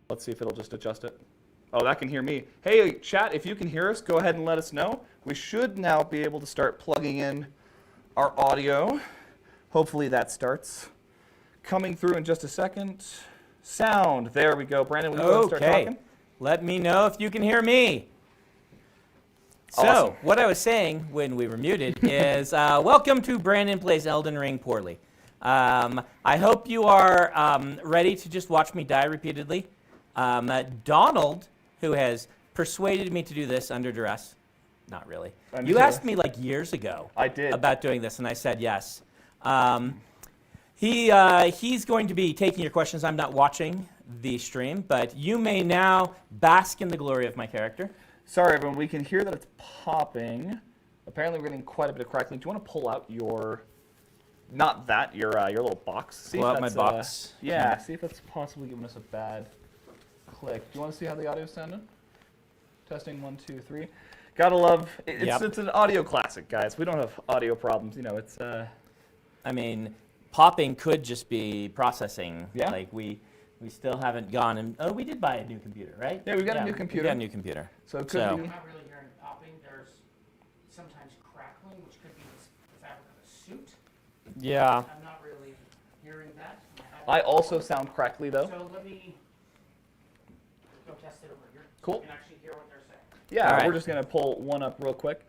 Let's see if it'll just adjust it. Oh, that can hear me. Hey, chat, if you can hear us, go ahead and let us know. We should now be able to start plugging in our audio. Hopefully that starts coming through in just a second. Sound. There we go. Brandon, will you go and start talking? Let me know if you can hear me. Awesome. So, what I was saying when we were muted is, welcome to Brandon Plays Elden Ring Poorly. I hope you are ready to just watch me die repeatedly. Donald, who has persuaded me to do this under duress, not really. You asked me like years ago I did. about doing this, and I said yes. He's going to be taking your questions. I'm not watching the stream, but you may now bask in the glory of my character. Sorry, everyone. We can hear that it's popping. Apparently, we're getting quite a bit of crackling. Do you want to pull out your, not that, your little box? See Pull if out my that's, box. Yeah, see if that's possibly giving us a bad click. Do you want to see how the audio's sounding? Testing 1, 2, 3. Gotta love, it's an audio classic, guys. We don't have audio problems. You know, it's... I mean, popping could just be processing. Yeah. Like we still haven't gone and, oh, we did buy a new computer, right? Yeah, we got a new computer. We got a new computer. So it could be... I'm not really hearing popping. There's sometimes crackling, which could be the fabric of a suit. Yeah. I'm not really hearing that. I also sound crackly, though. So let me go test it over here. Cool. So you can actually hear what they're saying. Yeah, All right. we're just going to pull one up real quick.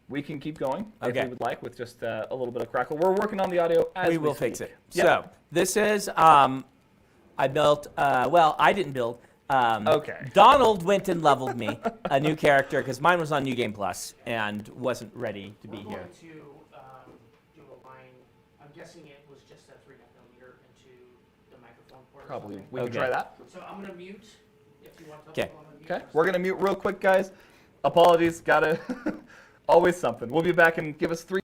We can keep going if Okay. you would like with just a little bit of crackle. We're working on the audio as We will speak. fix it. Yeah. So this is, I built, well, I didn't build. Okay. Donald went and leveled me a new character because mine was on New Game Plus and wasn't ready to be We're here. going to do a line. I'm guessing it was just a 3.5 millimeter into the microphone port. or Probably. something. We can Okay. try that. So I'm going to mute if you want to. Okay. Okay. We're going to mute real quick, guys. Apologies. Gotta... Always something. We'll be back and give us 3...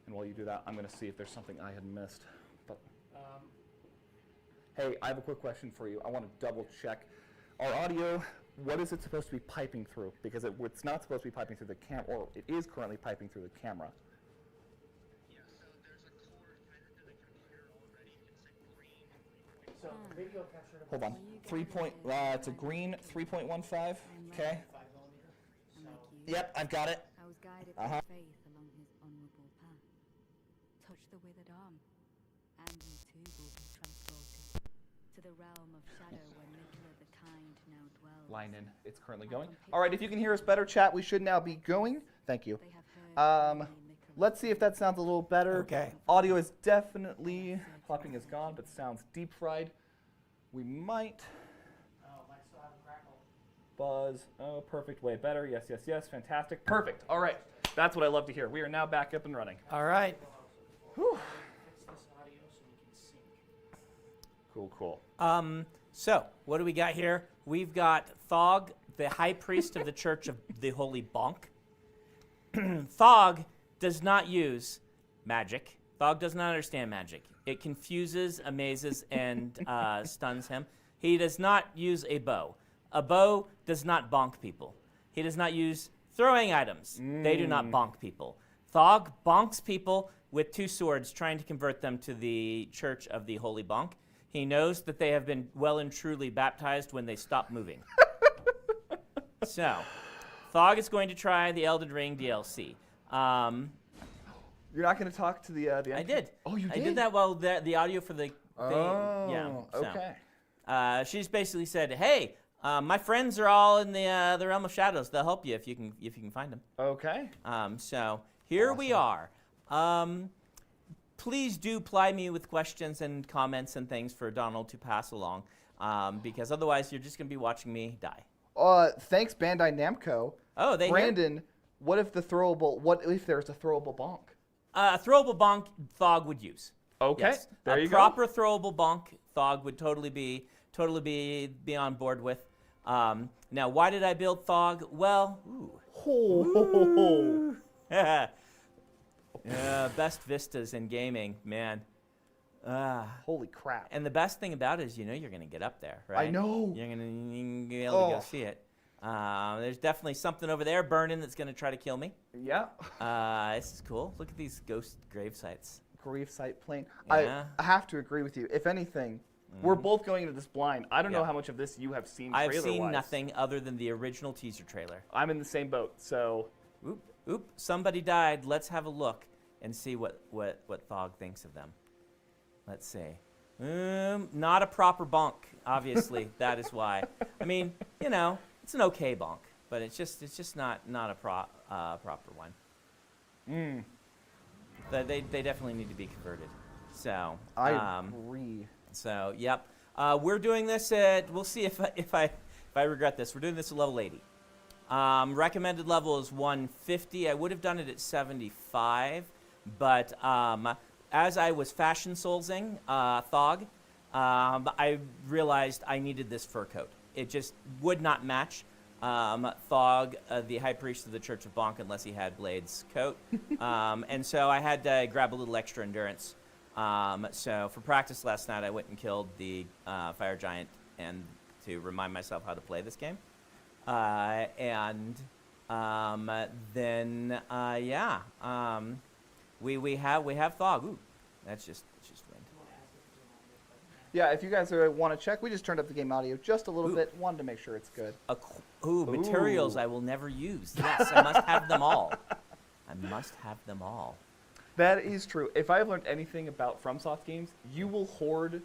And while you do that, I'm going to see if there's something I had missed. But, hey, I have a quick question for you. I want to double check. Our audio, what is it supposed to be piping through? Because it's not supposed to be piping through the camera, or it is currently piping through the camera. Yeah, so there's a cord connected to the computer already. It's a green. So video capture. Hold on. It's a green 3.15. Okay. 5 millimeter. So Yep, I've got it. I was guided Uh-huh. by faith along his honorable path. Touch the withered arm, and you too will be transported to the realm of shadow where Nicola the Kind now dwells. Line in. It's currently going. All right, if you can hear us better, chat, we should now be going. Thank you. They have heard from me, Nicola. Let's see if that sounds a little better. Okay. Audio is definitely, popping is gone, but sounds deep fried. We might might still have a crackle. buzz. Oh, perfect. Way better. Yes, yes, yes. Fantastic. Perfect. All right. That's what I love to hear. We are now back up and running. All right. Whew. Fix this audio so we can sync. Cool, cool. So, what do we got here? We've got Thog, the high priest of the Church of the Holy Bonk. Thog does not use magic. Thog does not understand magic. It confuses, amazes, and stuns him. He does not use a bow. A bow does not bonk people. He does not use throwing items. They do not bonk people. Thog bonks people with 2 swords, trying to convert them to the Church of the Holy Bonk. He knows that they have been well and truly baptized when they stop moving. So, Thog is going to try the Elden Ring DLC. You're not going to talk to the I did. Oh, you did? I did that while the audio for the thing. Oh, Yeah. So. okay. She's basically said, "Hey, my friends are all in the realm of shadows. They'll help you if you can find them." Okay. So here we are. Please do ply me with questions and comments and things for Donald to pass along, because otherwise you're just gonna be watching me die. Thanks, Bandai Namco. Oh, they Brandon, what if there's a throwable bonk? a throwable bonk Thog would use. Okay. Yes. There you A go. proper throwable bonk Thog would totally be on board with. Now, why did I build Thog? Well, yeah, best vistas in gaming, man. Holy crap. And the best thing about it is, you're going to get up there, right? I know. You're going to be able to go see it. There's definitely something over there burning that's going to try to kill me. Yeah. This is cool. Look at these ghost grave sites. Grave site plane. Yeah. I have to agree with you. If anything, we're both going into this blind. I don't know Yeah. how much of this you have seen I've trailer-wise. seen nothing other than the original teaser trailer. I'm in the same boat, so... Oop, somebody died. Let's have a look and see what Thog thinks of them. Let's see. Not a proper bonk, obviously. That is why. I mean, it's an okay bonk, but it's just not a proper one. They definitely need to be converted. So I agree. So yep, we're doing this we'll see if I regret this. We're doing this at level 80. Recommended level is 150. I would have done it at 75, but as I was fashion soulsing Thog, I realized I needed this fur coat. It just would not match Thog, the high priest of the Church of Bonk, unless he had Blade's coat. And so I had to grab a little extra endurance. So for practice last night, I went and killed the fire giant and to remind myself how to play this game. We have Thog. Ooh, that's just wind. Yeah, if you guys want to check, we just turned up the game audio just a little bit. Wanted to make sure it's good. Materials I will never use. Yes, I must have them all. I must have them all. That is true. If I've learned anything about FromSoft games, you will hoard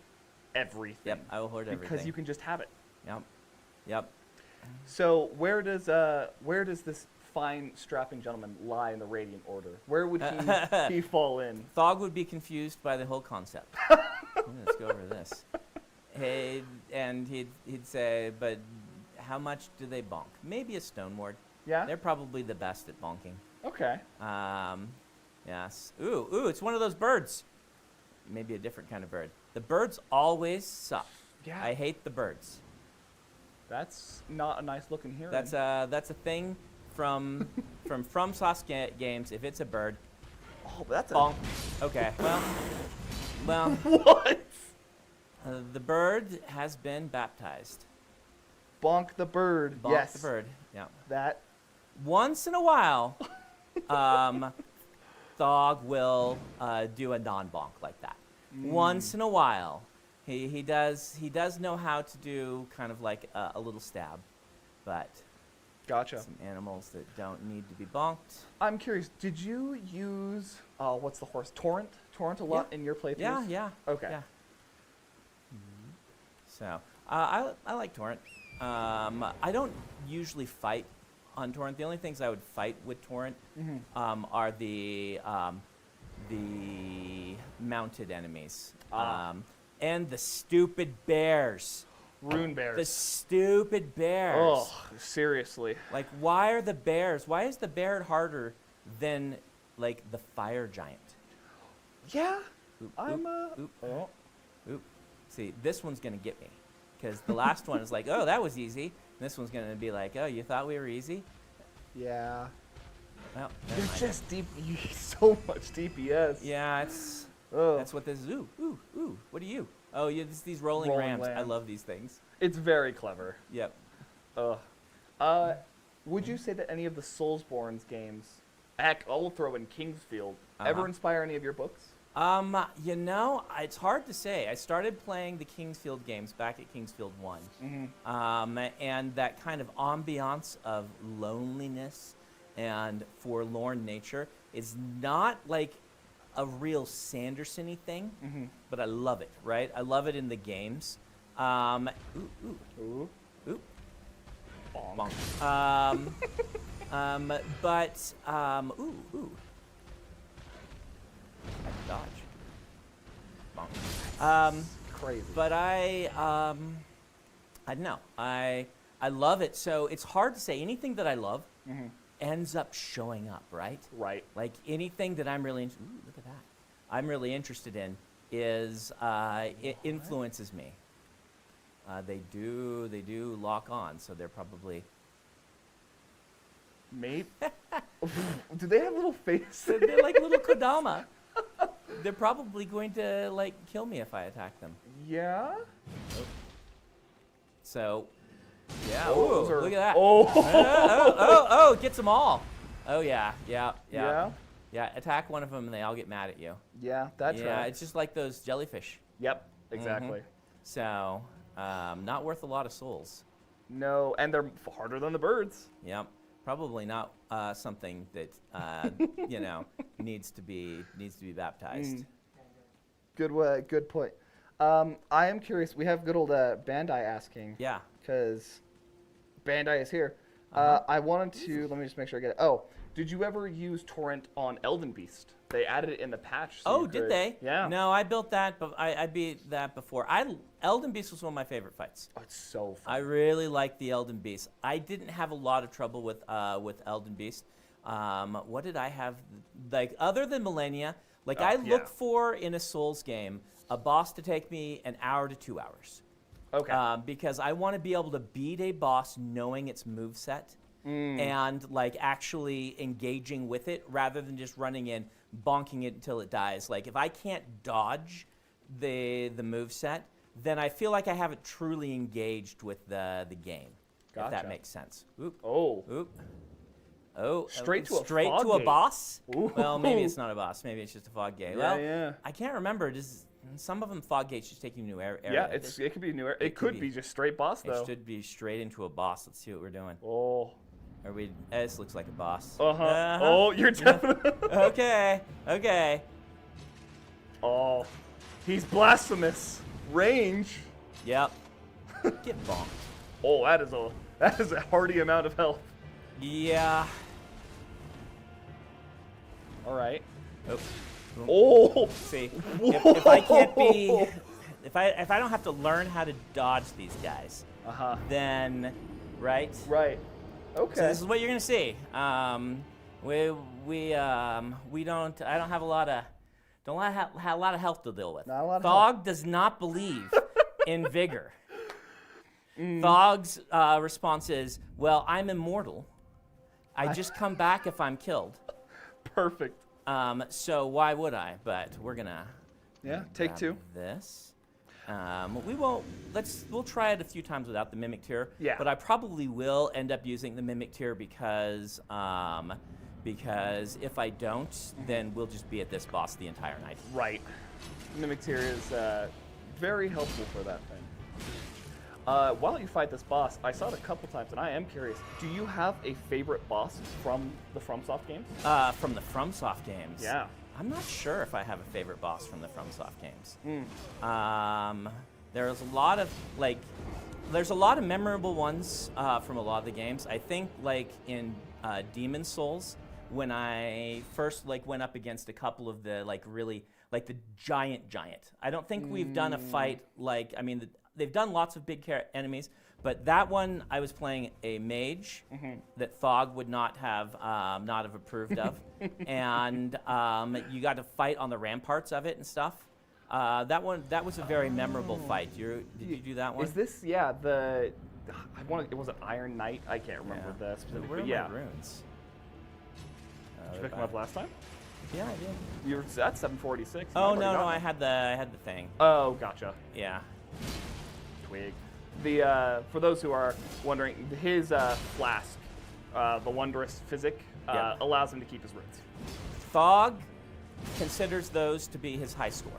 everything. Yep, I will hoard everything. Because you can just have it. Yep. So where does this fine strapping gentleman lie in the Radiant Order? Where would he fall in? Thog would be confused by the whole concept. Let's go over this. And he'd say, but how much do they bonk? Maybe a stone ward. Yeah? They're probably the best at bonking. Okay. Yes. Ooh, it's one of those birds. Maybe a different kind of bird. The birds always suck. Yeah. I hate the birds. That's not a nice looking hearing. That's a thing from FromSoft games. If it's a bird, Oh, but that's bonk. Okay. Well. What? The bird has been baptized. Bonk the bird. Bonk Yes. the bird. Yeah. That. Once in a while, Thog will do a non-bonk like that. Once in a while, he does know how to do kind of like a little stab, but Gotcha. some animals that don't need to be bonked. I'm curious. Did you use what's the horse? Torrent a lot in your playthroughs? Yeah. Okay. Yeah. So I like Torrent. I don't usually fight on Torrent. The only things I would fight with Torrent are the mounted enemies and the stupid bears. Rune bears. The stupid bears. Oh, seriously. Like, why are the bears? Why is the bear harder than like the fire giant? Yeah. Oop, I'm oop. Oh. Oop. See, this one's gonna get me, because the last one is like, oh, that was easy. And this one's gonna be like, oh, you thought we were easy? Yeah. Well, never They're mind. just deep. So much DPS. Yeah, it's Ugh. that's what this is. Ooh. What are you? Oh, it's these rolling Rolling rams. I lamb. love these things. It's very clever. Yep. Ugh. Would you say that any of the Soulsborne's games, heck, I'll throw in Kingsfield, ever Uh-huh. inspire any of your books? You know, it's hard to say. I started playing the Kingsfield games back at Kingsfield 1. And that kind of ambiance of loneliness and forlorn nature is not like a real Sanderson-y thing, but I love it, right? I love it in the games. Ooh. Ooh. Ooh. Bonk. Bonk. Ooh. I can dodge. Bonk. Crazy. But I don't know. I love it. So it's hard to say. Anything that I love ends up showing up, right? Right. Like anything that I'm really ooh, look at that. I'm really interested in is it influences me. They do lock on, so they're probably Mate? Do they have little faces? they're like little Kodama. They're probably going to like kill me if I attack them. Yeah? So, yeah. Oh, Ooh, those are- look at that. Oh. Oh, gets them all. Oh yeah. Yeah? Yeah, attack one of them and they all get mad at you. Yeah, that's yeah, right. it's just like those jellyfish. Yep, exactly. So, not worth a lot of souls. No, and they're harder than the birds. Yep. Probably not something that needs to be baptized. Good point. I am curious. We have good old Bandai asking. Yeah. Because Bandai is here. I wanted to, let me just make sure I get it. Oh, did you ever use Torrent on Elden Beast? They added it in the patch. So Oh, you did could- they? Yeah. No, I built that, but I beat that before. Elden Beast was one of my favorite fights. Oh, it's so fun. I really like the Elden Beast. I didn't have a lot of trouble with Elden Beast. What did I have? Like other than Millennia, like I look for in a Souls game a boss to take me an hour to 2 hours. Okay. Because I want to be able to beat a boss knowing its moveset and like actually engaging with it rather than just running in, bonking it until it dies. Like if I can't dodge the moveset, then I feel like I haven't truly engaged with the game. If Gotcha. that makes sense. Oop. Oh. Oop. Oh, Straight to a straight fog to a gate. boss? Ooh. Well, maybe it's not a boss. Maybe it's just a fog gate. Yeah, Well, yeah. I can't remember. Does some of them fog gates just take you to new area? Yeah, it could be new. It could be just straight boss though. It should be straight into a boss. Let's see what we're doing. Oh. Are we? This looks like a boss. Uh-huh. Oh, you're definitely. Okay. Oh, he's blasphemous. Range. Yep. Get bonked. Oh, that is a hearty amount of health. Yeah. All right. Oh. Oh. See, if I can't be, if I don't have to learn how to dodge these guys, then, right? Right. Okay. So this is what you're gonna see. We don't. I don't have a lot of. Don't have a lot of health to deal with. Not a lot of Thog does not believe in vigor. Thog's response is, "Well, I'm immortal. I just come back if I'm killed. Perfect. So why would I?" But we're gonna. Yeah. Take grab two. This. We won't. We'll try it a few times without the mimic tier. Yeah. But I probably will end up using the mimic tier because if I don't, then we'll just be at this boss the entire night. Right. Mimic tier is very helpful for that thing. While you fight this boss, I saw it a couple times, and I am curious. Do you have a favorite boss from the FromSoft games? From the FromSoft games. Yeah. I'm not sure if I have a favorite boss from the FromSoft games. There's a lot of memorable ones from a lot of the games. I think like in Demon Souls, when I first went up against a couple of the the giant. I don't think we've done a fight they've done lots of big enemies, but that one I was playing a mage that Thog would not have approved of, and you got to fight on the ramparts of it and stuff. That was a very memorable fight. Did you do that one? Is this was it Iron Knight? I can't remember the specific. Where are But yeah. my runes? Did you pick them up last time? Yeah, I did. You were at 746. Oh no, I had the thing. Oh, gotcha. Yeah. Twig. For those who are wondering, his flask the wondrous physic, Yeah. allows him to keep his roots. Thog considers those to be his high score.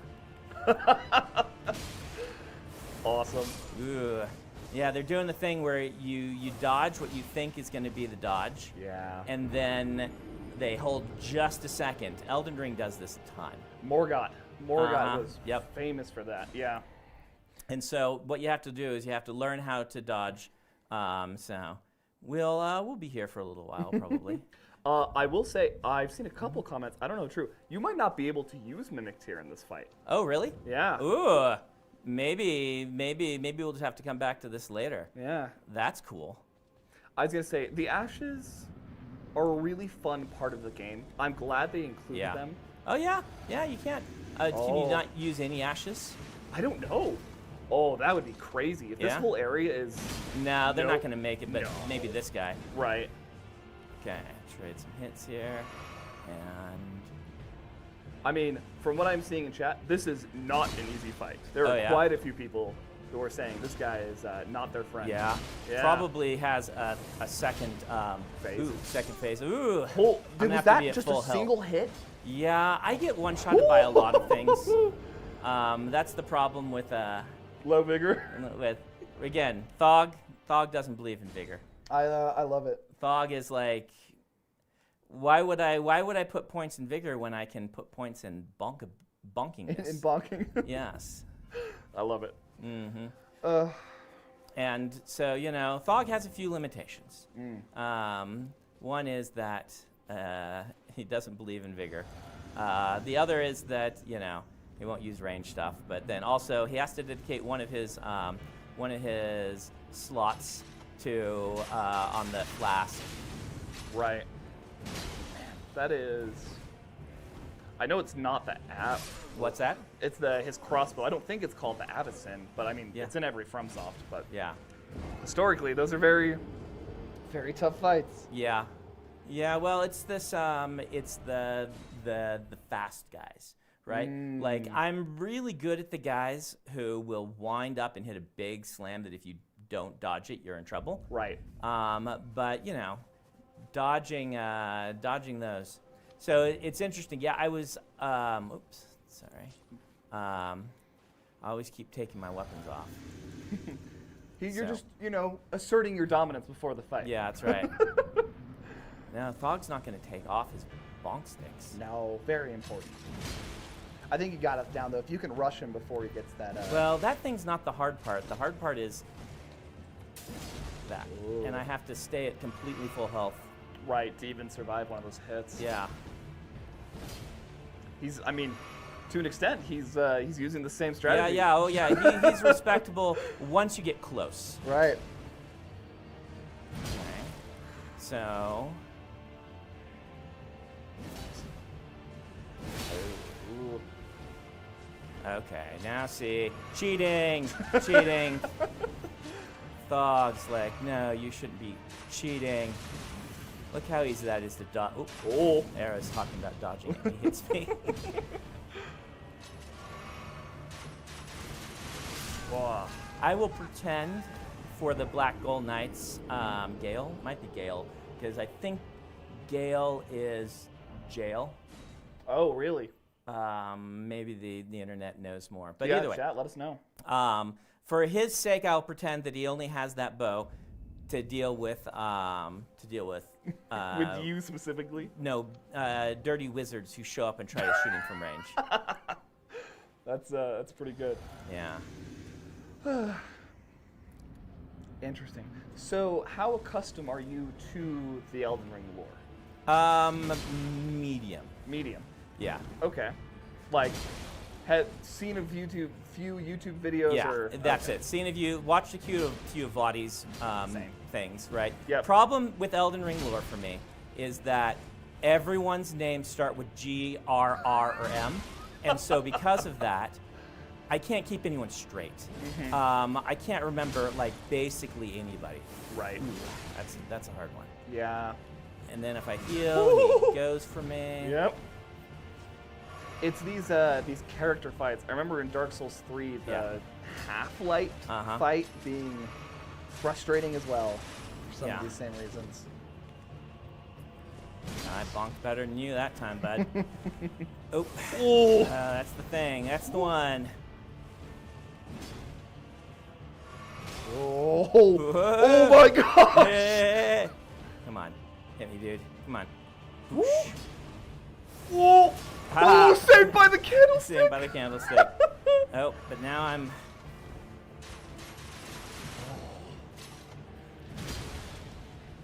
Awesome. Ugh. Yeah, they're doing the thing where you dodge what you think is going to be the dodge, Yeah. and then they hold just a second. Elden Ring does this a ton. Morgoth was Yep. famous for that. Yeah. And so what you have to do is you have to learn how to dodge. So we'll be here for a little while probably. I will say I've seen a couple comments. I don't know if true. You might not be able to use mimics here in this fight. Oh, really? Yeah. Ooh. Maybe we'll just have to come back to this later. Yeah. That's cool. I was gonna say the ashes are a really fun part of the game. I'm glad they included Yeah. them. Oh yeah, yeah. You can't. Can you Oh. not use any ashes? I don't know. Oh, that would be crazy if this Yeah? whole area is No, they're not Nope. going to make it. But No. maybe this guy. right. Okay, trade some hits here, and I mean, from what I'm seeing in chat, this is not an easy fight. There Oh, are yeah? quite a few people who are saying this guy is not their friend. yeah, Yeah. probably has a second Phase. Ooh, second phase. Ooh, Oh, I'm dude, gonna was have to that be at just full a health. single hit? Yeah, I get one-shotted by a lot of things. That's the problem with Low vigor. again, Thog doesn't believe in vigor. I love it. Thog is like, why would I put points in vigor when I can put points in bonkiness? In bonking. Yes. I love it. Mm-hmm. And so, Thog has a few limitations. One is that he doesn't believe in vigor. The other is that, he won't use range stuff. But then also, he has to dedicate one of his slots to on the flask. Right. That is. I know it's not the app. What's that? It's his crossbow. I don't think it's called the Avicen, but I mean, Yeah. it's in every FromSoft. But Yeah. historically, those are very, very tough fights. Yeah. Yeah, well, it's this it's the fast guys, right? Like I'm really good at the guys who will wind up and hit a big slam that if you don't dodge it, you're in trouble. Right. But dodging those. So it's interesting. Yeah, I was oops, sorry. I always keep taking my weapons off. You're So. just, asserting your dominance before the fight. Yeah, that's right. Now, Thog's not going to take off his bonk sticks. No, very important. I think you got us down, though. If you can rush him before he gets that... Well, that thing's not the hard part. The hard part is that. Ooh. And I have to stay at completely full health. Right, to even survive one of those hits. Yeah. To an extent, he's using the same strategy. Yeah, oh yeah. He's respectable once you get close. Right. Okay. So... Ooh. Okay, now see. Cheating! Cheating! Thog's like, no, you shouldn't be cheating. Look how easy that is to dodge. Oh. Arrow's talking about dodging and he hits me. Wow. I will pretend for the Black Gold Knights, Gale, might be Gale, because I think Gale is jail. Oh, really? Maybe the internet knows more, but yeah, either way. chat, let us know. For his sake, I'll pretend that he only has that bow to deal with. With you specifically? No, dirty wizards who show up and try to shoot him from range. That's pretty good. Yeah. Interesting. So, how accustomed are you to the Elden Ring lore? Medium. Medium. Yeah. Okay. Like, had seen a few YouTube videos Yeah, or... that's okay. it. Seen a view, watched a few of Vadi's Same. things, right? Yep. Problem with Elden Ring lore for me is that everyone's names start with G, R, R, or M, and so because of that, I can't keep anyone straight. I can't remember like basically anybody. Right. Ooh, that's a hard one. Yeah. And then if I heal, he goes for me. Yep. It's these character fights. I remember in Dark Souls 3, the Yeah. half-light fight being frustrating as well for some Yeah. of these same reasons. I bonked better than you that time, bud. Oh, Oh. that's the thing. That's the one. Oh. Whoa. Oh my gosh. Hey. Come on. Hit me, dude. Come on. Whoa. Ha. Oh, saved by the candlestick. Saved by the candlestick. Oh, but now I'm...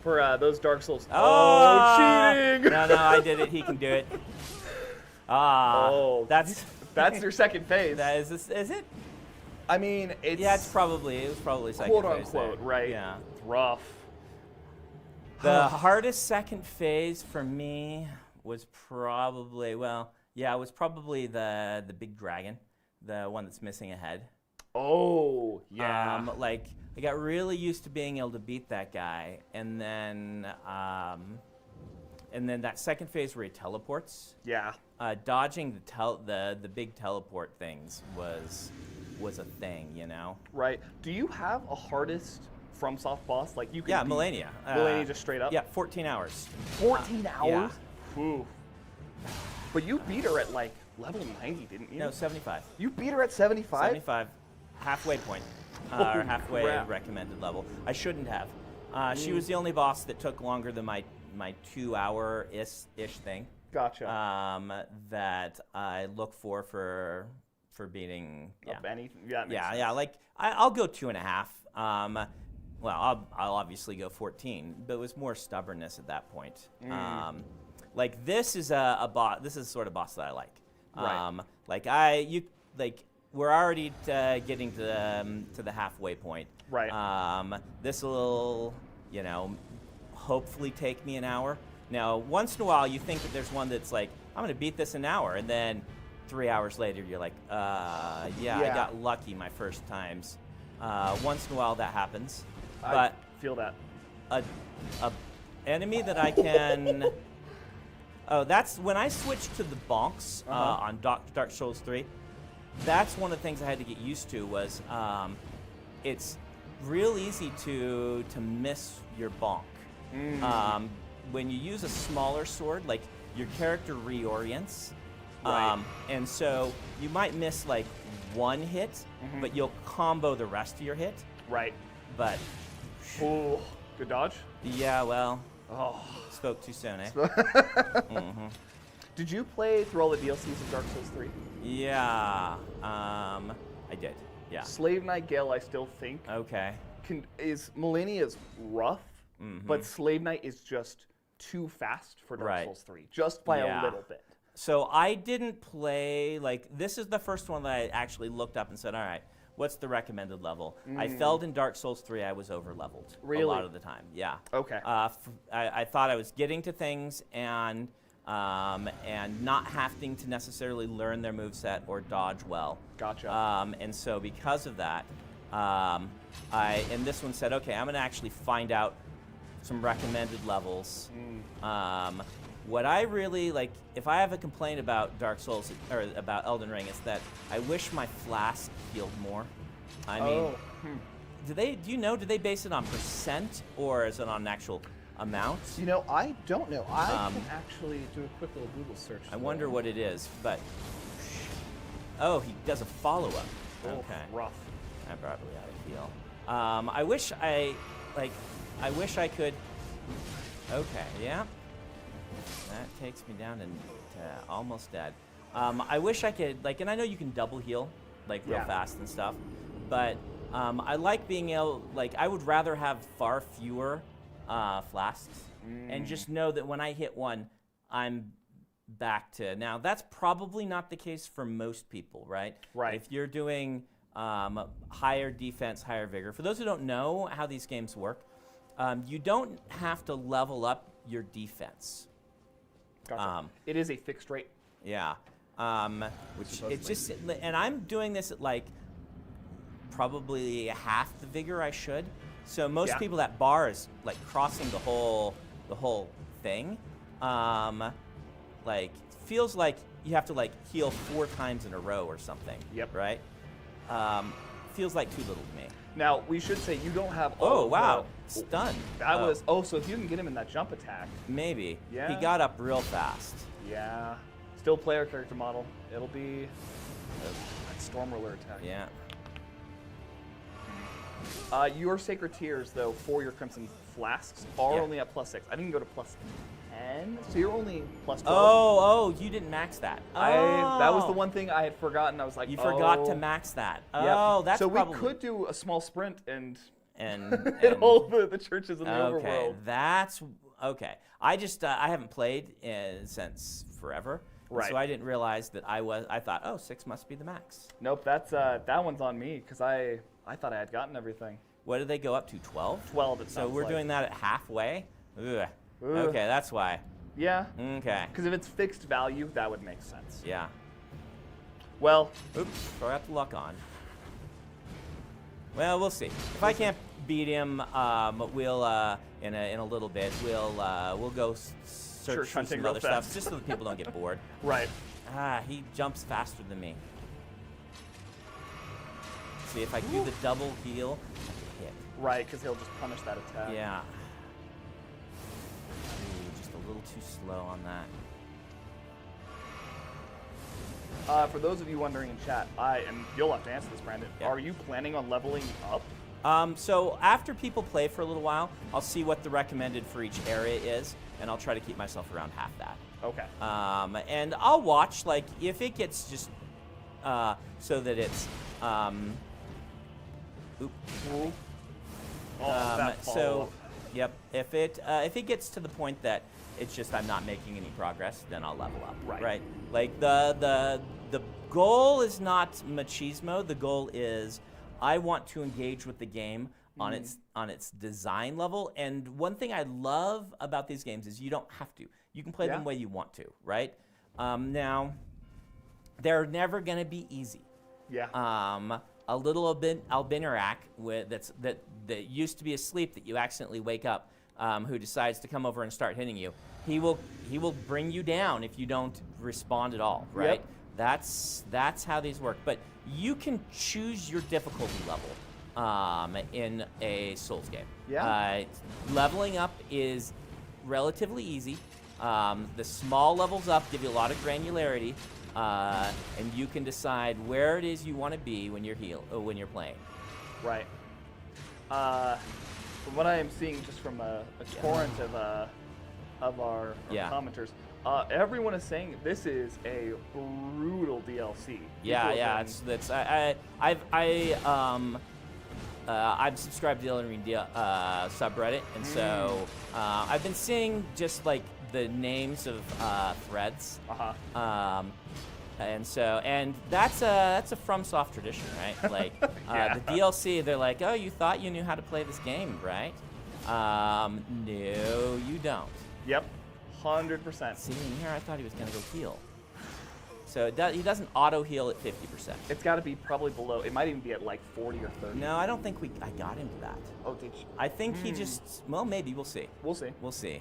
For those Dark Souls. Oh, Cheating. No, I did it. He can do it. Oh, that's your second phase. that is it? I mean, it's Yeah, it was probably second quote phase unquote, there. right? Yeah. It's rough. The hardest second phase for me was probably it was probably the big dragon, the one that's missing a head. Oh, yeah. Like I got really used to being able to beat that guy, and then that second phase where he teleports. Yeah. Dodging the big teleport things was a thing, you know. Right. Do you have a hardest FromSoft boss? Like you can Yeah, beat Melania. Melania just straight up? Yeah, 14 hours. 14 hours? Yeah. Ooh. But you beat her at like level 90, didn't you? No, 75. You beat her at 75? 75, halfway point, or halfway crap. recommended level. I shouldn't have. She was the only boss that took longer than my 2-hour-ish thing. Gotcha. That I look for beating. Of anything? Yeah. that makes Yeah, sense. yeah. Like I'll go 2.5. Well, I'll obviously go 14, but it was more stubbornness at that point. Like this is a boss. This is the sort of boss that I like. Right. We're already getting to the halfway point. Right. This will, hopefully take me an hour. Now, once in a while, you think that there's one that's like, I'm going to beat this in an hour, and then 3 hours later, you're like, I got lucky my first times. Once in a while, that happens. I But feel that. a enemy that I can... Oh, that's when I switched to the bonks on Dark Souls 3. That's one of the things I had to get used to was it's real easy to miss your bonk. When you use a smaller sword, like your character reorients, Right. and so you might miss like one hit, but you'll combo the rest of your hit. Right. But Ooh. Good dodge? yeah, well, Oh. spoke too soon, eh? Did you play through all the DLCs of Dark Souls 3? Yeah, I did. Yeah. Slave Knight Gale, I still think, Okay. Millennia's rough, but Slave Knight is just too fast for Dark Right. Souls 3, just by Yeah. a little bit. So I didn't play, this is the first one that I actually looked up and said, all right, what's the recommended level? I felt in Dark Souls 3 I was over-leveled Really? a lot of the time, yeah. Okay. I thought I was getting to things and not having to necessarily learn their moveset or dodge well. Gotcha. And so because of that, and this one said, okay, I'm going to actually find out some recommended levels. What I really like, if I have a complaint about Dark Souls or about Elden Ring, is that I wish my flask healed more. I mean, do they base it on percent or is it on actual amount? I don't know. I can actually do a quick little Google search. I wonder what it is, but oh, he does a follow-up. Oh, Okay, rough. I probably ought to heal. I wish I could. Okay, yeah. That takes me down to almost dead. I wish I could, and I know you can double heal, real Yeah. fast and stuff, but I like being able, I would rather have far fewer flasks and just know that when I hit one, I'm back to. Now, that's probably not the case for most people, right? Right. If you're doing higher defense, higher vigor, for those who don't know how these games work, you don't have to level up your defense. Gotcha. It is a fixed rate. Yeah. Which Supposedly. it's just, and I'm doing this at probably half the vigor I should. So most Yeah. people, that bar is crossing the whole thing. Feels like you have to heal 4 times in a row or something. Yep. Right. Feels like too little to me. Now, we should say you don't have Oh, all of wow. the- Stunned. That was... Oh, so if you can get him in that jump attack. Maybe. Yeah. He got up real fast. Yeah. Still player character model. It'll be that Storm Ruler attack. Yeah. Your Sacred Tears, though, for your Crimson Flasks are Yeah. only at +6. I didn't go to +10, so you're only +12. Oh, you didn't max that. That was the Oh. one thing I had forgotten. I was like, You forgot to oh. max that. Yep. Oh, that's so probably... we could do a small sprint and And, hit all the churches in the okay, overworld. that's okay. I just I haven't played since forever, and Right. so I didn't realize that I thought, oh, 6 must be the max. Nope, that's that one's on me because I thought I had gotten everything. What did they go up to? 12. 12. It So sounds we're like. doing that at halfway. Ugh. Ugh. Okay, that's why. Yeah, Okay. because if it's fixed value, that would make sense. Yeah. Well, Oops. Forgot the luck on. Well, we'll see. If I can't beat him, we'll in a little bit we'll go search Church for hunting some real other fast. stuff, just so that people don't get bored. right. He jumps faster than me. See, if I do the double heal, I can hit. Right, because he'll just punish that attack. Yeah. Ooh, just a little too slow on that. For those of you wondering in chat, and you'll have to answer this, Brandon. Yeah. Are you planning on leveling up? So after people play for a little while, I'll see what the recommended for each area is, and I'll try to keep myself around half that. Okay. And I'll watch, like, if it gets just so that it's Ooh. Oh, that so follow-up. yep, if it gets to the point that it's just I'm not making any progress, then I'll level up. Right. Like the goal is not machismo. The goal is I want to engage with the game on its design level. And one thing I love about these games is you don't have to. You can play them the way you want to, right? Now, they're never going to be easy. Yeah. A little Albinarak that used to be asleep that you accidentally wake up, who decides to come over and start hitting you. He will bring you down if you don't respond at all, right? Yep. That's how these work. But you can choose your difficulty level in a Souls game. Yeah. Leveling up is relatively easy. The small levels up give you a lot of granularity. And you can decide where it is you want to be when you're playing. Right. From what I am seeing, just from a torrent of our commenters, everyone is saying this is a brutal DLC. Yeah. I've subscribed to the Elden Ring subreddit, and so I've been seeing just like the names of threads. And that's a FromSoft tradition, right? Like the DLC, they're like, oh, you thought you knew how to play this game, right? No, you don't. Yep, 100%. See, in here I thought he was gonna go heal. So he doesn't auto heal at 50%. It's got to be probably below. It might even be at like 40 or 30. No, I don't think I got him to that. Oh, did you? I think he just, well, maybe we'll see. We'll see. We'll see.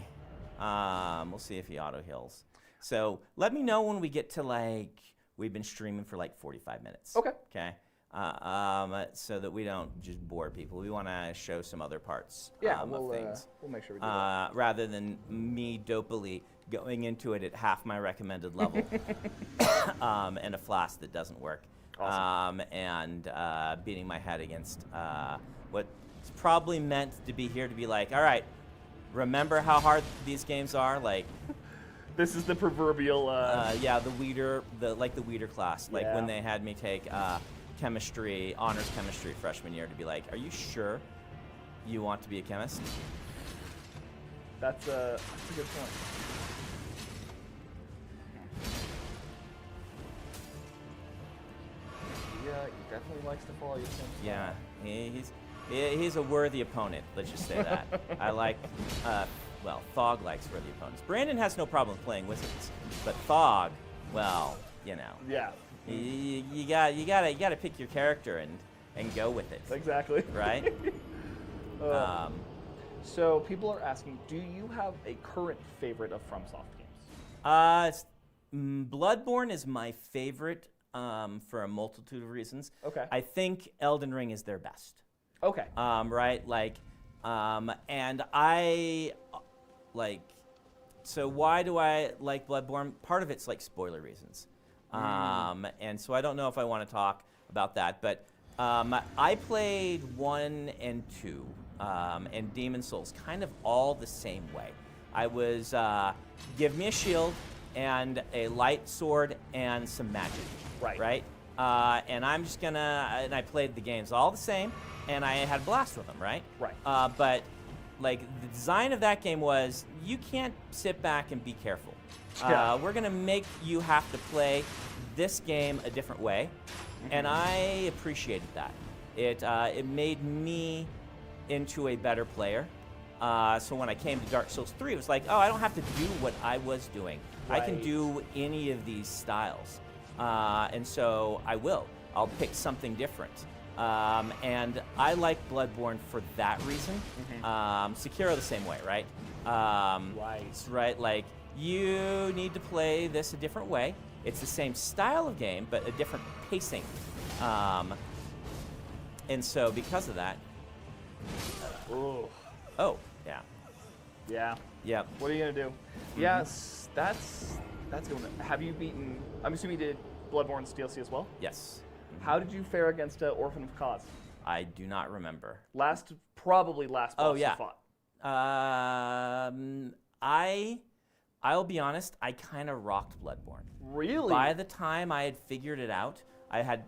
We'll see if he auto heals. So let me know when we get to like, we've been streaming for like 45 minutes. Okay. Okay. So that we don't just bore people. We want to show some other parts of things. We'll make sure we do that. Rather than me dopily going into it at half my recommended level and a flask that doesn't work. Awesome. And beating my head against what's probably meant to be here to be like, all right, remember how hard these games are? Like, this is the proverbial. the weeder class. Like when they had me take chemistry, honors chemistry freshman year to be like, are you sure you want to be a chemist? That's a good point. Yeah, he definitely likes to follow you. Yeah, he's a worthy opponent. Let's just say that. I like. Thog likes worthy opponents. Brandon has no problem playing wizards, but Thog, well, you know. Yeah. You gotta pick your character and go with it. Exactly. Right. So people are asking, do you have a current favorite of FromSoft games? Bloodborne is my favorite for a multitude of reasons. Okay. I think Elden Ring is their best. Okay. Right? And I like. So why do I like Bloodborne? Part of it's like spoiler reasons. And so I don't know if I want to talk about that, but I played 1 and 2 and Demon Souls kind of all the same way. I was give me a shield and a light sword and some magic. Right. And I'm just gonna and I played the games all the same, and I had a blast with them. Right. But like the design of that game was you can't sit back and be careful. We're gonna make you have to play this game a different way, and I appreciated that. It made me into a better player. So when I came to Dark Souls 3, it was like, oh, I don't have to do what I was doing. I can do any of these styles, and so I will. I'll pick something different. And I like Bloodborne for that reason. Sekiro the same way, right? Right. Like you need to play this a different way. It's the same style of game, but a different pacing. And so because of that. Oh, yeah. Yeah. Yep. What are you gonna do? Yes, that's going. Have you beaten? I'm assuming you did Bloodborne's DLC as well. Yes. How did you fare against Orphan of Cause? I do not remember. Probably last boss you fought. I'll be honest, I kind of rocked Bloodborne. Really? By the time I had figured it out, I had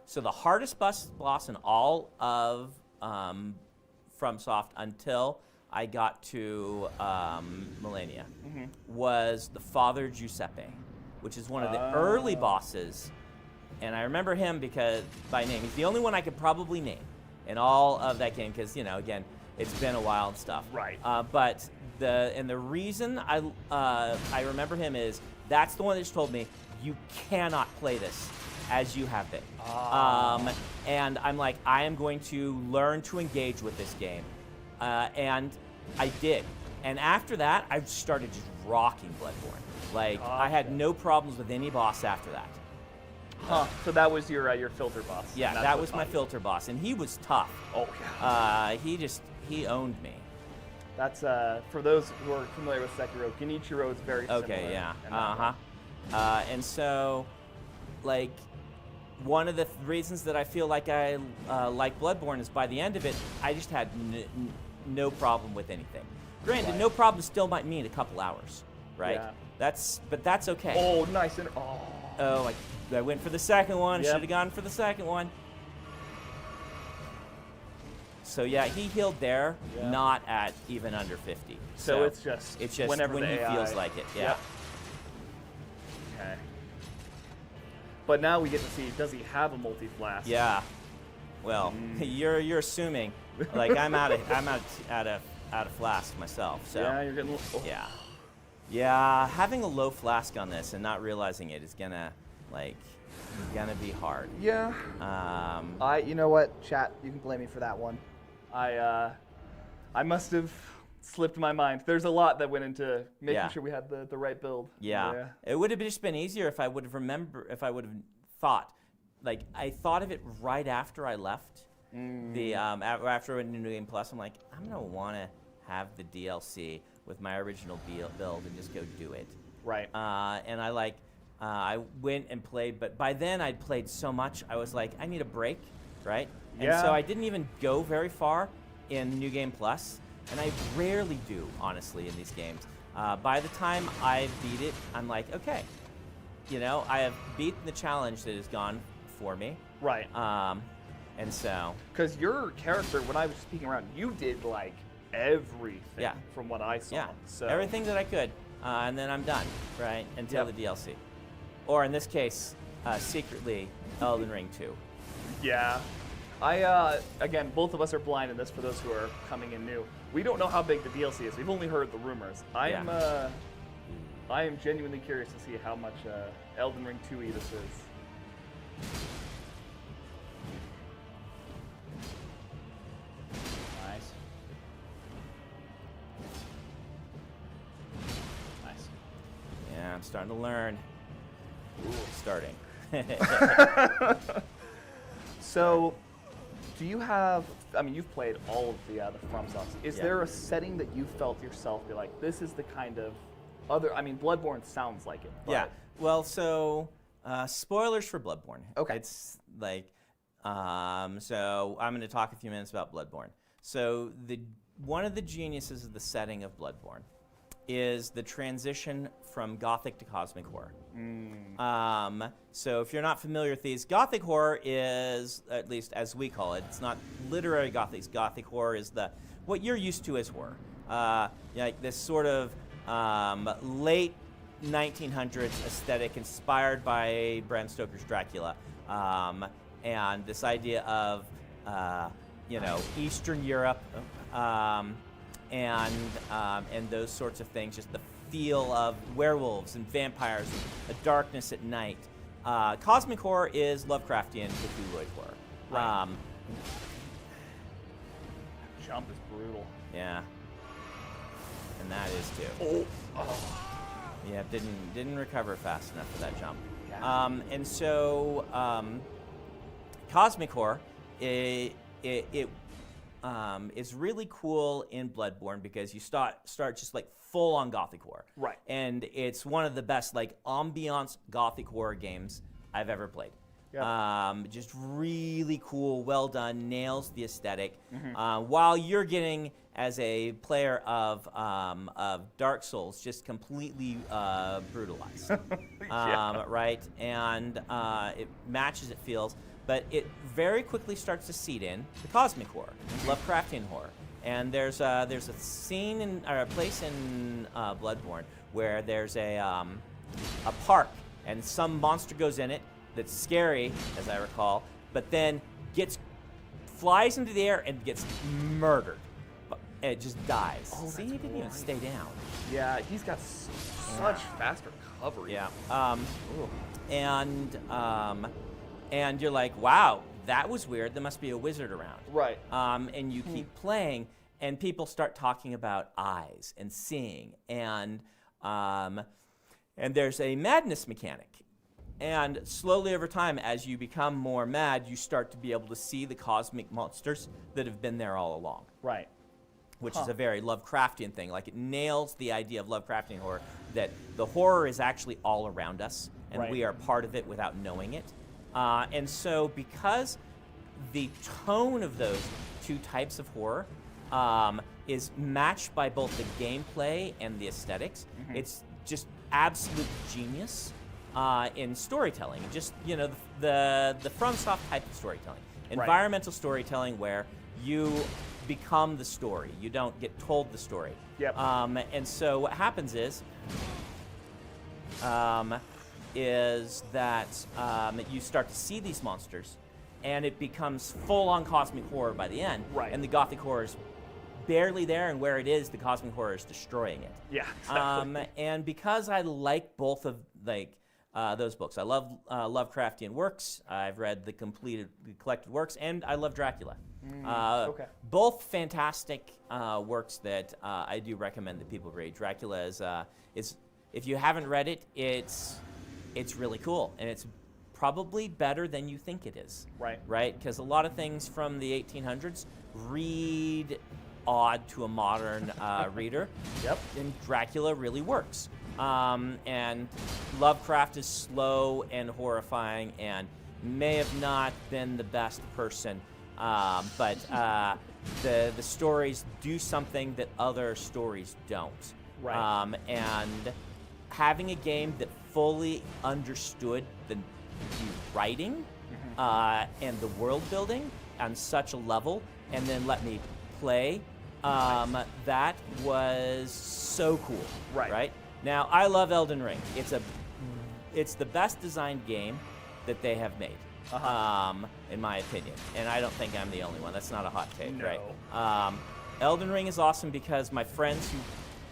so the hardest boss in all of FromSoft until I got to Millennia was the Father Giuseppe, which is one of the early bosses. And I remember him because by name. He's the only one I could probably name in all of that game because, again, it's been a while and stuff. Right. But the reason I remember him is that's the one that just told me you cannot play this as you have been. And I'm like, I am going to learn to engage with this game. And I did. And after that, I started just rocking Bloodborne. I had no problems with any boss after that. So that was your filter boss. Yeah, that was my filter boss, and he was tough. Oh yeah. He owned me. That's for those who are familiar with Sekiro. Genichiro is very similar. Okay, yeah. And so, one of the reasons that I feel like I like Bloodborne is by the end of it, I just had no problem with anything. Granted, no problem still might mean a couple hours, right? Yeah. But that's okay. Oh, nice. I went for the second one. Yep. Should have gone for the second one. So yeah, he healed there, not at even under 50. So it's just whenever when the he AI feels like it. Yeah. Yep. Okay. But now we get to see, does he have a multi-flask? Yeah. Well, you're assuming. I'm out of flask myself. So Yeah, you're getting. Yeah, having a low flask on this and not realizing it is gonna be hard. Yeah. You know what, chat? You can blame me for that one. I must have slipped my mind. There's a lot that went into making sure we had the right build. Yeah. It would have just been easier if I would have thought. I thought of it right after I left. After I went into New Game Plus, I'm like, I'm gonna want to have the DLC with my original build and just go do it. Right. And I went and played, but by then I'd played so much, I was like, I need a break, right? And so I didn't even go very far in New Game Plus, and I rarely do, honestly, in these games. By the time I beat it, I'm like, okay, I have beaten the challenge that has gone for me. Right. And so. Because your character, when I was speaking around, you did everything from what I saw. Yeah. So. Everything that I could, and then I'm done, right? Until the DLC. Or in this case, secretly, Elden Ring 2. Yeah. Again, both of us are blind in this for those who are coming in new. We don't know how big the DLC is. We've only heard the rumors. I am genuinely curious to see how much Elden Ring 2e this is. Nice. Nice. Yeah, I'm starting to learn. So, do you have I mean, you've played all of the FromSofts. Is Yeah. there a setting that you felt yourself be like, this is the kind of other? I mean, Bloodborne sounds like it. But Yeah. Well, so spoilers for Bloodborne. Okay. It's like, so I'm going to talk a few minutes about Bloodborne. So one of the geniuses of the setting of Bloodborne is the transition from Gothic to Cosmic Horror. So if you're not familiar with these, Gothic Horror is, at least as we call it, it's not literary Gothic. Gothic Horror is what you're used to as horror. Like this sort of late 1900s aesthetic inspired by Bram Stoker's Dracula, and this idea of Eastern Europe, and those sorts of things. Just the feel of werewolves and vampires, a darkness at night. Cosmic horror is Lovecraftian Cthulhuid horror. Right. Jump is brutal. Yeah, and that is too. Yeah, didn't recover fast enough for that jump. Yeah. And so Cosmic Horror, is really cool in Bloodborne because you start just like full on Gothic horror. Right. And it's one of the best like ambiance Gothic horror games I've ever played. Yep. Just really cool, well done, nails the aesthetic. While you're getting, as a player of Dark Souls, just completely brutalized, right? And it matches, it feels, but it very quickly starts to seed in the cosmic horror, Lovecraftian horror. And there's a scene or a place in Bloodborne where there's a park, and some monster goes in it that's scary, as I recall, but then flies into the air and gets murdered. And it just dies. Oh, See, that's he didn't even right. stay down. Yeah, he's got such fast recovery. Yeah. Ooh. And you're like, wow, that was weird. There must be a wizard around. Right. And you keep playing, and people start talking about eyes and seeing, and there's a madness mechanic. And slowly over time, as you become more mad, you start to be able to see the cosmic monsters that have been there all along. Right. Which is a very Lovecraftian thing. Like, it nails the idea of Lovecraftian horror, that the horror is actually all around us, and we are part of it without knowing it. And so because the tone of those two types of horror is matched by both the gameplay and the aesthetics, it's just absolute genius in storytelling. Just, the FromSoft type of storytelling. Environmental storytelling where you become the story. You don't get told the story. Yep. And so what happens is that you start to see these monsters, and it becomes full-on cosmic horror by the end. Right. And the gothic horror is barely there, and where it is, the cosmic horror is destroying it. Yeah. Exactly. And because I like both of those books, I love Lovecraftian works. I've read the collected works, and I love Dracula. Okay. Both fantastic works that I do recommend that people read. Dracula is if you haven't read it, it's really cool, and it's probably better than you think it is. Right. Right? Because a lot of things from the 1800s read odd to a modern reader. Yep. And Dracula really works. And Lovecraft is slow and horrifying, and may have not been the best person, but the stories do something that other stories don't. Right. And having a game that fully understood the writing and the world building on such a level, and then let me play, that was so cool. Right? Now, I love Elden Ring. It's the best designed game that they have made, in my opinion. And I don't think I'm the only one. That's not a hot take, No. right? Elden Ring is awesome because my friends who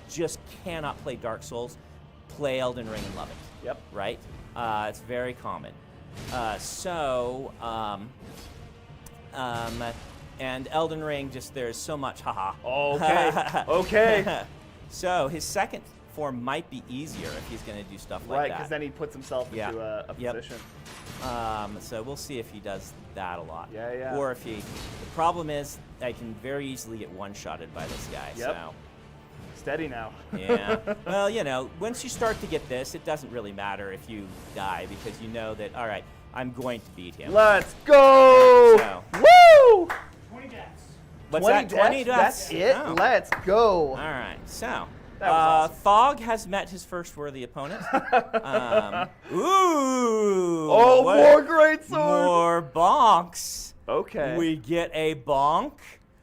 just cannot play Dark Souls play Elden Ring and love it. Yep. Right? It's very common. And Elden Ring, just there's so much haha. Okay. Okay. So his second platform might be easier if he's going to do stuff like Right, that. because then he puts himself into a Yep. position. So we'll see if he does that a lot. Yeah, yeah. Or if he. The problem is I can very easily get one-shotted by this guy. Yep. So. Steady now. Yeah. Well, you know, once you start to get this, it doesn't really matter if you die because you know that, all right, I'm going to beat him. Let's go! So. Woo! 20 deaths. What's 20 that? 20 deaths? deaths? That's it? Oh. Let's go. All right. So. That was awesome. Thog has met his first worthy opponent. Ooh! Oh, what- more great sword! More bonks. Okay. We get a bonk.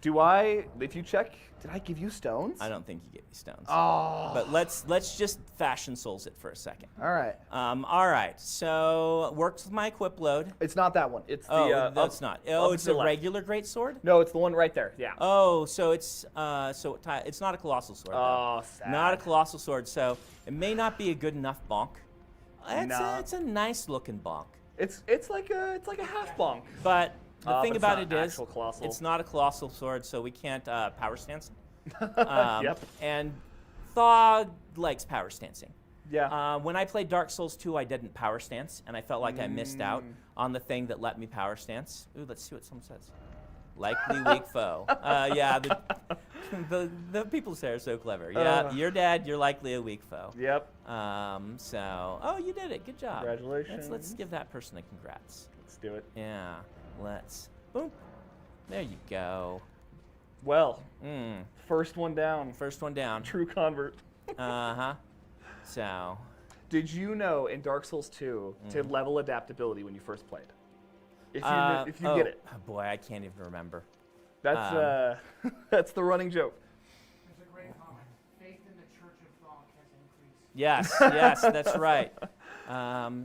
Do I, if you check, did I give you stones? I don't think you get me stones. Oh. But let's just fashion souls it for a second. All right. All right. So works with my equip load. It's not that one. It's Oh, the. that's not. Oh, it's a regular greatsword. No, it's the one right there. Yeah. Oh, so it's it's not a colossal sword. Oh, though. sad. Not a colossal sword. So it may not be a good enough bonk. Nah. It's a nice looking bonk. It's like a half bonk. But the But thing it's about not it is, actual colossal. it's not a colossal sword, so we can't power stance. Yep. And Thog likes power stancing. Yeah. When I played Dark Souls 2, I didn't power stance, and I felt like I missed out on the thing that let me power stance. Ooh, let's see what someone says. Likely weak foe. Yeah, the people say are so clever. Yeah, you're dead. You're likely a weak foe. Yep. Oh, you did it. Good job. Congratulations. Let's give that person a congrats. Let's do it. Yeah, let's. Boom. There you go. Well, Mm. first one down. First one down. True convert. Uh-huh. So, Did you know in Dark Souls 2 to level adaptability when you first played? If you get it. Oh boy, I can't even remember. That's that's the running joke. There's a great comment. Faith in the Church of Thog has increased. Yes, that's right.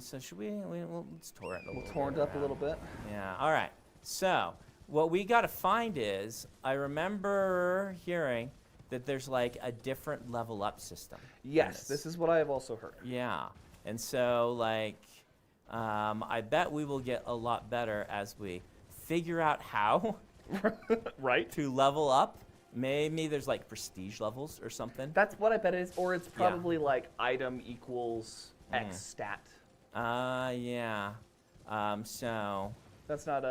So should let's torrent a We'll little torrent bit up a little bit. Yeah, all right. So, what we got to find is, I remember hearing that there's like a different level up system. in Yes, this is what I have also heard. Yeah, and so like, I bet we will get a lot better as we figure out how Right? to level up. Maybe there's like prestige levels or something. That's what I bet it is. Or it's probably like item equals X stat. Yeah. So, That's not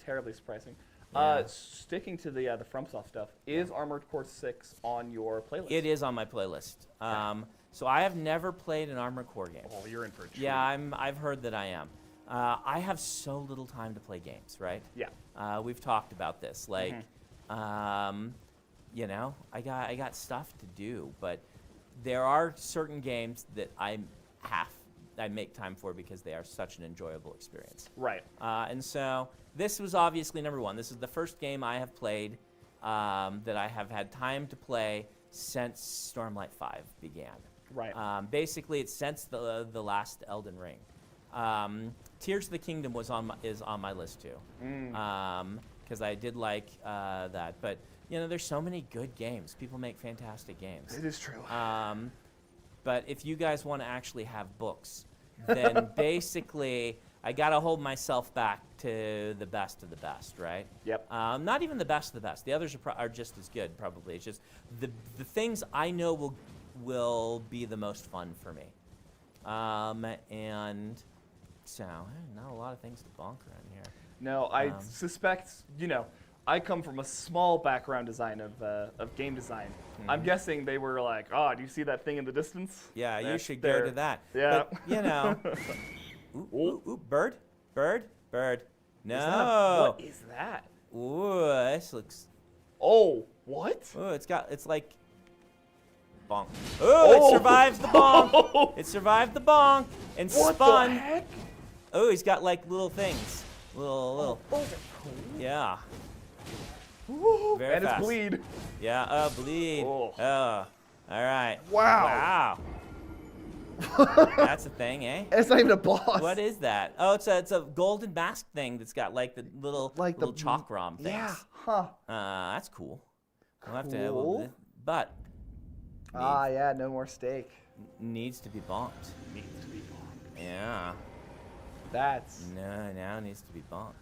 terribly surprising. Yeah. Sticking to the FromSoft stuff, is Armored Core 6 on your playlist? it is on my playlist. So I have never played an Armored Core game. Oh, you're in for a treat. Yeah, I've heard that I am. I have so little time to play games, right? Yeah. We've talked about this. Like, you know, I got stuff to do, but there are certain games that I make time for because they are such an enjoyable experience. Right. And so this was obviously number one. This is the first game I have played that I have had time to play since Stormlight 5 began. Right. Basically, it's since the last Elden Ring. Tears of the Kingdom is on my list too, because I did like that. But you know, there's so many good games. People make fantastic games. It is true. But if you guys want to actually have books, then basically I gotta hold myself back to the best of the best, right? Yep. Not even the best of the best. The others are just as good, probably. It's just the things I know will be the most fun for me. And so not a lot of things to bonk around here. No, I suspect, you know, I come from a small background design of game design. I'm guessing they were like, oh, do you see that thing in the distance? Yeah, you That's should there. go to that. Yeah. But, you know, ooh, bird. No. What is that? Ooh, this looks. Oh, what? Ooh, it's like. Bonk. Ooh, it survives the bonk. It survived the bonk and What spun. the heck? Oh, he's got like little things. Little. Those are cool. Yeah. Woo. Very And fast. it's bleed. Yeah, bleed. Oh. All right. Wow. That's a thing, eh? It's not even a boss. What is that? Oh, it's a golden mask thing that's got like the little chalk rom things. Yeah. Huh. That's cool. We'll have Cool. to, but Yeah, no more steak. needs to be bonked. Needs to be bonked. Yeah. No, now it needs to be bonked.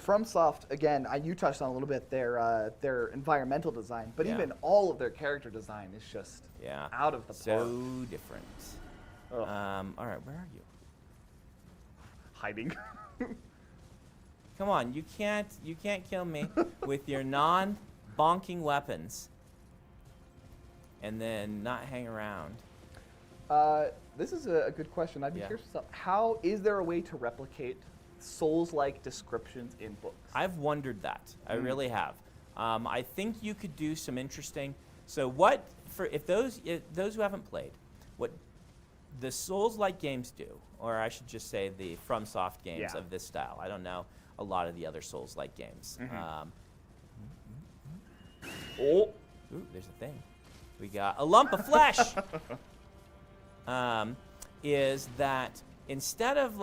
FromSoft, again, you touched on a little bit their environmental design, but Yeah. even all of their character design is just Yeah. out of the So park. different. Ugh. All right, where are you? Hiding. Come on, you can't kill me with your non-bonking weapons, and then not hang around. This is a good question. I'd be Yeah. curious. How is there a way to replicate Souls-like descriptions in books? I've wondered that. I Mm. really have. I think you could do some interesting. So what for if those who haven't played, what the Souls-like games do, or I should just say the FromSoft games Yeah. of this style. I don't know a lot of the other Souls-like games. Mhm. Ooh, there's a thing. We got a lump of flesh. Is that instead of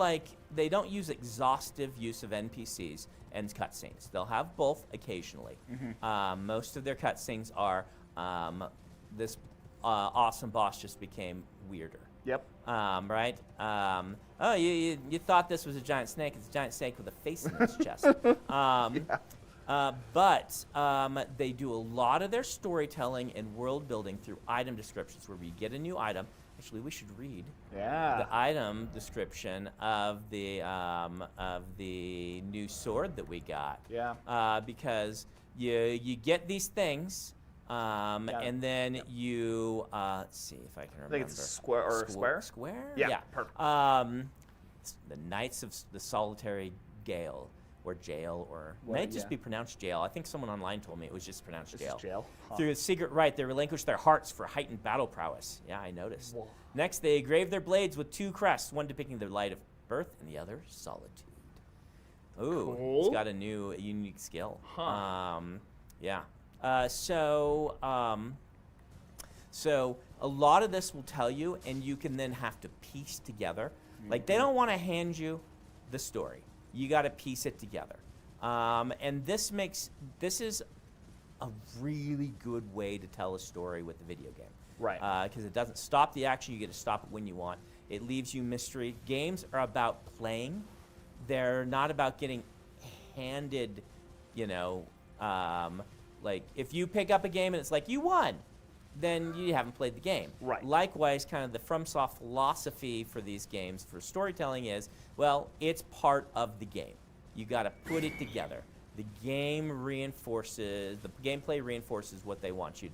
they don't use exhaustive use of NPCs and cutscenes. They'll have both occasionally. Most of their cutscenes are this awesome boss just became weirder. Yep. Right? Oh, you thought this was a giant snake. It's a giant snake with a face in its chest. But they do a lot of their storytelling and world building through item descriptions, where we get a new item. Actually, we should read the item description of the new sword that we got. Yeah. Because you get these things, and then you let's see if I can remember. I think it's square. Square? Yeah, perfect. The Knights of the Solitary Gale, or Jail, or Well, may just yeah. be pronounced Jail. I think someone online told me it was just pronounced It's Jail. jail. Huh. Through a secret rite, they relinquish their hearts for heightened battle prowess. Yeah, I noticed. Whoa. Next, they engrave their blades with two crests, one depicting the light of birth and the other solitude. Ooh, Cool. it's got a unique skill. Huh. Yeah. So a lot of this will tell you, and you can then have to piece together. Like, they don't want to hand you the story. You got to piece it together. And this is a really good way to tell a story with a video game. Right. Because it doesn't stop the action. You get to stop it when you want. It leaves you mystery. Games are about playing. They're not about getting handed, like if you pick up a game and it's like, you won, then you haven't played the game. Right. Likewise, kind of the FromSoft philosophy for these games, for storytelling is, well, it's part of the game. You got to put it together. The gameplay reinforces what they want you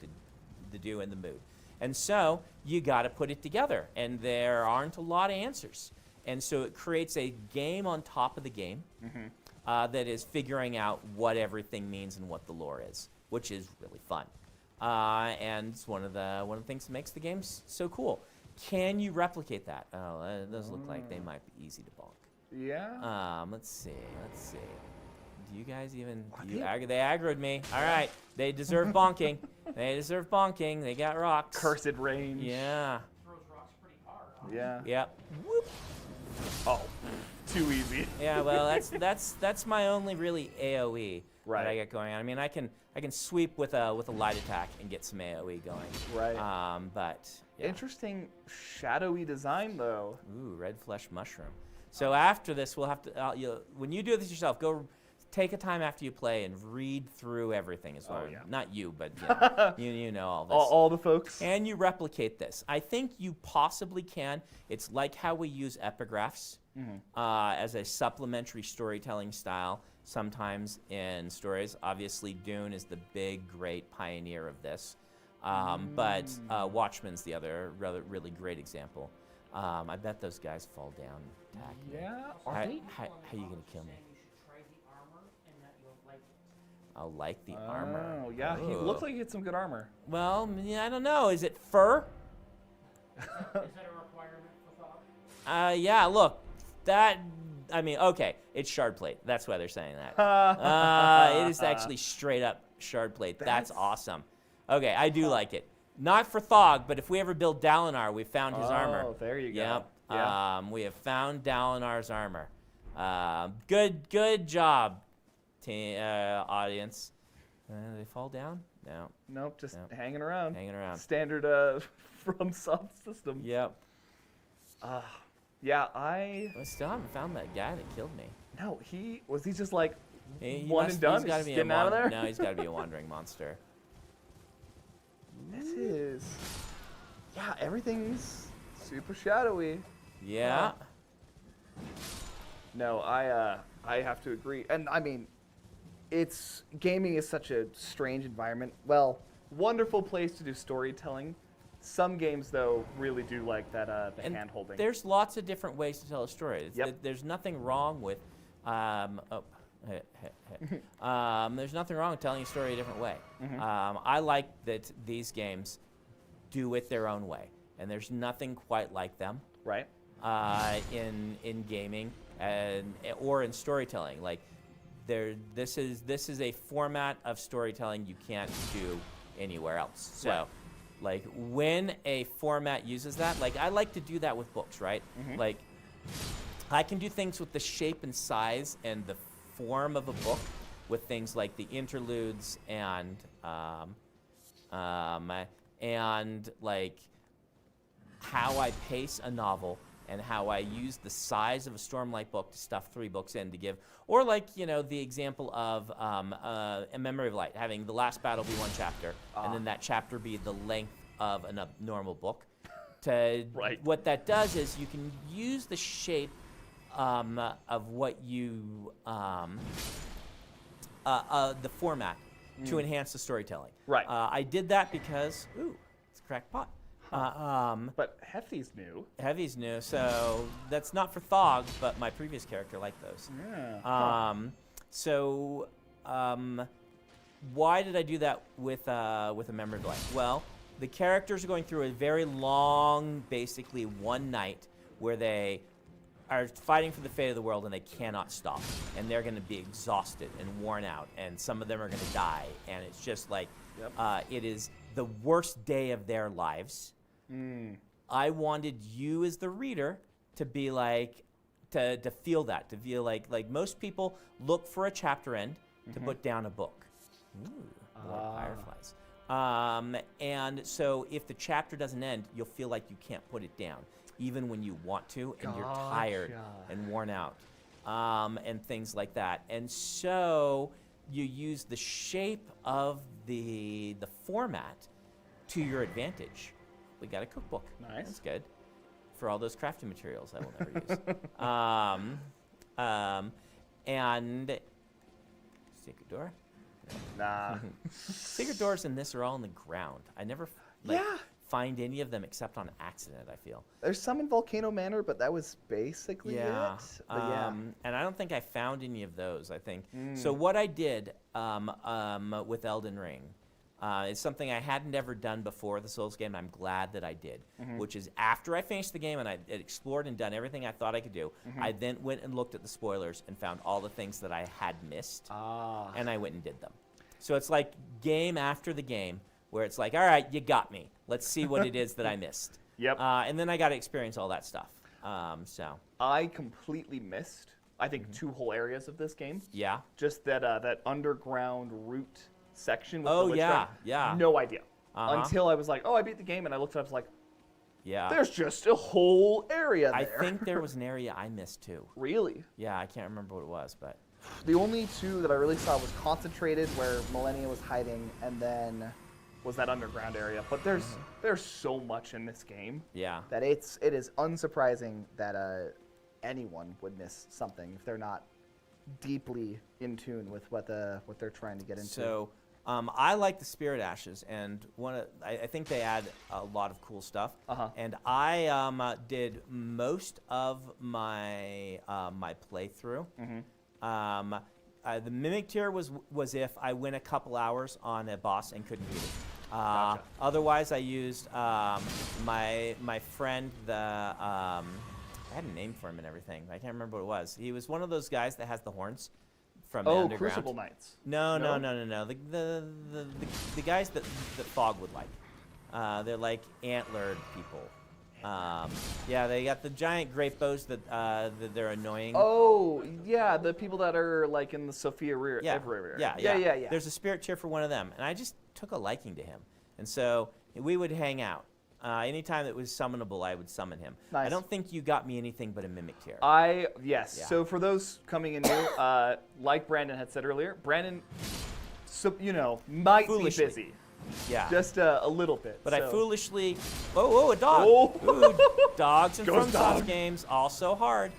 to do in the mood. And so you got to put it together, and there aren't a lot of answers. And so it creates a game on top of the game that is figuring out what everything means and what the lore is, which is really fun. And it's one of the things that makes the games so cool. Can you replicate that? Oh, those look like they might be easy to bonk. Yeah. Let's see. Do you guys even? They aggroed me. All right, they deserve bonking. They got rocks. Cursed range. Yeah. Throws rocks pretty hard, huh? Yeah. Yep. Whoop. Oh, too easy. Yeah. Well, that's my only really AOE Right. that I get going on. I mean, I can sweep with a light attack and get some AOE going. Right. But yeah. Interesting shadowy design, though. Ooh, red flesh mushroom. So after this, we'll have to. When you do this yourself, go take a time after you play and read through everything as well. Oh, yeah. Not you, but you know all this. All the folks. And you replicate this. I think you possibly can. It's like how we use epigraphs as a supplementary storytelling style sometimes in stories. Obviously, Dune is the big, great pioneer of this. But Watchmen's the other really great example. I bet those guys fall down. Attack me. Yeah. How Are they? you going to kill me? You should try the armor and that you'll like it. I'll like the armor. Oh, yeah. He Ooh. looks like he had some good armor. Well, yeah, I don't know. Is it fur? Is that a requirement for Thog? Yeah, look. Okay, it's shard plate. That's why they're saying that. It is actually straight up shard plate. That's awesome. Okay, I do like it. Not for Thog, but if we ever build Dalinar, we found his armor. Oh, there you go. Yep. Yeah. We have found Dalinar's armor. Good job, audience. They fall down? No. Nope, just Nope. hanging around. Hanging around. Standard FromSoft system. Yep. Yeah, I still haven't found that guy that killed me. No, he's just like He one must- and done. He's gotta He's be getting out of there. No, he's got to be a wandering monster. This is. Yeah, everything's super shadowy. Yeah. No, I have to agree. And I mean, gaming is such a strange environment. Well, wonderful place to do storytelling. Some games though really do like that the And hand holding. there's lots of different ways to tell a story. Yep. There's nothing wrong with, there's nothing wrong with telling a story a different way. I like that these games do it their own way, and there's nothing quite like them Right. in gaming or in storytelling. Like this is a format of storytelling you can't do anywhere else. So. Right. Like when a format uses that, like I like to do that with books, right? Like I can do things with the shape and size and the form of a book with things like the interludes and like how I pace a novel and how I use the size of a Stormlight book to stuff 3 books in to give, or like, you know, the example of A Memory of Light, having the last battle be 1 chapter, and then that chapter be the length of a normal book. Right. What that does is you can use the shape of what you, the format to enhance the storytelling. Right. I did that because, it's a cracked pot. But Hefty's new. Heavy's new, so that's not for Thog, but my previous character liked those. Yeah. Why did I do that with A Memory of Life? Well, the characters are going through a very long, basically one night, where they are fighting for the fate of the world and they cannot stop, and they're going to be exhausted and worn out, and some of them are going to die, and it's just like it is the worst day of their lives. I wanted you as the reader to be like, to feel that, to feel like most people look for a chapter end to put down a book. Ooh, more fireflies. And so if the chapter doesn't end, you'll feel like you can't put it down, even when you want to, and you're tired and worn out, and things like that. And so you use the shape of the format to your advantage. We got a cookbook. Nice. That's good. For all those crafting materials I will never use. And secret door. Nah. Secret doors in this are all on the ground. I never find any of them except on accident, I feel. There's some in Volcano Manor, but that was basically it. But And I don't think I found any of those, I think. So what I did with Elden Ring is something I hadn't ever done before the Souls game, and I'm glad that I did, which is after I finished the game and I had explored and done everything I thought I could do, I then went and looked at the spoilers and found all the things that I had missed, and I went and did them. So it's like game after the game, where it's like, all right, you got me. Let's see what it is that I missed. Yep. And then I got to experience all that stuff. I completely missed, I think, 2 whole areas of this game. Yeah. Just that underground route section with Oh, the witch yeah, tribe. yeah. No idea. Uh-huh. Until I was like, oh, I beat the game, and I looked up, I was like, Yeah. there's just a whole area I there. think there was an area I missed too. Really? Yeah, I can't remember what it was, but The only 2 that I really saw was Concentrated, where Millennia was hiding, and then was that underground area. But there's so much in this game yeah. that it is unsurprising that anyone would miss something if they're not deeply in tune with what they're trying to get into. So I like the Spirit Ashes, and I think they add a lot of cool stuff. And I did most of my my playthrough. The Mimic tier was if I went a couple hours on a boss and couldn't beat it. Gotcha. Otherwise, I used my friend, I had a name for him and everything. I can't remember what it was. He was one of those guys that has the horns from the underground. Crucible Knights. No. The guys that Thog would like. They're like antlered people. Yeah, they got the giant great bows that they're annoying. Oh, yeah, the people that are like in the Sophia rear. Yeah. Yeah. There's a spirit cheer for one of them, and I just took a liking to him, and so we would hang out. Anytime that was summonable, I would summon him. I Nice. don't think you got me anything but a mimic tier. Yes. Yeah. So for those coming in new, like Brandon had said earlier, Brandon, might Foolishly. be busy, Yeah. just a little bit. But I so- foolishly. Oh, a dog. Oh. Ooh, dogs in Goes FromSoft dog. games also hard.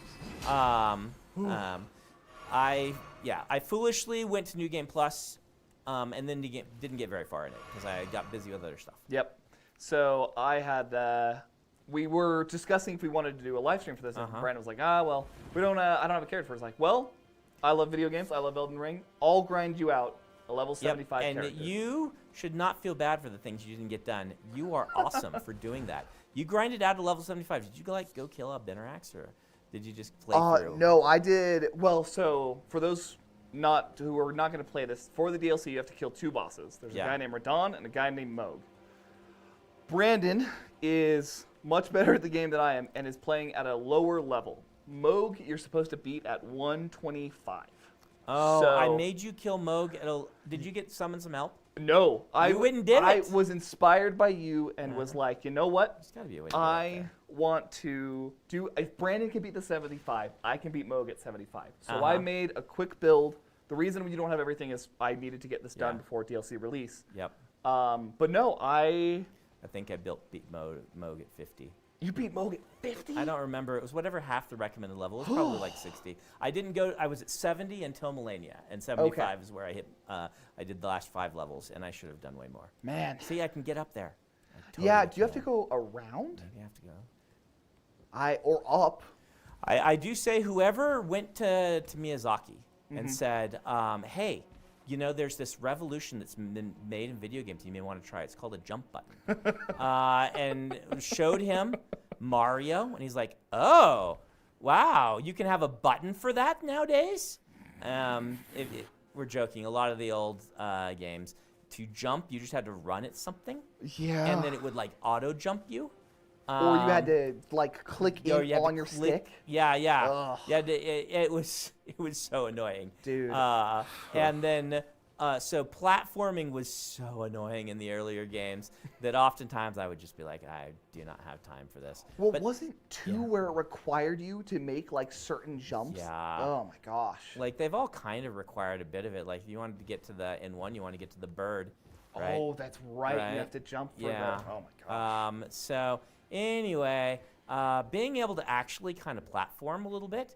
I foolishly went to New Game Plus, and then didn't get very far in it because I got busy with other stuff. Yep. So I had. We were discussing if we wanted to do a live stream for this, and Uh-huh. Brandon was like, well, we don't. I don't have a character for it. I was like, well, I love video games. I love Elden Ring. I'll grind you out a level 75 and character. you should not feel bad for the things you didn't get done. You are awesome for doing that. You grinded out to level 75. Did you go kill a Benerax, or did you just play through? No, I did. Well, so for those who are not going to play this, for the DLC, you have to kill 2 bosses. There's Yeah. a guy named Radon and a guy named Moog. Brandon is much better at the game than I am and is playing at a lower level. Moog, you're supposed to beat at 125. Oh, So- I made you kill Moog. Did you summon some help? No, I went and did I it. was inspired by you and was like, you know what? There's got to be a way to get up I there. want to do. If Brandon can beat the 75, I can beat Moog at 75. So Uh-huh. I made a quick build. The reason you don't have everything is I needed to get this done Yeah. before DLC release. Yep. But no, I think I beat Moog at 50. you beat Moog at 50. I don't remember. It was whatever half the recommended level. It was probably like 60. I didn't go. I was at 70 until Millennia, and 75 is where I hit. I did the last 5 levels, and I should have done way more. Man. See, I can get up there. I Yeah. totally Do you have to can. go around? Maybe I have to go. Or up? I do say whoever went to Miyazaki Mm-hmm. and said, hey, there's this revolution that's been made in video games. You may want to try it. It's called a jump button. And showed him Mario, and he's like, oh, wow, you can have a button for that nowadays? We're joking. A lot of the old games, to jump, you just had to run at something, Yeah. and then it would like auto jump you. or you had to click or in you had to on your click- stick. Yeah, yeah. Ugh. Yeah, it was so annoying. Dude. And then so platforming was so annoying in the earlier games that oftentimes I would just be like, I do not have time for this. Well, But, wasn't 2 yeah. where it required you to make certain jumps? Yeah. Oh my gosh. like, they've all kind of required a bit of it. Like, if you wanted to get to the N1, you want to get to the bird, right? Oh, that's right. Right. You have to jump for Yeah. the. Oh my gosh. So anyway, being able to actually kind of platform a little bit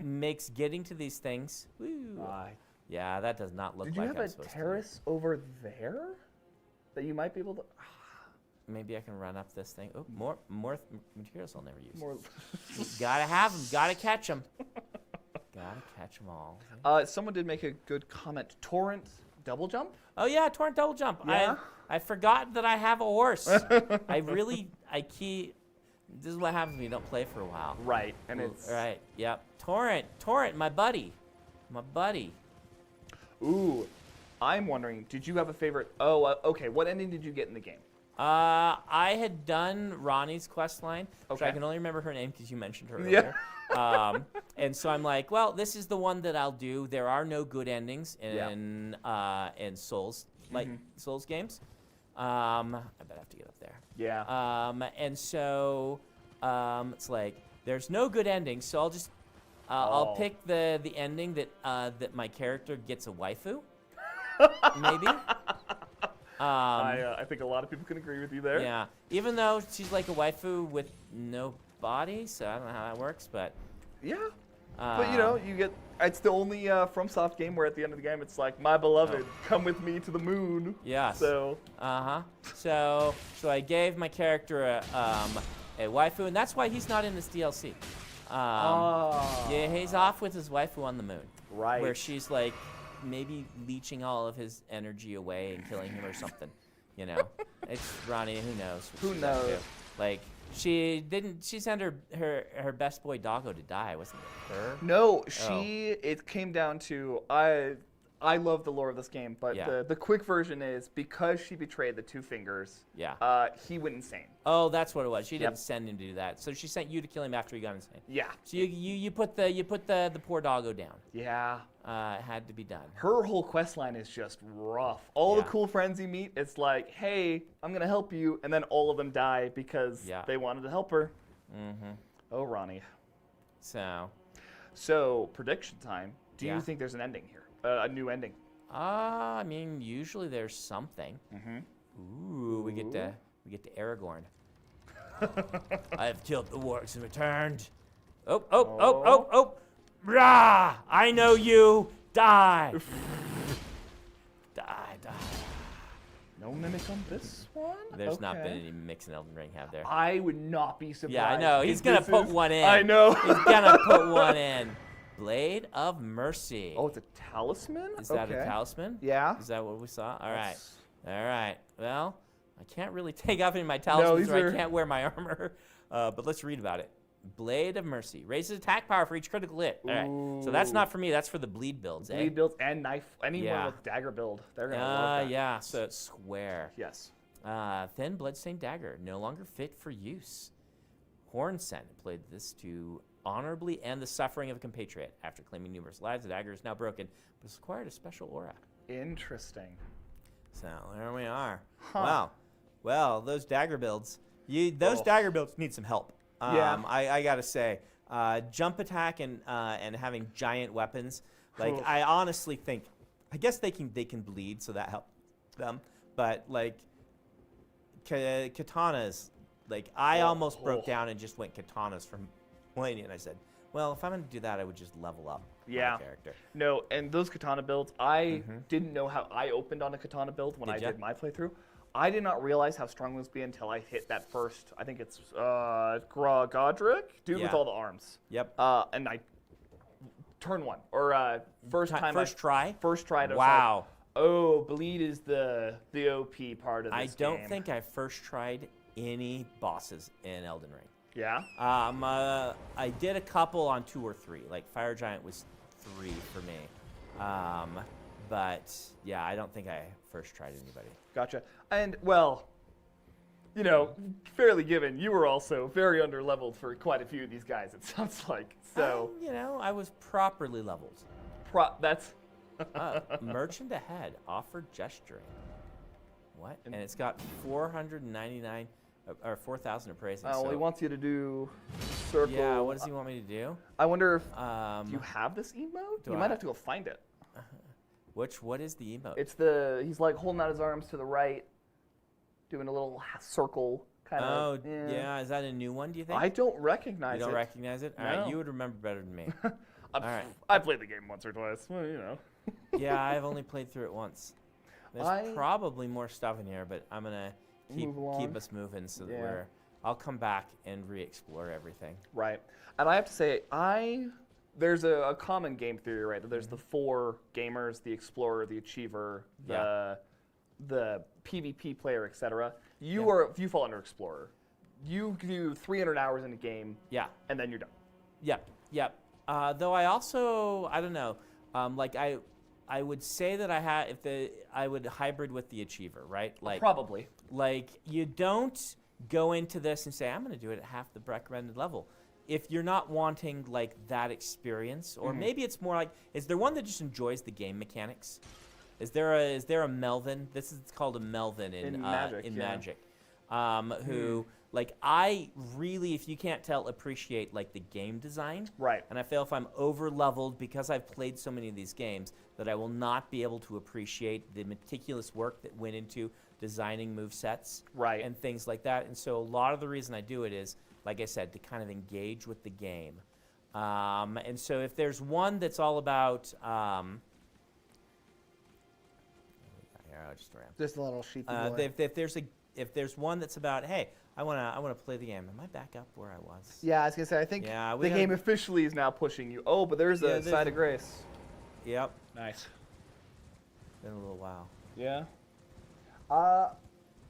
makes getting to these things. Woo, yeah, that does not look Did you like have I'm a supposed terrace over there that you might be able to? to. Maybe I can run up this thing. Oh, more materials I'll never use. More. Gotta have them. Gotta catch them. Gotta catch them all. Someone did make a good comment. Torrent double jump. Oh yeah, torrent double jump. Yeah? I forgot that I have a horse. This is what happens when you don't play for a while. Right, and it's Right. Yep. Torrent, my buddy. Ooh, I'm wondering. Did you have a favorite? Oh, okay. What ending did you get in the game? I had done Ronnie's quest line, which I Okay. can only remember her name because you mentioned her Yeah. earlier. And so I'm like, well, this is the one that I'll do. There are no good endings Yeah. in Souls Souls games. I bet I have to get up there. Yeah. And so it's like there's no good ending, so I'll just I'll Oh. pick the ending that my character gets a waifu, maybe. I think a lot of people can agree with you there. Yeah, even though she's like a waifu with no body, so I don't know how that works, but Yeah. But you get. It's the only FromSoft game where at the end of the game it's like, my beloved, come with me to the moon. Yes. So. So I gave my character a waifu, and that's why he's not in this DLC. Yeah, he's off with his waifu on the moon. Right. Where she's like maybe leeching all of his energy away and killing him or something. It's Ronnie. Who knows? what Who she's up to. knows? Like she sent her best boy doggo to die, wasn't it? Her? No, it came down to I love the lore of this game, but Yeah. the quick version is because she betrayed the Two Fingers. Yeah. He went insane. Oh, that's what it was. She Yep. didn't send him to do that. So she sent you to kill him after he got insane. Yeah. So you put the poor doggo down. Yeah. It had to be done. Her whole quest line is just rough. All the Yeah. cool friends you meet, it's like, hey, I'm gonna help you, and then all of them die because Yeah. they wanted to help her. Mm-hmm. Oh, Ronnie. So, Prediction time. Do Yeah. you think there's an ending here? A new ending? I mean, usually there's something. Mm-hmm. Ooh, we get to Aragorn. I have killed the orcs and returned. Oh. Rah! I know you. Die. Die. No mimic on this one? There's not been Okay. any mix in Elden Ring, have there? I would not be surprised. Yeah, I know. if He's gonna this put is- one in. I know. He's gonna put one in. Blade of Mercy. Oh, it's a talisman? Is that okay. a talisman? Yeah. Is that what we saw? All right. That's- All right. Well, I can't really take off any of my talismans, these or are- I can't wear my armor. But let's read about it. Blade of Mercy raises attack power for each critical hit. All right. So that's Ooh. not for me. That's for the bleed builds. Bleed builds and knife. Anyone Yeah. with dagger build. They're going to love that. Yeah. So it's square. Yes. Thin bloodstained dagger, no longer fit for use. Horn Scent played this to honorably end the suffering of a compatriot. After claiming numerous lives, the dagger is now broken, but it's acquired a special aura. Interesting. So there we are. Huh. Wow. Well, those dagger builds, those Oh. dagger builds need some help. Yeah. I gotta say, jump attack and having giant weapons. Like Oof. I honestly think, I guess they can bleed, so that helps them. But like katanas, like I almost broke down and just went katanas from playing it. And I said, well, if I'm gonna do that, I would just level up Yeah. my character. No, and those katana builds, I didn't know how I opened on a katana build when Did I ya? did my playthrough. I did not realize how strong those would be until I hit that first, I think it's Godric, dude with Yeah. all the arms. Yep. And I turn one, or first time First try. First try. I was Wow. like, oh, bleed is the OP part of I this don't game. think I first tried any bosses in Elden Ring. Yeah. I did a couple on 2 or 3. Like Fire Giant was 3 for me. But yeah, I don't think I first tried anybody. Gotcha. And well, you know, fairly given, you were also very underleveled for quite a few of these guys. It sounds like so. You know, I was properly leveled. That's Merchant ahead, offer gesturing. What? And it's got 499 or 4,000 appraising. well, so, he wants you to do circle. yeah, what does he want me to do? I wonder if you Um, have this emote. do You I? might have to go find it. what is the emote? It's he's like holding out his arms to the right, doing a little circle kind Oh, of. yeah. Is that a new one, do you think? I don't recognize You don't it. recognize it? All right, No. you would remember better than me. I've, All right. I played the game once or twice. Well, you know. Yeah, I've only played through it once. There's I- probably more stuff in here, but I'm gonna keep Move along. us moving so that Yeah. I'll come back and re-explore everything. Right. And I have to say, there's a common game theory, right? That there's the 4 gamers, the explorer, the achiever, the PvP player, etc. You fall under explorer. You do 300 hours in a game, Yeah. and then you're done. Yep. Though I also, I don't know, like I would say that I would hybrid with the achiever, right? Like Probably. Like you don't go into this and say I'm going to do it at half the recommended level. If you're not wanting like that experience, or maybe it's more like, is there one that just enjoys the game mechanics? Is there a Melvin? This is called a Melvin in Magic, yeah. Magic, who like I really, if you can't tell, appreciate like the game design. Right. And I feel if I'm over leveled because I've played so many of these games that I will not be able to appreciate the meticulous work that went into designing movesets. Right. And things like that. And so a lot of the reason I do it is, like I said, to kind of engage with the game. And so if there's one that's all about, just around. Just a little sheepy boy. If there's one that's about, hey, I wanna play the game. Am I back up where I was? Yeah, I was gonna say, I think Yeah, the we game gotta- officially is now pushing you. Oh, but there's Yeah, a there's side a- of grace. Yep. Nice. Been a little while. Yeah.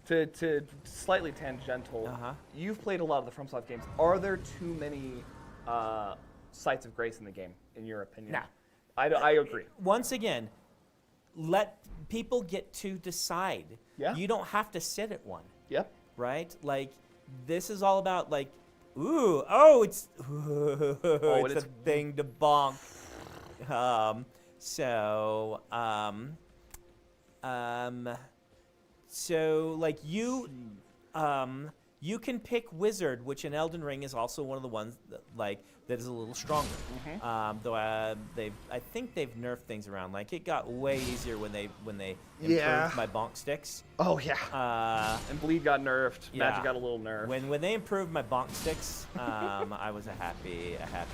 To slightly tangential, Uh-huh. you've played a lot of the FromSoft games. Are there too many sites of grace in the game, in your opinion? No. I agree. Once again, let people get to decide. Yeah. You don't have to sit at one, Yep. right? Like, this is all about, like, ooh, oh, it's, it's it's- a thing to bonk. So, like, you can pick Wizard, which in Elden Ring is also one of the ones that, like, that is a little stronger. Though I think they've nerfed things around. Like, it got way easier when they Yeah. improved my bonk sticks. Oh yeah. And bleed got nerfed. yeah. Magic got a little nerfed. When they improved my bonk sticks, I was a happy man.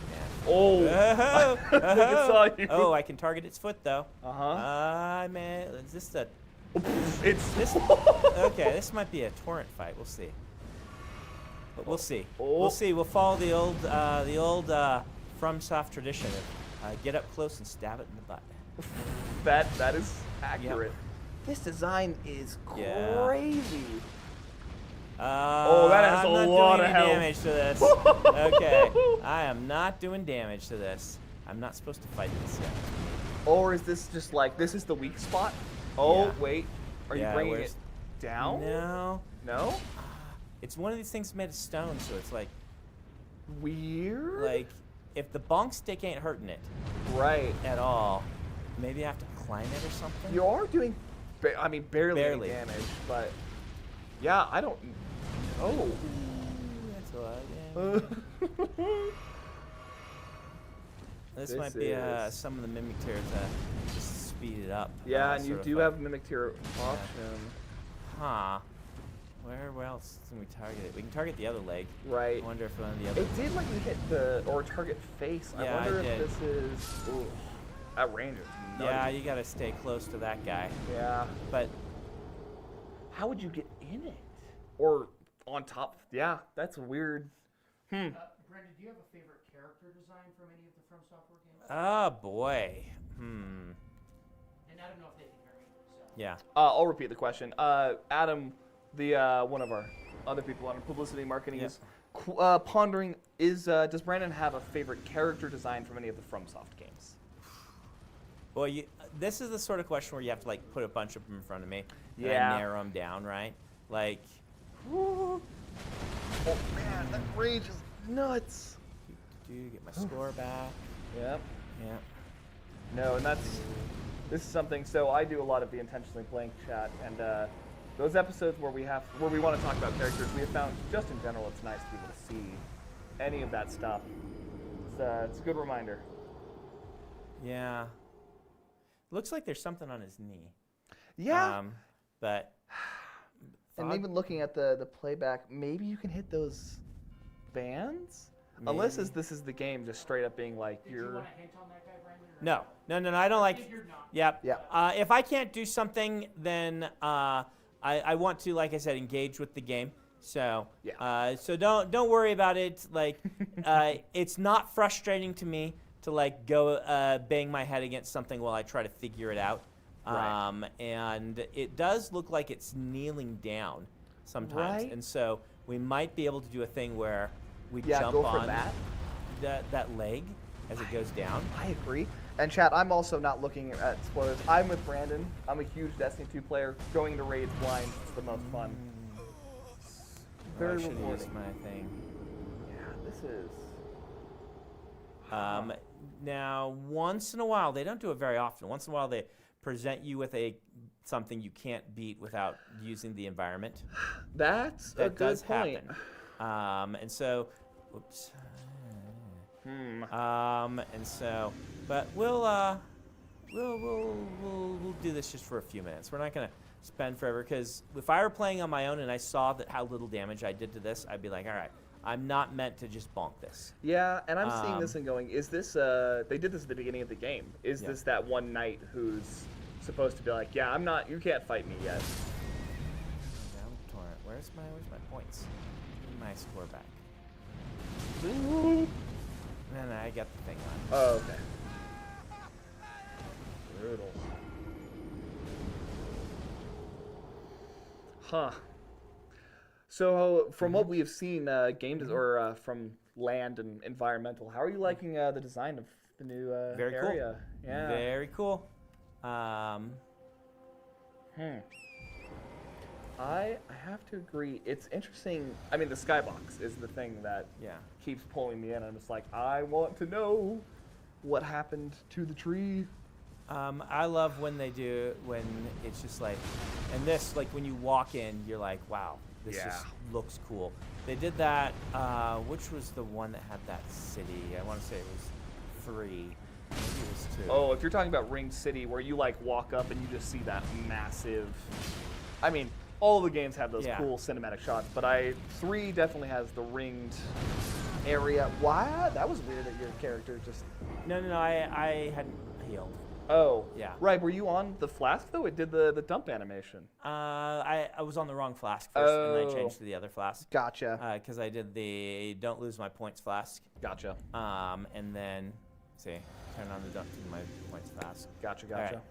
Oh. Oh, I think it saw you. oh, I can target its foot though. Man. Is this the It's this? Okay, this might be a torrent fight. We'll see. But we'll see. Oh. We'll see. We'll follow the old FromSoft tradition of get up close and stab it in the butt. that is accurate. This design is Yeah. crazy. Oh, that has I'm a not lot doing of any health. damage to this. Okay, I am not doing damage to this. I'm not supposed to fight this yet. Or is this just like this is the weak spot? Oh Yeah. wait, are you Yeah, bringing where's- it down? No, No? it's one of these things made of stone, so it's like Weird. if the bonk stick ain't hurting it Right. at all, maybe I have to climb it or something. You are doing, barely any Barely. damage, but yeah, I don't know. That's a lot of damage. This might be is- some of the mimic tears just speed it up. Yeah, and you sort of do like- have mimic tier option. Huh. Where else can we target it? We can target the other leg. Right. I wonder if one of the other. It did let you hit or target face. Yeah, I wonder I if did. this is. Ooh, that range is nutty. Yeah, you gotta stay close to that guy. Yeah. But How would you get in it? Or on top? Yeah, that's weird. Brandon, do you have a favorite character design from any of the From Software games? oh boy. And I don't know if they can hear me. So. Yeah. I'll repeat the question. Adam, the one of our other people on publicity marketing Yeah. is pondering: does Brandon have a favorite character design from any of the FromSoft games? Well, this is the sort of question where you have to like put a bunch of them in front of me. And Yeah. I narrow them down, right? Like. Oh man, that range is nuts. Get my score back. Yep. Yeah. No, and this is something. So I do a lot of the intentionally playing chat, and those episodes where we want to talk about characters, we have found just in general it's nice to be able to see any of that stuff. It's a good reminder. Yeah. Looks like there's something on his knee. Yeah. But. And Thog- even looking at the playback, maybe you can hit those bands. Unless Maybe. this is the game just straight up being like Did you you're. want to hint on that guy, Brandon? or No, I don't like. Figured not. Yep. Yeah. If I can't do something, then I want to, like I said, engage with the game. So Yeah. so don't worry about it. Like it's not frustrating to me to like go bang my head against something while I try to figure it out. Right. And it does look like it's kneeling down sometimes, Right. and so we might be able to do a thing where we Yeah, jump go for on that. that leg as it goes down. I agree. And chat, I'm also not looking at spoilers. I'm with Brandon. I'm a huge Destiny 2 player. Going to raids blind is the most fun. Very I should have rewarding. used my thing. Yeah, this is. Now, once in a while, they don't do it very often. Once in a while, they present you with something you can't beat without using the environment. That's a That good does point. happen. And so, whoops. And so, but we'll do this just for a few minutes. We're not gonna spend forever, because if I were playing on my own and I saw that how little damage I did to this, I'd be like, all right, I'm not meant to just bonk this. Yeah, and I'm seeing this and going, is this, they did this at the beginning of the game. Is Yeah. this that one knight who's supposed to be like, yeah, you can't fight me yet. Down torrent. Where's my points? Give me my score back. No, I got the thing on. Oh, okay. Brutal. Huh. So, from what we have seen, from land and environmental, how are you liking the design of the new Very cool. area? Yeah. Very cool. I have to agree. It's interesting. I mean, the skybox is the thing that Yeah. keeps pulling me in. I'm just like, I want to know what happened to the tree. I love when it's just like, and this, like when you walk in, you're like, wow, this Yeah. just looks cool. They did that, which was the one that had that city? I want to say it was 3. Maybe it was 2. Oh, if you're talking about Ring City, where you like walk up and you just see that massive. I mean, all the games have those Yeah. cool cinematic shots, but 3 definitely has the ringed area. Why? That was weird that your character just. No, I hadn't healed. Oh. Yeah. Right. Were you on the flask though? It did the dump animation. I was on the wrong flask first, and then I Oh. changed to the other flask. Gotcha. Because I did the don't lose my points flask. Gotcha. And then, see, turn on the don't lose my points flask. Gotcha. All right. Gotcha.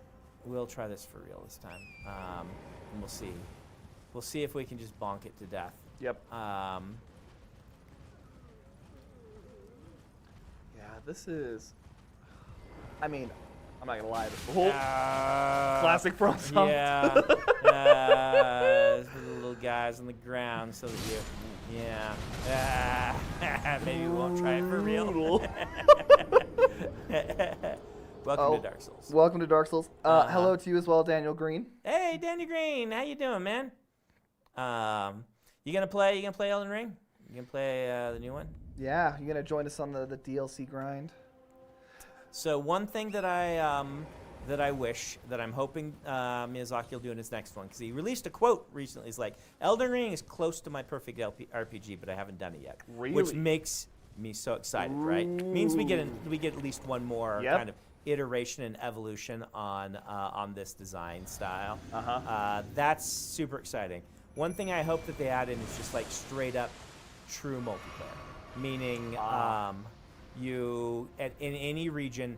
We'll try this for real this time. And we'll see. We'll see if we can just bonk it to death. Yep. Yeah, Yeah. This is. I mean, I'm not gonna lie. The whole classic FromSoft. Yeah. The little guys on the ground so that you, yeah. Maybe we won't try it for real. Welcome to Dark Souls. Welcome to Dark Souls. Hello to you as well, Daniel Green. Hey, Danny Green, how you doing, man? You gonna play Elden Ring? You gonna play the new one? Yeah, you gonna join us on the DLC grind? So one thing that I wish, that I'm hoping Miyazaki will do in his next one, because he released a quote recently. He's like, Elden Ring is close to my perfect RPG, but I haven't done it yet. Really? Which makes me so excited, right? Means we get at least one more Yep. kind of iteration and evolution on this design style. That's super exciting. One thing I hope that they add in is just like straight up true multiplayer, meaning you in any region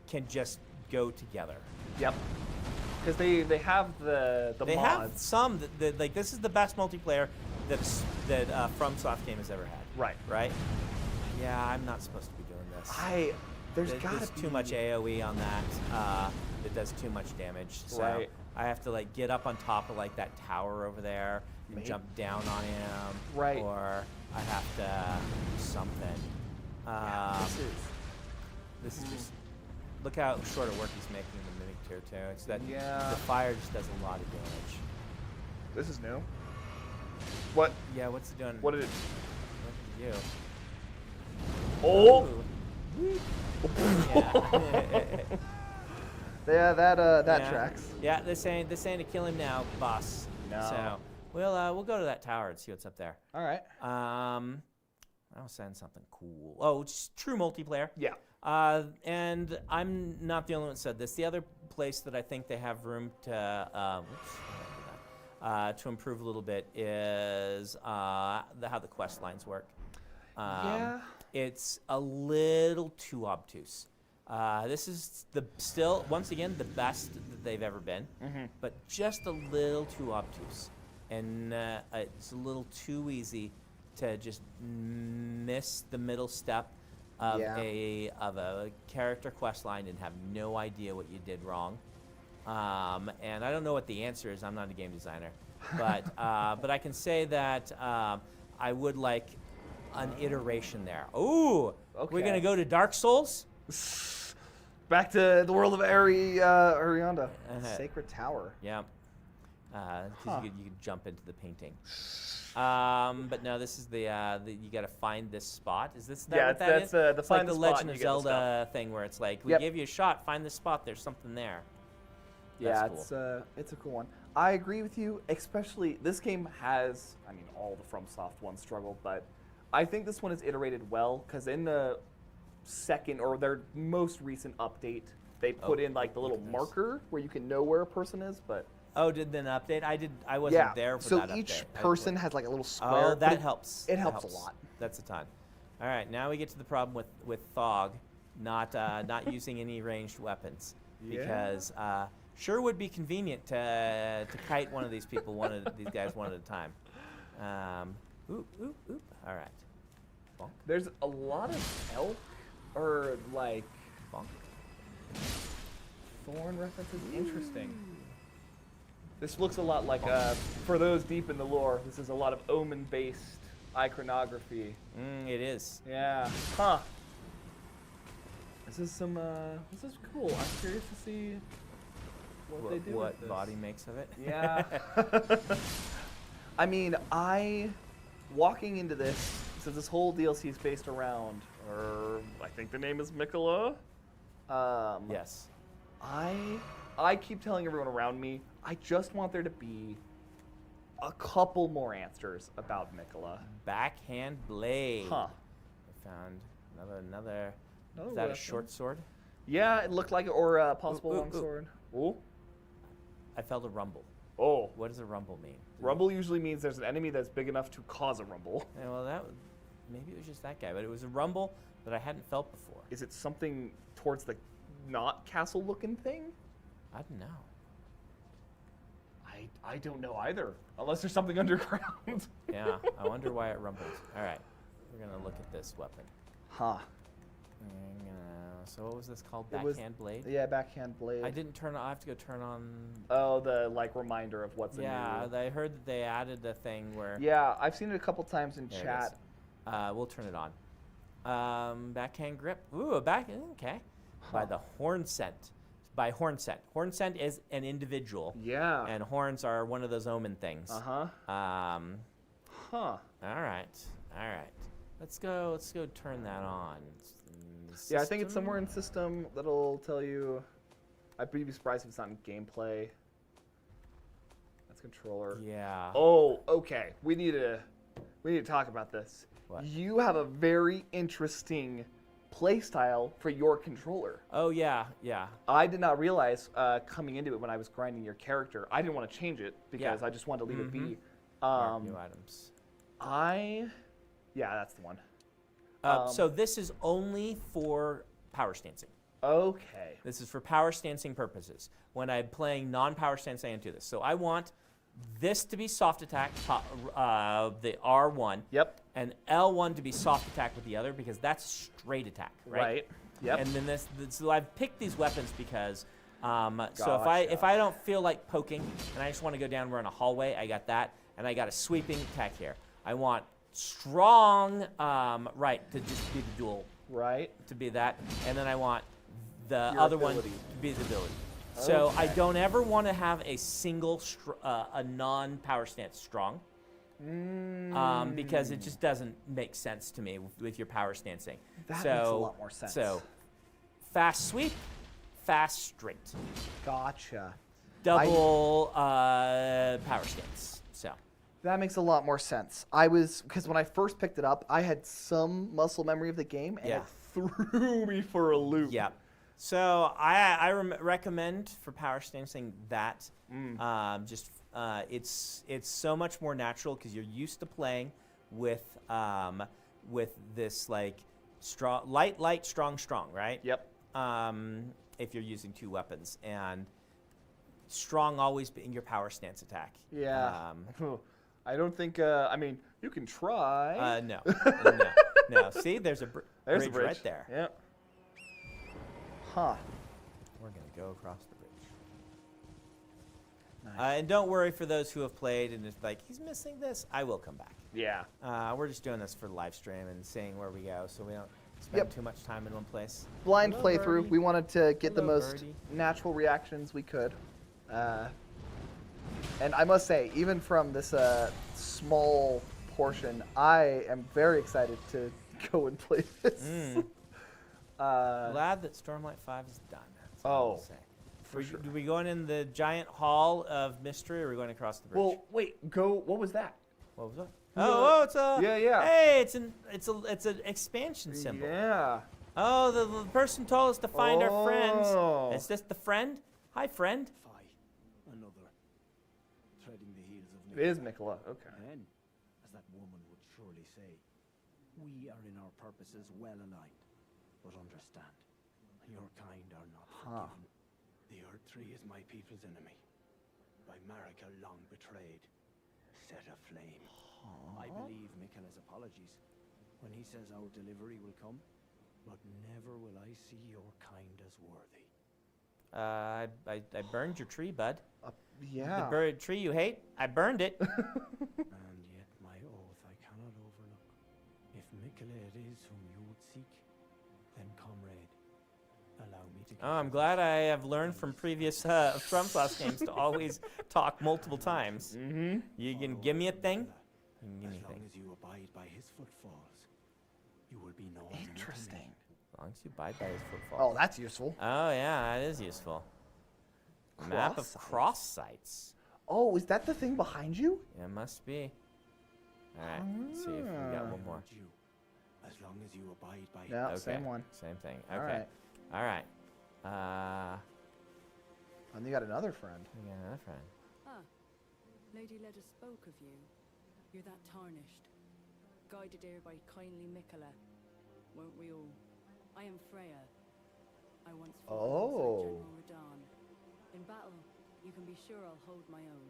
can just go together. Yep. Because they have the They mods. have some that like this is the best multiplayer that FromSoft game has ever had. Right. Right. Yeah, I'm not supposed to be doing this. There's gotta There's be too much AOE on that. It does too much damage. So Right. I have to like get up on top of like that tower over there and Maybe. jump down on him. Right. Or I have to do something. This is just look how short a work he's making in the mimic tier too. It's that Yeah. the fire just does a lot of damage. This is new. What? Yeah, what's it doing? What did it? What did it do? Oh! Ooh. Yeah, that Yeah. tracks. Yeah, they're saying to kill him now, boss. No. So we'll go to that tower and see what's up there. All right. I'll send something cool. Oh, it's true multiplayer. Yeah. And I'm not the only one that said this. The other place that I think they have room to to improve a little bit is how the quest lines work. Yeah. It's a little too obtuse. This is still once again the best that they've ever been, but just a little too obtuse, and it's a little too easy to just miss the middle step of Yeah. a character quest line and have no idea what you did wrong. And I don't know what the answer is. I'm not a game designer, but I can say that I would like an iteration there. Ooh, Okay. we're gonna go to Dark Souls. Back to the world of Arianda. Sacred Tower. Yeah, because you could jump into the painting. But no, this is the you got to find this spot. Is this Yeah, what that that's is? the It's find like the the spot Legend and of you get the Zelda thing where it's like we Yep. give you a shot, find the spot. There's something there. Yeah, That's it's a cool one. I agree with you, especially this game has, I mean, all the FromSoft ones struggle, but I think this one is iterated well because in the second or their most recent update, they put in like the little goodness. marker where you can know where a person is, but Oh, did an update? I wasn't there for so that each update. I didn't person play. has like a little square. Oh, but that helps. It That helps a lot. That's a ton. All right, now we get to the problem with Thog not using any ranged weapons because sure would be convenient to kite one of these people these guys one at a time. Oop. All right. Bonk. There's a lot of elk or like Bonk. thorn references. Interesting. This looks a lot like, for those deep in the lore, this is a lot of omen-based iconography. It is. Yeah. Huh. This is some, this is cool. I'm curious to see what they do What with this. body makes of it. Yeah. I mean, walking into this, so this whole DLC is based around, or I think the name is Mikola. Yes. I keep telling everyone around me, I just want there to be a couple more answers about Mikola. Backhand blade. Huh. I found another. Another Is that a weapon. short sword? Yeah, it looked like it, or a possible Ooh, ooh, longsword. Ooh. I felt a rumble. Oh. What does a rumble mean? Rumble usually means there's an enemy that's big enough to cause a rumble. Yeah, well, maybe it was just that guy, but it was a rumble that I hadn't felt before. Is it something towards the not castle-looking thing? I don't know. I don't know either, unless there's something underground. Yeah, I wonder why it rumbles. All right, we're gonna look at this weapon. Huh. So what was this called? It was- Backhand blade. Yeah, backhand blade. I didn't turn. I have to go turn on. Oh, the reminder of what's Yeah, in I heard that they added the thing where. Yeah, I've seen it a couple times in There it chat. is. We'll turn it on. Backhand grip. Ooh, okay. By Huh. the horn scent. By horn scent. Horn scent is an individual. Yeah. And horns are one of those omen things. Uh-huh. Huh. Huh. All right. Let's go turn that on. Yeah, I think it's somewhere in system that'll tell you. I'd be surprised if it's not in gameplay. That's controller. Yeah. Oh, okay. We need to talk about this. What? You have a very interesting playstyle for your controller. Oh yeah. I did not realize coming into it when I was grinding your character. I didn't want to change it because I just wanted to leave it be. Mark new items. Yeah, that's the one. So this is only for power stancing. Okay. This is for power stancing purposes. When I'm playing non-power stancing, I don't do this. So I want this to be soft attack, the R1. Yep. And L1 to be soft attack with the other because that's straight attack, right? Right. Yep. And then so I've picked these weapons because, so Gotcha. if I don't feel like poking and I just want to go down, we're in a hallway, I got that, and I got a sweeping attack here. I want strong, right, to just be the dual, Right. to be that, and then I want the Your other ability. one to be the ability. So I Okay. don't ever want to have a single, a non-power stance strong. Because it just doesn't make sense to me with your power stancing. That so, makes a lot more sense. So, fast sweep, fast straight, Gotcha. double power stance. So, That makes a lot more sense. Because when I first picked it up, I had some muscle memory of the game, and Yeah. it threw me for a loop. yeah. So I recommend for power stancing that. It's so much more natural because you're used to playing with this like strong, light, strong, right? Yep. If you're using two weapons, and strong always being your power stance attack. Yeah. I don't think. I mean, you can try. No. See, there's a There's bridge the bridge right there. Yep. Huh. We're gonna go across the bridge. Nice. And don't worry for those who have played and it's like he's missing this. I will come back. Yeah. We're just doing this for the live stream and seeing where we go, so we don't spend Yep. too much time in one place. Blind Hello, playthrough. Birdie. We wanted to get the Hello, most Birdie. natural reactions we could. And I must say, even from this small portion, I am very excited to go and play this. Glad that Stormlight 5 is done. That's all Oh, I'll say. for sure. Do we go in the giant hall of mystery, or are we going across the bridge? Well, wait. Go. What was that? What was that? Yeah. Oh, it's a. Yeah. Hey, it's an expansion symbol. Yeah. Oh, the person told us to find our friends. Oh. Is this the friend? Hi, friend. Another. Treading the heels of It is Mikola. Okay. Then, as that woman would surely say, we are in our purposes well aligned. But understand, your kind are not forgiven. The Erdtree is my people's enemy. By Marika long betrayed, set aflame. I believe Mikela's apologies when he says our delivery will come, but never will I see your kind as worthy. I burned your tree, bud. Yeah. The bird tree you hate, I burned it. And yet my oath I cannot overlook. If Mikela it is whom you would seek, then comrade, allow me to. Oh, I'm glad I have learned from previous FromSoftware games to always talk multiple times. Mm-hmm. You can give me a thing. You can give me As a long thing. as you abide by his footfalls, you will be known. Interesting. As long as you abide by his footfall. Oh, that's useful. Oh, yeah, that is useful. Map Cross of sites. cross sites. Oh, is that the thing behind you? Yeah, must be. All right, let's see if we got one more. You, as long as you abide by Yeah, Okay, same one. Same thing. All Okay. right. All right. And you got another friend. We got another friend. Ah, Lady Leda spoke of you. You're that tarnished. Guided here by kindly Mikela. Weren't we all? I am Freya. I once fought alongside General Radahn. In battle, you can be sure I'll hold my own.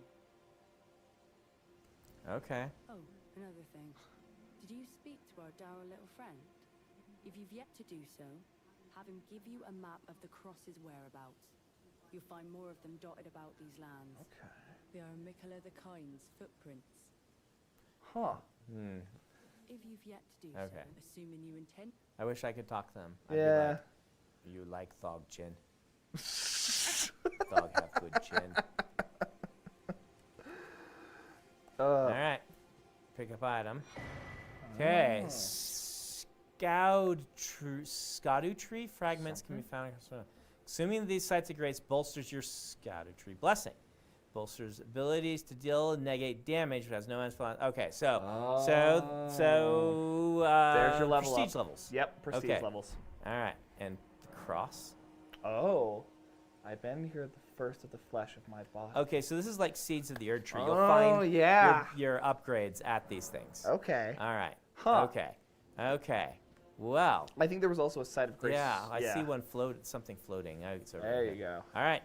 Okay. Oh, another thing. Did you speak to our dour little friend? If you've yet to do so, have him give you a map of the cross's whereabouts. You'll find more of them dotted about these lands. Okay. They are Mikela the Kind's footprints. Huh. Hmm. If you've yet to do Okay. so, assuming you intend. I wish I could talk to them. I'd be Yeah. like, you like Thog chin. Thog have good chin. All right. Pick up item. Okay. Scadutree fragments can be found. Assuming these sites of grace bolsters your Scadutree blessing. Bolsters abilities to deal and negate damage, but has no ends. Okay, so There's your level prestige up. levels. Yep, prestige Okay. levels. All right, and the cross. Oh. I've been here the first of the flesh of my body. Okay, so this is like seeds of the Erdtree. You'll Oh, find yeah. your upgrades at these things. Okay. All right. Huh. Okay. Okay. Well. I think there was also a site of grace. Yeah, I see one something floating. It's over There here. you go. All right.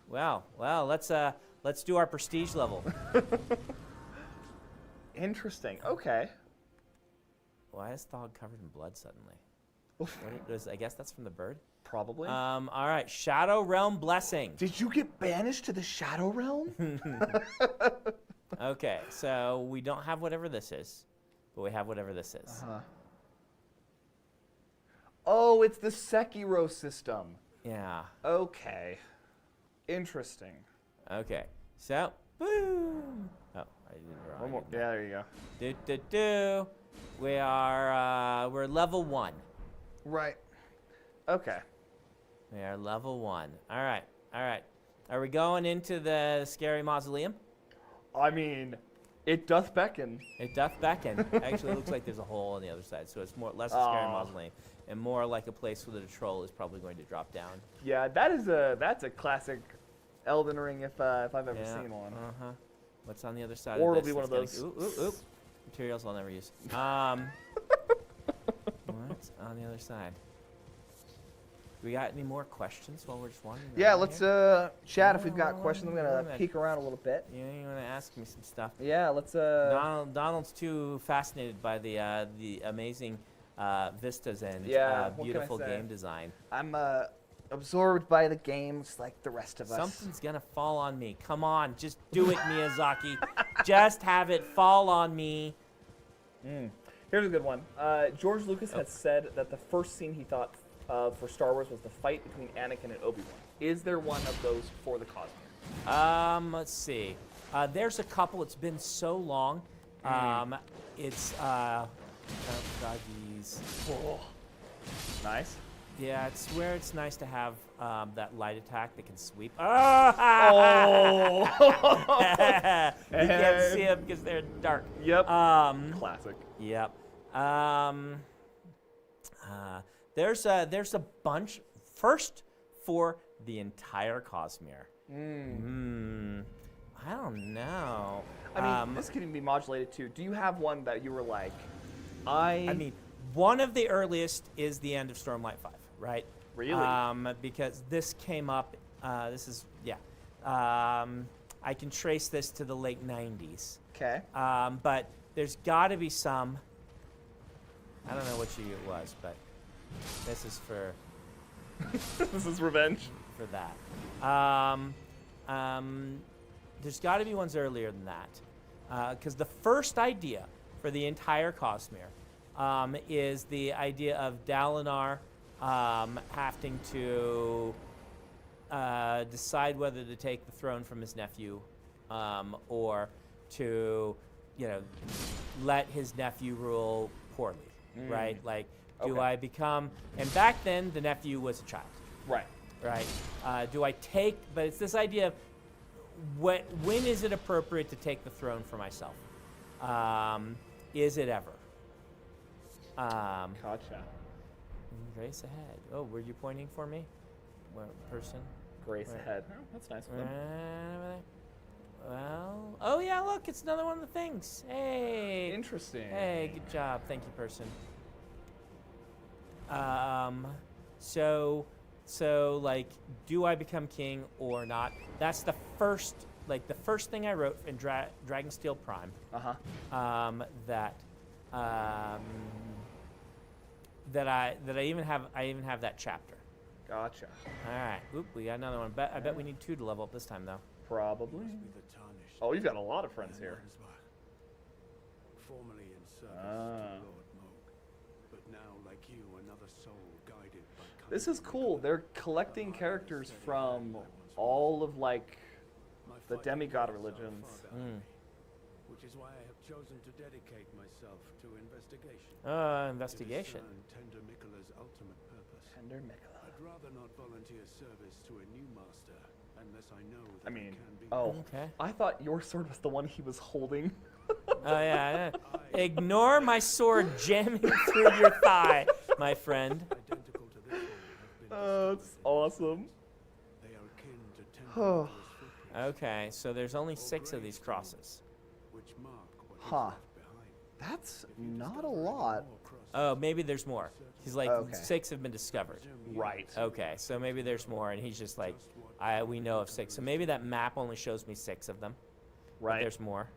Well, let's do our prestige level. Interesting. Okay. Why is Thog covered in blood suddenly? I guess that's from the bird. Probably. All right. Shadow Realm Blessing. Did you get banished to the Shadow Realm? Okay, so we don't have whatever this is, but we have whatever this is. Uh-huh. Oh, it's the Sekiro system. Yeah. Okay. Interesting. Okay. So, boom. Oh, I did it wrong. One more. Yeah, there you go. We're level 1. Right. Okay. We are level 1. All right. All right. Are we going into the scary mausoleum? I mean, it doth beckon. It doth beckon. Actually, it looks like there's a hole on the other side, so it's less a scary mausoleum and more like a place where the troll is probably going to drop down. Yeah, that's a classic Elden Ring if I've ever seen one. Uh-huh. What's on the other side Or of it'll this? be one of That's those. gonna- Ooh. Materials I'll never use. What's on the other side? We got any more questions while we're just wandering Yeah, around let's here? chat if we've got questions. I'm gonna peek around a little bit. You want to ask me some stuff? Yeah, let's Donald's too fascinated by the amazing vistas and Yeah, what can I beautiful say? game design. I'm absorbed by the games like the rest of us. Something's gonna fall on me. Come on, just do it, Miyazaki. Just have it fall on me. Here's a good one. George Lucas had said that the first scene he thought of for Star Wars was the fight between Anakin and Obi-Wan. Is there one of those for the Cosmere? Let's see. There's a couple. It's been so long. It's doggies. Oh. Nice. Yeah, it's where it's nice to have that light attack that can sweep. Oh! You can't see them because they're dark. Yep. Classic. Yep. There's a bunch. First for the entire Cosmere. I don't know. I mean, this can be modulated too. Do you have one that you were like, I mean, one of the earliest is the end of Stormlight 5, right? Really? Because this came up. I can trace this to the late 90s. Okay. But there's got to be some. I don't know which year it was, but this is for This is revenge. that. there's got to be ones earlier than that, because the first idea for the entire Cosmere is the idea of Dalinar having to decide whether to take the throne from his nephew, or to, let his nephew rule poorly, right? Like, do Okay. I become? And back then, the nephew was a child. Right. Right. Do I take? But it's this idea of when is it appropriate to take the throne for myself? Is it ever? Gotcha. Grace ahead. Oh, were you pointing for me? Where person? Grace Right. ahead. Oh, that's nice of them. Over there. Well, oh yeah, look, it's another one of the things. Hey. Interesting. Hey, good job. Thank you, person. So like, do I become king or not? That's the first thing I wrote in Dragonsteel Prime. That I even have that chapter. Gotcha. All right. Oop, we got another one. I bet we need 2 to level up this time, though. Probably. Be the tarnished. Oh, you've got a lot of friends here. Formerly in service Ah. to Lord Moog, but now, like you, another soul guided by. This is cool. They're collecting characters from all of the demigod religions. Which is why I have chosen to dedicate myself to investigation. Investigation. To discern Tender Miquela's ultimate purpose. Tender Miquela. I'd rather not volunteer service to a new master unless I know that I mean, it can be. oh, Okay. I thought your sword was the one he was holding. Oh yeah. Ignore my sword jamming through your thigh, my friend. Identical to this one have been Oh, that's awesome. They are akin to Tender Miquela's footprints, Okay, so there's only 6 of these crosses. which mark what is Huh. left behind. That's not a lot. Oh, maybe there's more. He's like, Okay. 6 have been discovered. Right. Okay, so maybe there's more, and he's just like, we know of 6. So maybe that map only shows me 6 of them. But Right. there's more.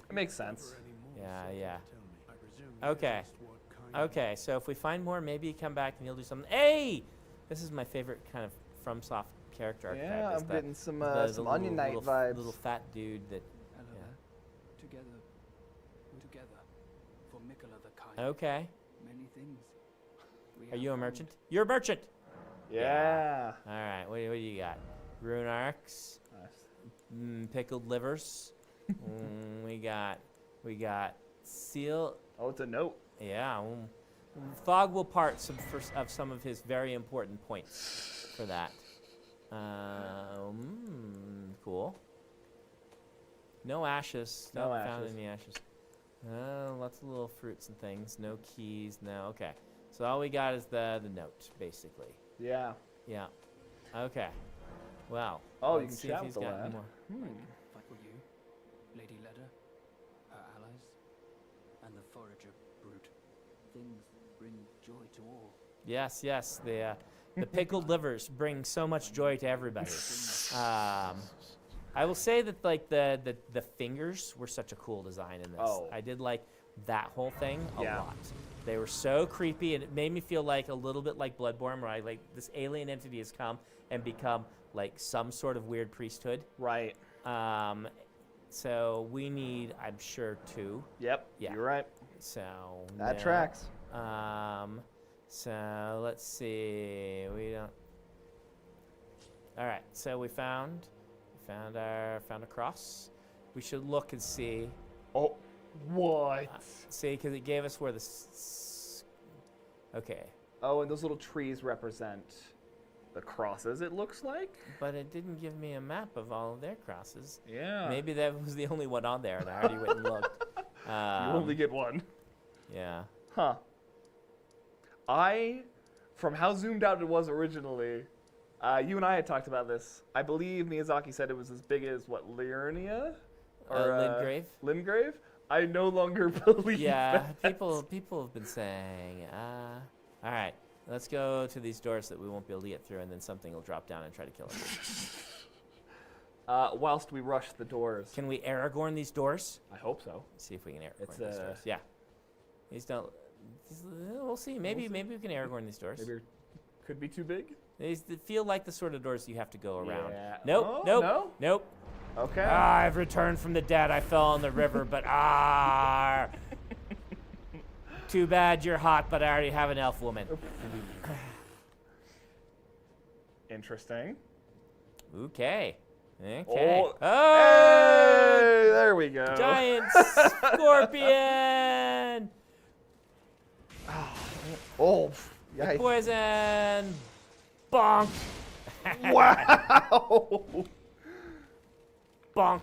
It makes sense. Yeah. Okay. Okay, so if we find more, maybe you come back and you'll do something. Hey! This is my favorite kind of FromSoft character archetype. Yeah, is I'm the- getting some the some Onion Knight little, vibes. Little fat dude that. Hello. Yeah. Together. For Miquela the Kind. Okay. Many things. We Are have you a found. merchant? You're a merchant! Yeah. All right, what do you got? Rune arcs, pickled livers. We got seal. Oh, it's a note. Yeah. Thog will part of some of his very important points for that. Cool. No ashes. No Not found ashes. any ashes. Lots of little fruits and things. No keys. No. Okay. So all we got is the note, basically. Yeah. Yeah. Okay. Well. Oh, you let's can see if chat he's with the got lad. more. Fight with you, Lady Leda, her allies, and the forager brute. Things bring joy to all. Yes. The pickled livers bring so much joy to everybody. I will say that the fingers were such a cool design in this. Oh. I did like that whole thing a Yeah. lot. They were so creepy, and it made me feel like a little bit like Bloodborne, where this alien entity has come and become like some sort of weird priesthood. Right. So we need, I'm sure, 2. Yep. Yeah. You're right. So That no. tracks. So let's see. We don't. All right. So we found a cross. We should look and see. Oh, what? See, because it gave us where the. Okay, Oh, and those little trees represent the crosses, it looks like. but it didn't give me a map of all of their crosses. Yeah. Maybe that was the only one on there, and I already went and looked. You only get one. Yeah. Huh. From how zoomed out it was originally, you and I had talked about this. I believe Miyazaki said it was as big as, what, Liurnia? Limgrave? Limgrave? I no longer believe Yeah, that. people have been saying, all right, let's go to these doors that we won't be able to get through, and then something will drop down and try to kill us. Whilst we rush the doors. Can we Aragorn these doors? I hope so. See if we can Aragorn It's, these doors. Yeah. These don't. We'll see. Maybe we can Aragorn these doors. Maybe it could be too big. These feel like the sort of doors you have to go around. Yeah. Nope. Oh, nope. no? Nope. Okay. I've returned from the dead. I fell in the river, but too bad you're hot, but I already have an elf woman. Interesting. Okay. Okay. Oh. Oh, Hey, there we go. giant scorpion! Oh, yikes. Poison! Bonk! Wow. Bonk!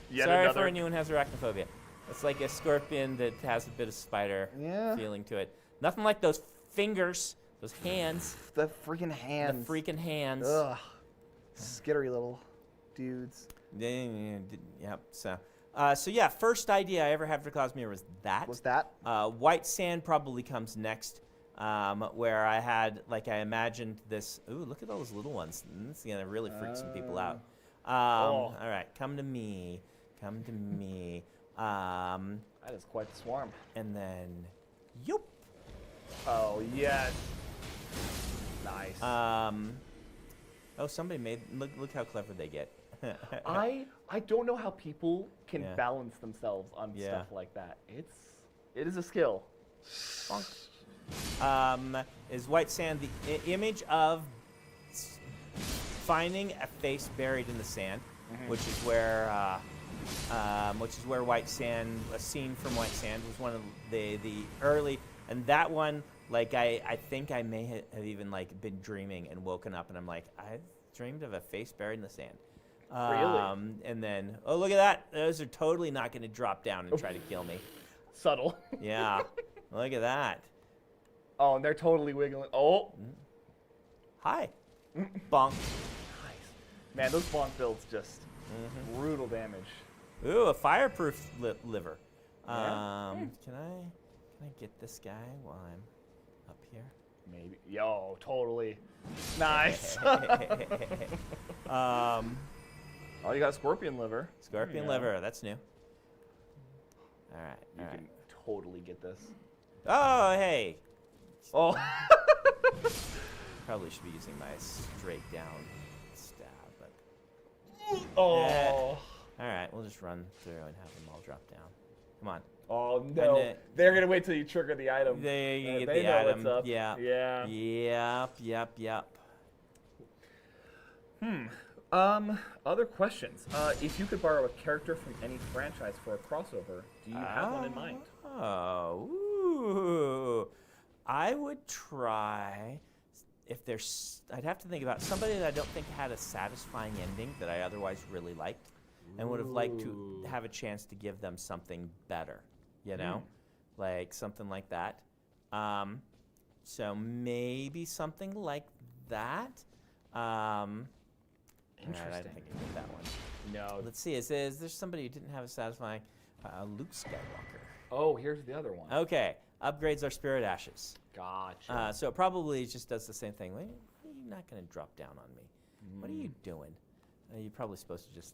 Yet Sorry another. for anyone who has arachnophobia. It's like a scorpion that has a bit of spider Yeah. feeling to it. Nothing like those fingers, those hands, The freaking hands. the freaking hands. Ugh. Skittery little dudes. Yep. So yeah, first idea I ever had for Cosmere was that. What's that? White Sand probably comes next, where I had, like, I imagined this. Ooh, look at all those little ones. This is gonna really freak some people out. All right, come to me. Come to me. That is quite the swarm. And then, yoop. Oh, yes. Nice. Oh, somebody made. Look how clever they get. I don't know how people can Yeah. balance themselves on Yeah. stuff like that. It is a skill. Is White Sand the image of finding a face buried in the sand, which is where White Sand, a scene from White Sand, was one of the early, and that one, like, I think I may have even, like, been dreaming and woken up, and I'm like, I've dreamed of a face buried in the sand. Really? And then, oh, look at that. Those are totally not going to drop down and try to kill me. Subtle. Yeah. Look at that. Oh, and they're totally wiggling. Oh. Hi. Bonk. Nice. Man, those bonk builds just brutal damage. Ooh, a fireproof liver. Yeah. Can I get this guy while I'm up here? Maybe. Yo, totally. Nice. Oh, you got a scorpion liver. Scorpion Yeah. liver. That's new. All right. You All right. can totally get this. Oh, hey. Oh. Probably should be using my straight down stab, but Oh. Yeah. All right. We'll just run through and have them all drop down. Come on. Oh no. And, They're gonna wait till you trigger the item. There you get they the know item. what's up. Yeah. Yeah. Yep. Other questions. If you could borrow a character from any franchise for a crossover, do you have one in mind? Oh, ooh. I would try, if there's, I'd have to think about somebody that I don't think had a satisfying ending that I otherwise really liked, and would have liked to have a chance to give them something better, you know? Like something like that. So maybe something like that. Interesting. Right, I didn't think I did that one. No. Let's see, is there somebody who didn't have a satisfying, Luke Skywalker. Oh, here's the other one. Okay, upgrades our spirit ashes. Gotcha. So it probably just does the same thing. Why are you not going to drop down on me? What are you doing? You're probably supposed to just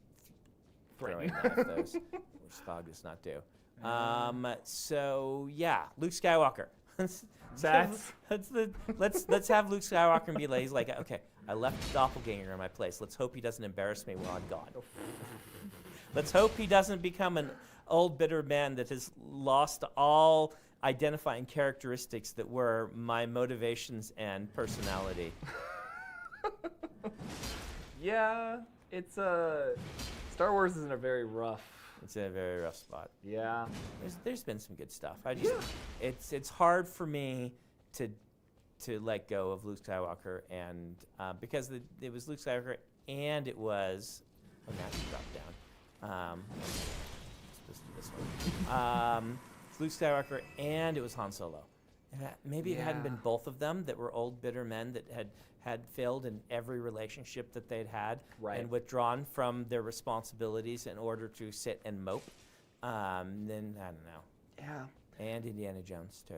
throw Threaten. knife those, which Thog does not do. So yeah, Luke Skywalker. That's- Let's have Luke Skywalker and be like, he's like, okay, I left the doppelganger in my place. Let's hope he doesn't embarrass me while I'm gone. Let's hope he doesn't become an old bitter man that has lost all identifying characteristics that were my motivations and personality. Yeah, it's Star Wars is in a very rough. It's in a very rough spot. Yeah. There's been some good stuff. It's hard for me to let go of Luke Skywalker, and because it was Luke Skywalker and it was now you dropped down. Supposed to do this one. It's Luke Skywalker and it was Han Solo. Maybe it hadn't been both of them that were old bitter men that had failed in every relationship that they'd had and withdrawn from their responsibilities in order to sit and mope. Then I don't know. Yeah. And Indiana Jones too.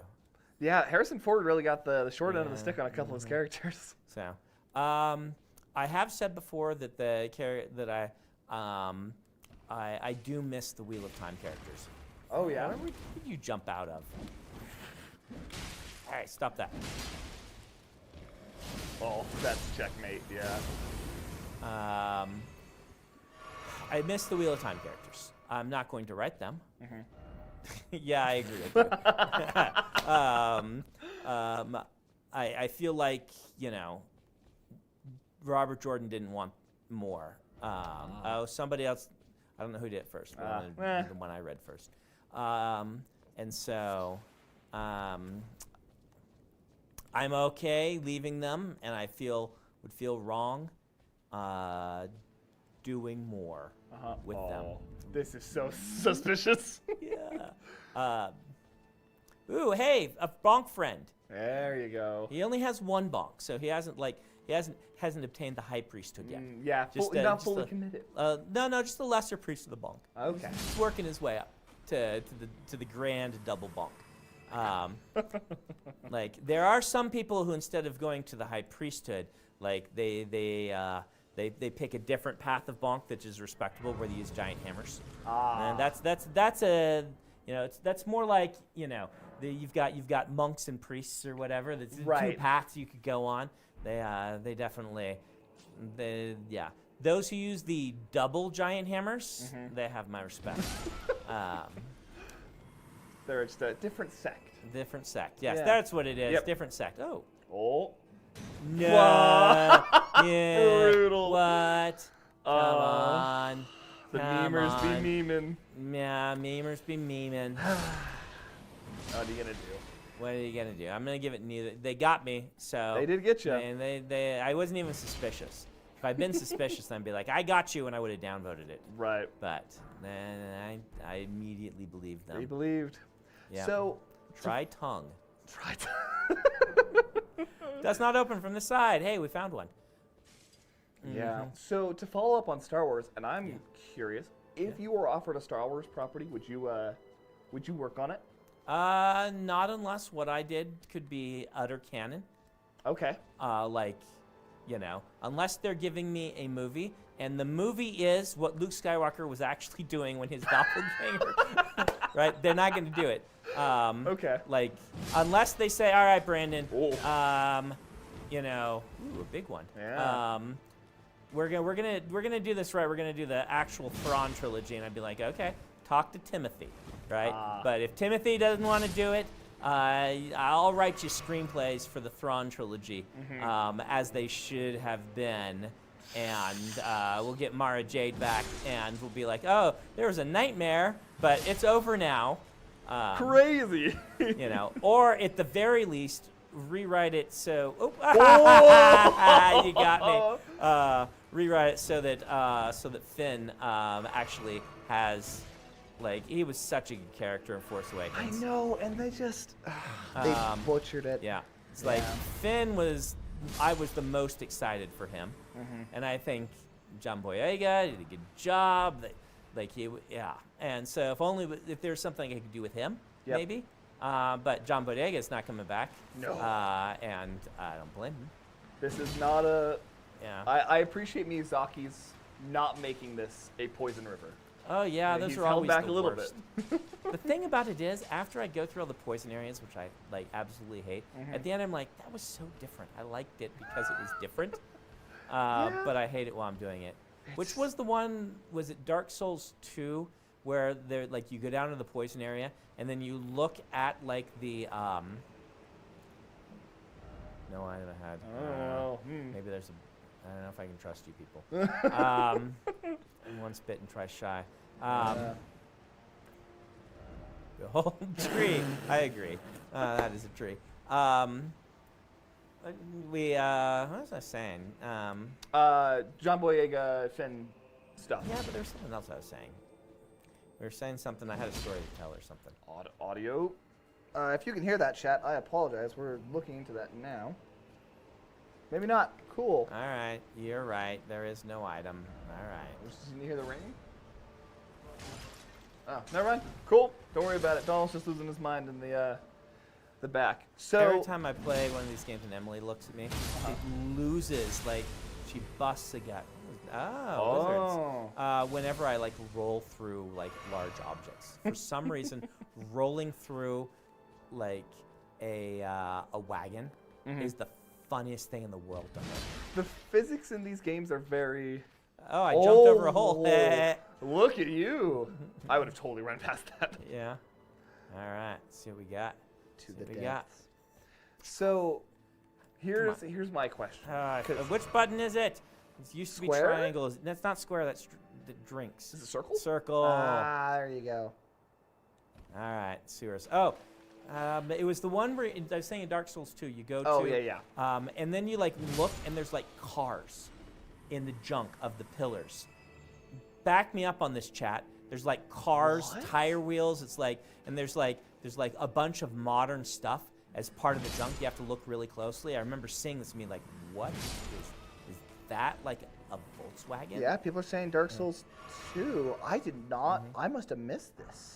Yeah, Harrison Ford really got the short end of the stick on a couple of his characters. So, I have said before that I do miss the Wheel of Time characters. Oh yeah. Where did you jump out of? All right, stop that. Oh, that's checkmate. Yeah. I miss the Wheel of Time characters. I'm not going to write them. Mhm. Yeah, I agree with you. I feel like, you know, Robert Jordan didn't want more. Oh, somebody else, I don't know who did it first, but the one I read first. And so I'm okay leaving them, and I would feel wrong doing more with them. This is so suspicious. Yeah. Ooh, hey, a bonk friend. There you go. He only has one bonk, so he hasn't obtained the high priesthood yet. Yeah, not fully committed. No, just the lesser priest of the bonk. Okay. He's working his way up to the grand double bonk. Like there are some people who, instead of going to the high priesthood, like they pick a different path of bonk that is respectable, where they use giant hammers. And that's a, you know, that's more like, you know, you've got monks and priests or whatever. There's two paths you could go on. They definitely, those who use the double giant hammers, they have my respect. They're just a different sect. Different sect. Yes, Yeah. that's what it is. Yep. Different sect. Oh. Oh. No. Yeah. Brutal. What? Come on. The Come memers on. be memeing. Yeah, memers be memeing. What are you gonna do? What are you gonna do? I'm gonna give it neither. They got me, so. They did get you. And I wasn't even suspicious. If I'd been suspicious, I'd be like, I got you, and I would have downvoted it. Right. But then I immediately believed them. They believed. Yeah. So. Try tongue. Try. That's not open from the side. Hey, we found one. Yeah. So to follow up on Star Wars, and I'm curious, if you were offered a Star Wars property, would you work on it? Not unless what I did could be utter canon. Okay. Like, you know, unless they're giving me a movie, and the movie is what Luke Skywalker was actually doing when his doppelganger, right? They're not going to do it. Okay. Like, unless they say, all right, Brandon, Oh. you know, ooh, a big one. Yeah. We're gonna do this right. We're gonna do the actual Thrawn trilogy, and I'd be like, okay, talk to Timothy, right? But if Timothy doesn't want to do it, I'll write you screenplays for the Thrawn trilogy, as they should have been, and we'll get Mara Jade back, and we'll be like, oh, there was a nightmare, but it's over now. Crazy. You know, or at the very least, rewrite it so. You got me. Rewrite it so that Finn actually has, like, he was such a good character in Force Awakens. I know, and they just they butchered it. Yeah, it's like Finn was. I was the most excited for him, and I think John Boyega did a good job. And so if there's something I could do with him, maybe. But John Boyega is not coming back. No. And I don't blame him. This is not a. Yeah. I appreciate Miyazaki's not making this a poison river. Oh yeah, those he's are held always back the a little worst. The thing about it is, after I go through all the poison areas, which I absolutely hate, at the end I'm like, that was so different. I liked it because it was different. But I hate it while I'm doing it. Which was the one? Was it Dark Souls 2, where they're like you go down to the poison area and then you look at like the no item ahead. Oh. Maybe there's a. I don't know if I can trust you people. Once bitten, twice shy. The whole tree. I agree. That is a tree. What was I saying? John Boyega, Finn stuff. Yeah, but there's something else I was saying. We were saying something. I had a story to tell or something. Audio. If you can hear that, chat, I apologize. We're looking into that now. Maybe not. Cool. All right, you're right. There is no item. All right. Can you hear the ring? Oh, never mind. Cool. Don't worry about it. Donald's just losing his mind in the back. So every time I play one of these games and Emily looks at me, she loses. Like she busts a gut. Wizards. Whenever I like roll through like large objects, for some reason, rolling through like a wagon is the funniest thing in the world to me. The physics in these games are very Oh, I jumped over a hole. Look at you. I would have totally run past that. Yeah. All right. Let's see what we got. To the What we got. depths. So, here's my question. Which button is it? It used to be Square? triangles. That's not square. That's the drinks. Is it circle? Circle. Ah, there you go. All right. Sewers. Oh. It was the one where I was saying in Dark Souls 2, you go Oh, to, yeah. and then you like look and there's like cars in the junk of the pillars. Back me up on this, chat. There's like cars, What? tire wheels. It's like, and there's like a bunch of modern stuff as part of the junk. You have to look really closely. I remember seeing this and being like, what is that like a Volkswagen? Yeah, people are saying Dark Souls 2. I did not. I must have missed this.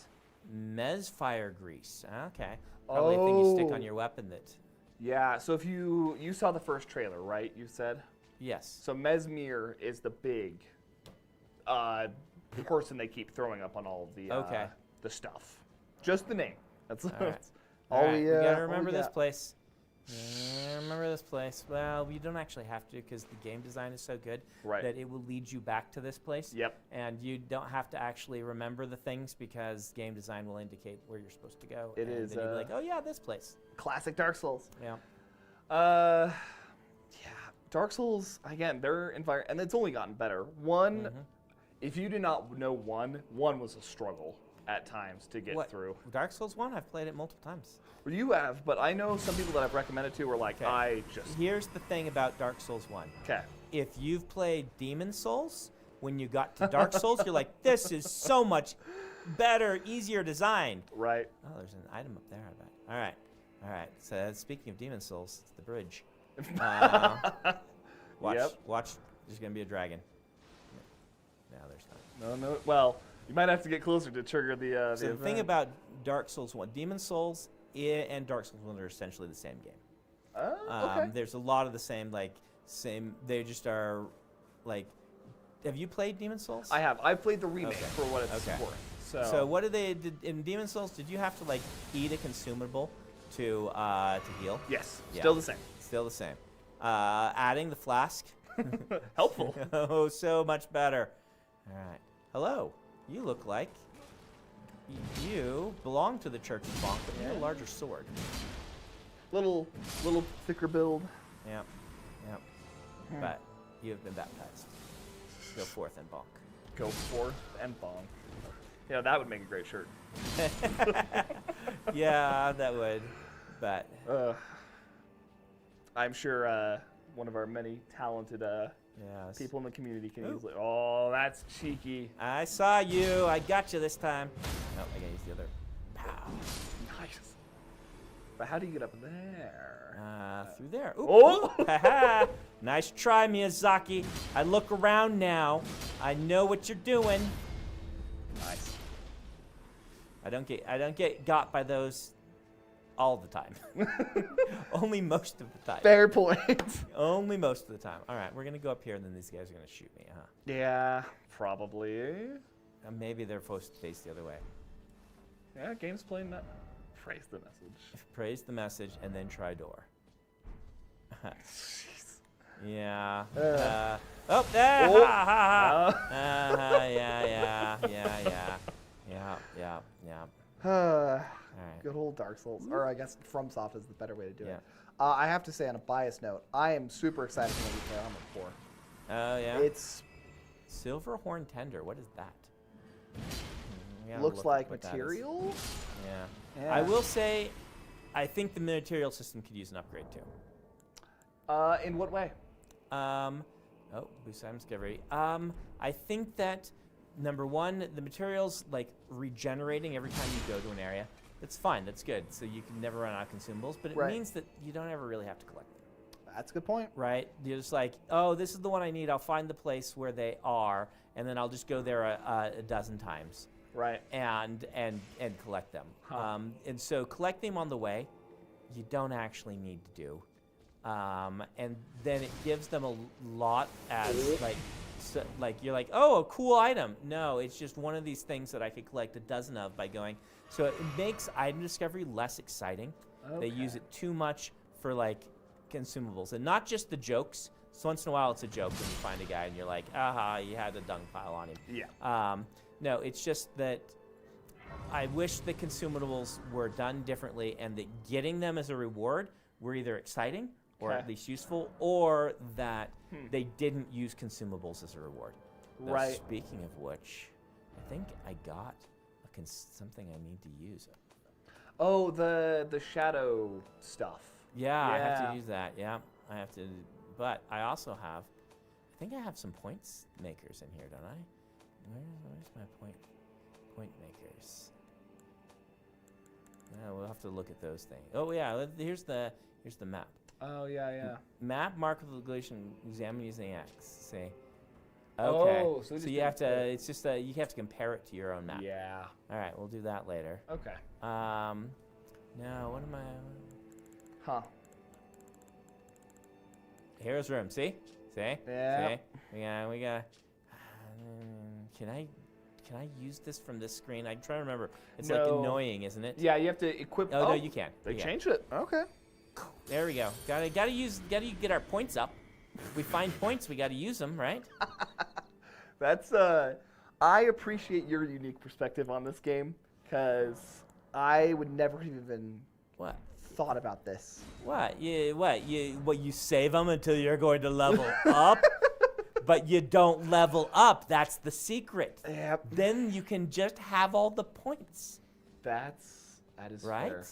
Mesfire grease. Okay. Probably a thing you stick on Oh. your weapon that. Yeah, so if you saw the first trailer, right? You said? Yes. So Mesmere is the big person they keep throwing up on all of the stuff. Just the name. That's All right. all All right. we We gotta all remember we this got. place. Yeah, remember this place. Well, you don't actually have to because the game design is so good Right. that it will lead you back to this place. Yep. And you don't have to actually remember the things because game design will indicate where you're supposed to go. It and is, Then you'll be like, oh yeah, this place. Classic Dark Souls. Yeah. Yeah, Dark Souls again. Their environment, and it's only gotten better. One, if you do not know one was a struggle at times to get through. Dark Souls 1, I've played it multiple times. Well, you have, but I know some people that I've recommended to were like, Okay. I just Here's the thing about Dark Souls 1. okay. If you've played Demon Souls, when you got to Dark Souls, you're like, this is so much better, easier design. Right. Oh, there's an item up there, I bet. All right. So speaking of Demon Souls, it's the bridge. Watch. Yep. Watch. There's gonna be a dragon. No, there's not. No. Well, you might have to get closer to trigger the. So the thing about Dark Souls 1, Demon Souls and Dark Souls 1 are essentially the same game. Okay. There's a lot of the same. They just are, like. Have you played Demon Souls? I have. I've played the remake Okay. for what it's Okay. worth. So what did in Demon Souls? Did you have to like eat a consumable to heal? Yes. Yeah. Still the same. Still the same. Adding the flask. Helpful. Oh, so much better. All right. Hello. You look like you belong to the Church of Bonk, but you have a larger sword. Little thicker build. Yep. But you have been baptized. Go forth and bonk. Go forth and bong. Yeah, that would make a great shirt. Yeah, that would. But I'm sure one of our many talented yes. people in the community can Ooh. easily. Oh, that's cheeky. I saw you. I got you this time. No, I gotta use the other. Pow. Nice. But how do you get up there? Through there. Ooh, Oh! ooh, ha-ha. Nice try, Miyazaki. I look around now. I know what you're doing. Nice. I don't get got by those all the time. Only most of the time. Fair point. Only most of the time. All right, we're gonna go up here, and then these guys are gonna shoot me, huh? Yeah, probably. Maybe they're supposed to face the other way. Yeah, game's playing that. Praise the message. Praise the message, and then try door. Jeez. Yeah. Oh. Ha ha ha. Yeah. All right. Good old Dark Souls. Or I guess FromSoft is the better way to do Yeah. it. I have to say, on a biased note, I am super excited for when we play Armored Core. Oh yeah. It's Silver Horn Tender. What is that? We gotta looks look like up what that is. material. Yeah. Yeah. I will say, I think the material system could use an upgrade too. In what way? Oh, boost item discovery. I think that number one, the materials like regenerating every time you go to an area. That's fine. That's good. So you can never run out of consumables, but it Right. means that you don't ever really have to collect them. That's a good point. Right? You're just like, oh, this is the one I need. I'll find the place where they are, and then I'll just go there a dozen times Right. and collect them. Huh. And so collecting them on the way, you don't actually need to do. And then it gives them a lot as like you're like, oh, a cool item. No, it's just one of these things that I could collect a dozen of by going. So it makes item discovery less exciting. They use it too much for like consumables, and not just the jokes. So once in a while, it's a joke when you find a guy and you're like, aha, you had a dung pile on him. Yeah. No, it's just that I wish the consumables were done differently and that getting them as a reward were either exciting or at least useful, or that they didn't use consumables as a reward. Though Right. Speaking of which, I think I got something I need to use. Oh, the shadow stuff. Yeah, I have Yeah. to use that. Yeah, I have to. But I also have, I think I have some points makers in here, don't I? Where's my point makers? Yeah, we'll have to look at those things. Oh yeah, here's the map. Oh, yeah. Map mark of the location, examine using X. See. Okay. Oh, so you have to. It's just that you have to compare it to your own map. Yeah. All right, we'll do that later. Okay. Now what am I? Huh. Hero's room. See? Yeah. See? We got. Can I use this from this screen? I'm trying to remember. It's like No. annoying, isn't it? Yeah, you have to equip. Oh, no, you can. They You can. changed it. Okay. There we go. Gotta get our points up. If we find points, we gotta use them, right? That's I appreciate your unique perspective on this game, because I would never have even What? thought about this. What? You save them until you're going to level up, but you don't level up. That's the secret. Yep. Then you can just have all the points, That is right? fair.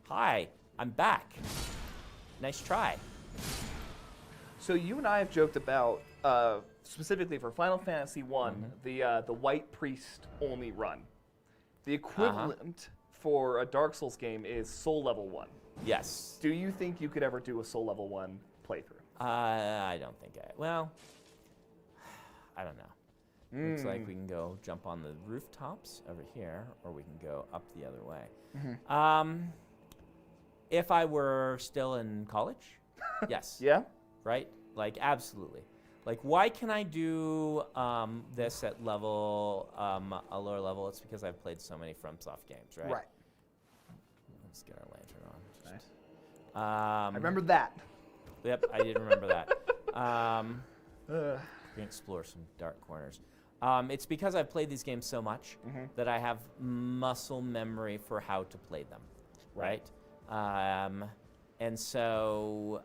Hi, I'm back. Nice try. So you and I have joked about specifically for Final Fantasy One, the White Priest only run. The equivalent for a Dark Souls game is Soul Level 1. Yes. Do you think you could ever do a Soul Level 1 playthrough? I don't think well, I don't know. Looks like we can go jump on the rooftops over here, or we can go up the other way. If I were still in college, yes. Yeah? Right? Like, absolutely. Like, why can I do this at level, a lower level? It's because I've played so many FromSoft games, right? Right. Let's get our lantern on. Nice. I I remember that. Yep, I did remember that. We can explore some dark corners. It's because I've played these games so much that I have muscle memory for how to play them, right? And so,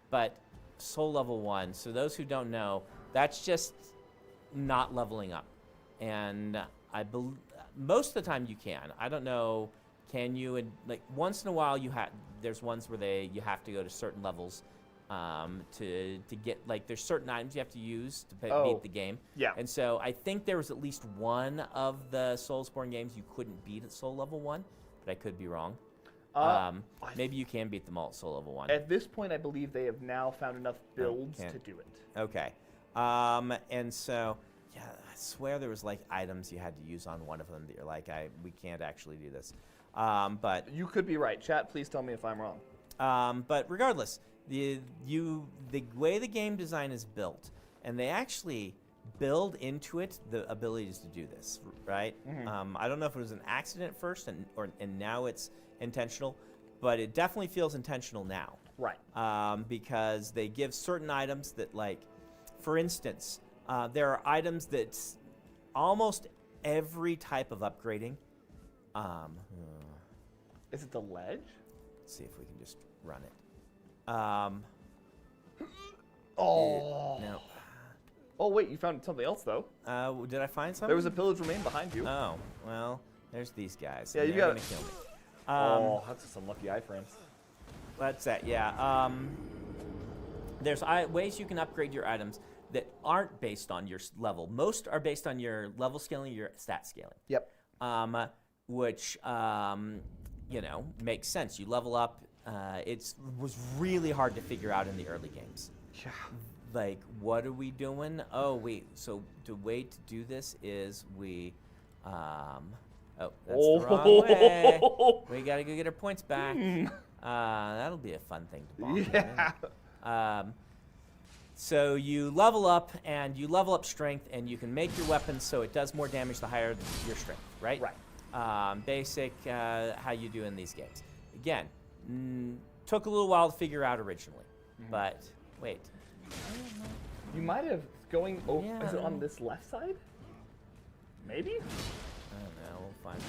but Soul Level 1, so those who don't know, that's just not leveling up. And most of the time you can. I don't know, can you? And like once in a while there's ones where you have to go to certain levels to get, like, there's certain items you have to use to beat the game. Yeah. And so I think there was at least one of the Soulsborne games you couldn't beat at Soul Level 1, but I could be wrong. Maybe you can beat them all at Soul Level 1. At this point, I believe they have now found enough builds to do it. Okay. And so, yeah, I swear there was like items you had to use on one of them that you're like, we can't actually do this. But You could be right. Chat, please tell me if I'm wrong. but regardless, the way the game design is built, and they actually build into it the abilities to do this, right? I don't know if it was an accident first and now it's intentional, but it definitely feels intentional now. Right. Because they give certain items that, like, for instance, there are items that almost every type of upgrading. Is it the ledge? Let's see if we can just run it. No. Oh, wait, you found something else, though. Did I find something? There was a pillage remain behind you. Oh, well, there's these guys. Yeah, and you they're got gonna kill me. That's just unlucky iframes. That's that, yeah. There's ways you can upgrade your items that aren't based on your level. Most are based on your level scaling, your stat scaling. Yep. Which, makes sense. You level up. It was really hard to figure out in the early games. Yeah. Like, what are we doing? Oh, wait. So the way to do this is we, that's the wrong way. We got to go get our points back. That'll be a fun thing to bomb. Yeah. So you level up, and you level up strength, and you can make your weapons so it does more damage the higher your strength, right? Right. Basic how you do in these games. Again, took a little while to figure out originally, but Wait. You might have going over. Is it Yeah. on this left side? Maybe? I don't know. We'll find.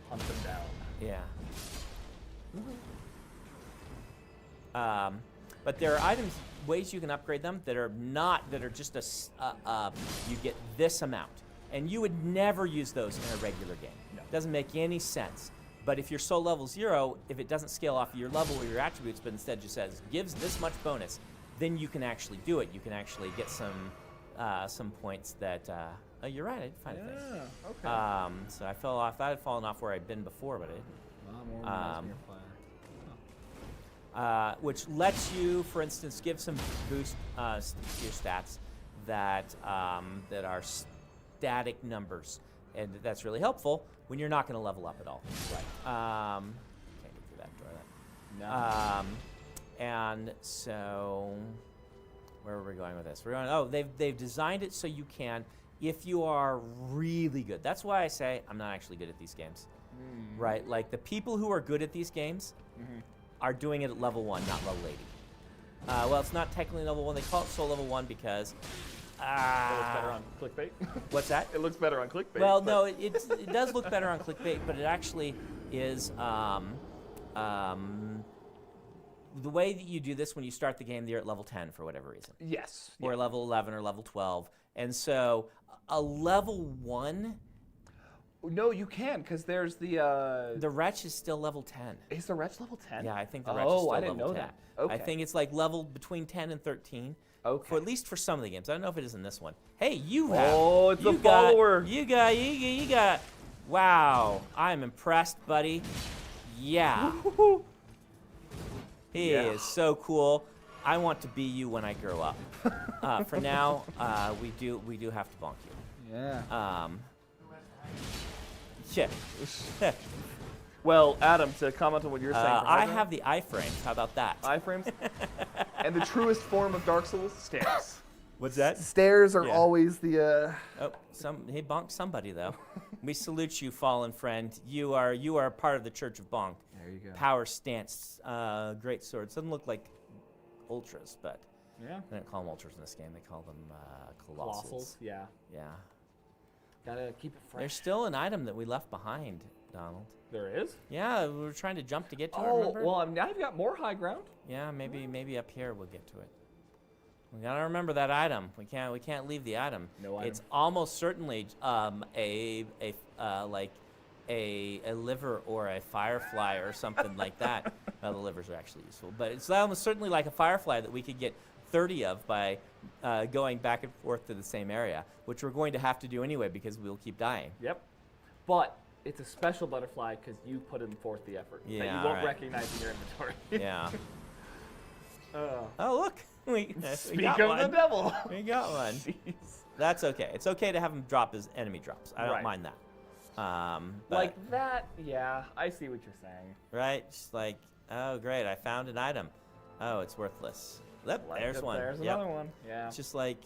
Hunt them down. Yeah. But there are items, ways you can upgrade them that are just you get this amount. And you would never use those in a regular game. No. Doesn't make any sense. But if you're soul level 0, if it doesn't scale off of your level or your attributes, but instead just says, gives this much bonus, then you can actually do it. You can actually get some points that, oh, you're right, I did find a thing. Okay. So I fell off, I had fallen off where I'd been before, but I didn't. Which lets you, for instance, give some boost to your stats that are static numbers, and that's really helpful when you're not going to level up at all. Right. Can't get through that door. No. And so, where are we going with this? We're going. Oh, they've designed it so you can, if you are really good. That's why I say I'm not actually good at these games. Right? Like the people who are good at these games are doing it at level 1, not level 80. Well, it's not technically level 1. They call it soul level 1 because. It looks better on clickbait. What's that? It looks better on clickbait. Well, no, it does look better on clickbait, but it actually is. The way that you do this when you start the game, you're at level 10 for whatever reason. Yes. Or level 11 or level 12. And so a level 1. No, you can, because there's the. The Wretch is still level 10. Is the Wretch level 10? Yeah, I think the Wretch is still I didn't level know 10. that. Okay. I think it's like level between 10 and 13. Okay. For at least for some of the games. I don't know if it is in this one. Hey, you have. Oh, it's you a got, follower. You got. Wow, I'm impressed, buddy. Yeah. He is so cool. I want to be you when I grow up. For now, we do have to bonk you. Yeah. Yeah. Well, Adam, to comment on what you're saying. I have the iframes. How about that? iframes. And the truest form of Dark Souls, stairs. What's that? Stairs are Yeah. always the. Oh, he bonked somebody though. We salute you, fallen friend. You are part of the Church of Bonk. There you go. Power stance, great swords. Doesn't look like ultras, but Yeah. they don't call them ultras in this game. They call them colossals. Yeah. Yeah. Gotta keep it fresh. There's still an item that we left behind, Donald. There is? Yeah, we were trying to jump to get to it. Oh, Remember? well, now you've got more high ground. Yeah, maybe up here we'll get to it. We gotta remember that item. We can't leave the item. No item. It's almost certainly a liver or a firefly or something like that. Well, the livers are actually useful, but it's almost certainly like a firefly that we could get 30 of by going back and forth to the same area, which we're going to have to do anyway because we'll keep dying. Yep. But it's a special butterfly because you put in forth the effort that you Yeah, won't right. recognize in your inventory. Yeah. Oh. Oh, look. We Speak got of one. the devil. We got one. Jeez. That's okay. It's okay to have them drop as enemy drops. I don't Right. mind that. But- Like that, yeah, I see what you're saying. right? Just like, oh, great, I found an item. Oh, it's worthless. Yep, Like there's it, one. There's Yep. another one. Yeah. It's just like,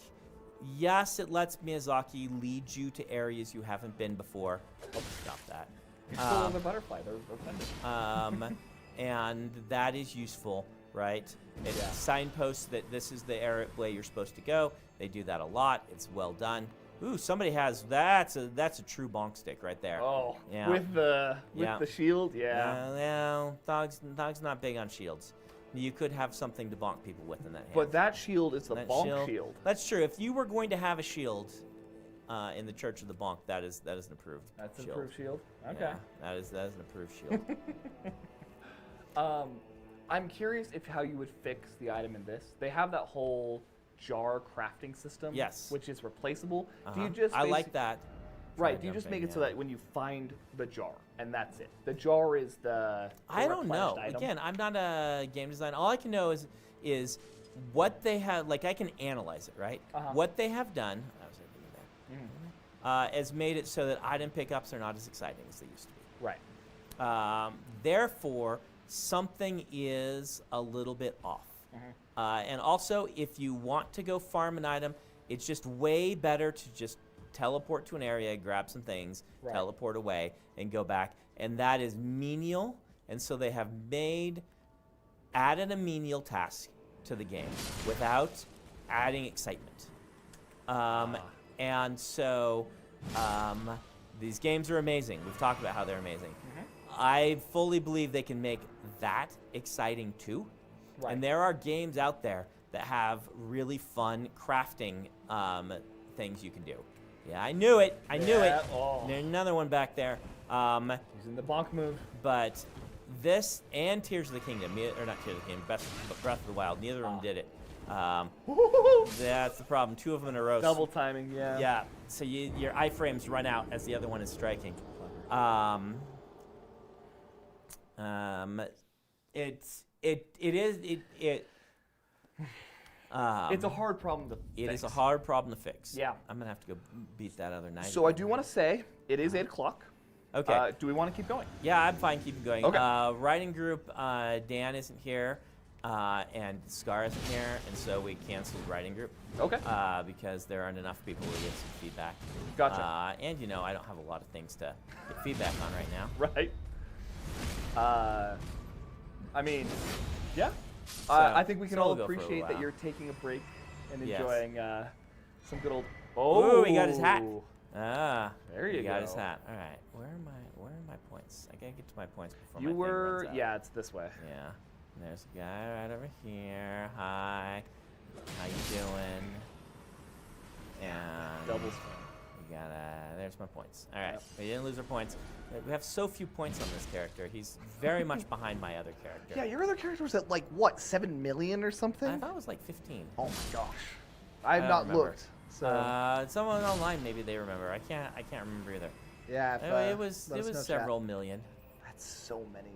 yes, it lets Miyazaki lead you to areas you haven't been before. Oh, stop that. You're still on the butterfly. They're offended. And that is useful, right? It Yeah. signposts that this is the way you're supposed to go. They do that a lot. It's well done. Ooh, somebody has that's a true bonk stick right there. Oh, Yeah. with the Yeah. shield, yeah. Yeah, Thog's not big on shields. You could have something to bonk people with in that hand. But that shield is the That bonk shield. That's true. If you were going to have a shield in the Church of the Bonk, that is an approved That's an shield. approved shield. Okay. Yeah, that is an approved shield. I'm curious how you would fix the item in this. They have that whole jar crafting system. Yes. Which is replaceable. Do Uh-huh. you just I like that. Right. Do you just make it so that when you find the jar and that's it? The jar is the I don't know. replenished item? Again, I'm not a game designer. All I can know is what they have. Like I can analyze it, right? Uh-huh. What they have done. I was able to do that. Has made it so that item pickups are not as exciting as they used to be. Right. Therefore, something is a little bit off. And also, if you want to go farm an item, it's just way better to just teleport to an area, grab some things, Right. teleport away, and go back. And that is menial. And so they have added a menial task to the game without adding excitement. And so these games are amazing. We've talked about how they're amazing. I fully believe they can make that exciting too. Right. And there are games out there that have really fun crafting things you can do. Yeah, I knew it. I knew it. Oh. There's another one back there. Using the bonk move. But this and Tears of the Kingdom, or not Tears of the Kingdom, Breath of the Wild, neither of them did it. That's the problem. 2 of them in a row. Double timing, yeah. Yeah, so your iframes run out as the other one is striking. It's a hard problem to fix. It is a hard problem to fix. Yeah. I'm gonna have to go beat that other night. So I do want to say, it is 8 o'clock. Okay. Do we want to keep going? Yeah, I'm fine keeping going. Okay. Writing group, Dan isn't here, and Scar isn't here, and so we canceled writing group. Okay. Because there aren't enough people to get some feedback. Gotcha. And I don't have a lot of things to get feedback on right now. Right. I mean, yeah. So- I think we can so all we'll go for a appreciate that while. you're taking a break and Yes. enjoying some good old. Ooh, he got his hat. There you he got his go. hat. All right, where are my points? I gotta get to my points before You my thing were, runs out. yeah, it's this way. Yeah. And there's a guy right over here. Hi. How you doing? And Doubles. we got there's my points. All right, we didn't lose our points. We have so few points on this character. He's very much behind my other character. Yeah, your other character was at like what, 7 million or something? I thought it was like 15. Oh my gosh, I have don't not remember. looked. So Someone online maybe they remember. I can't remember either. yeah, if, It was let us know, chat. several million. That's so many.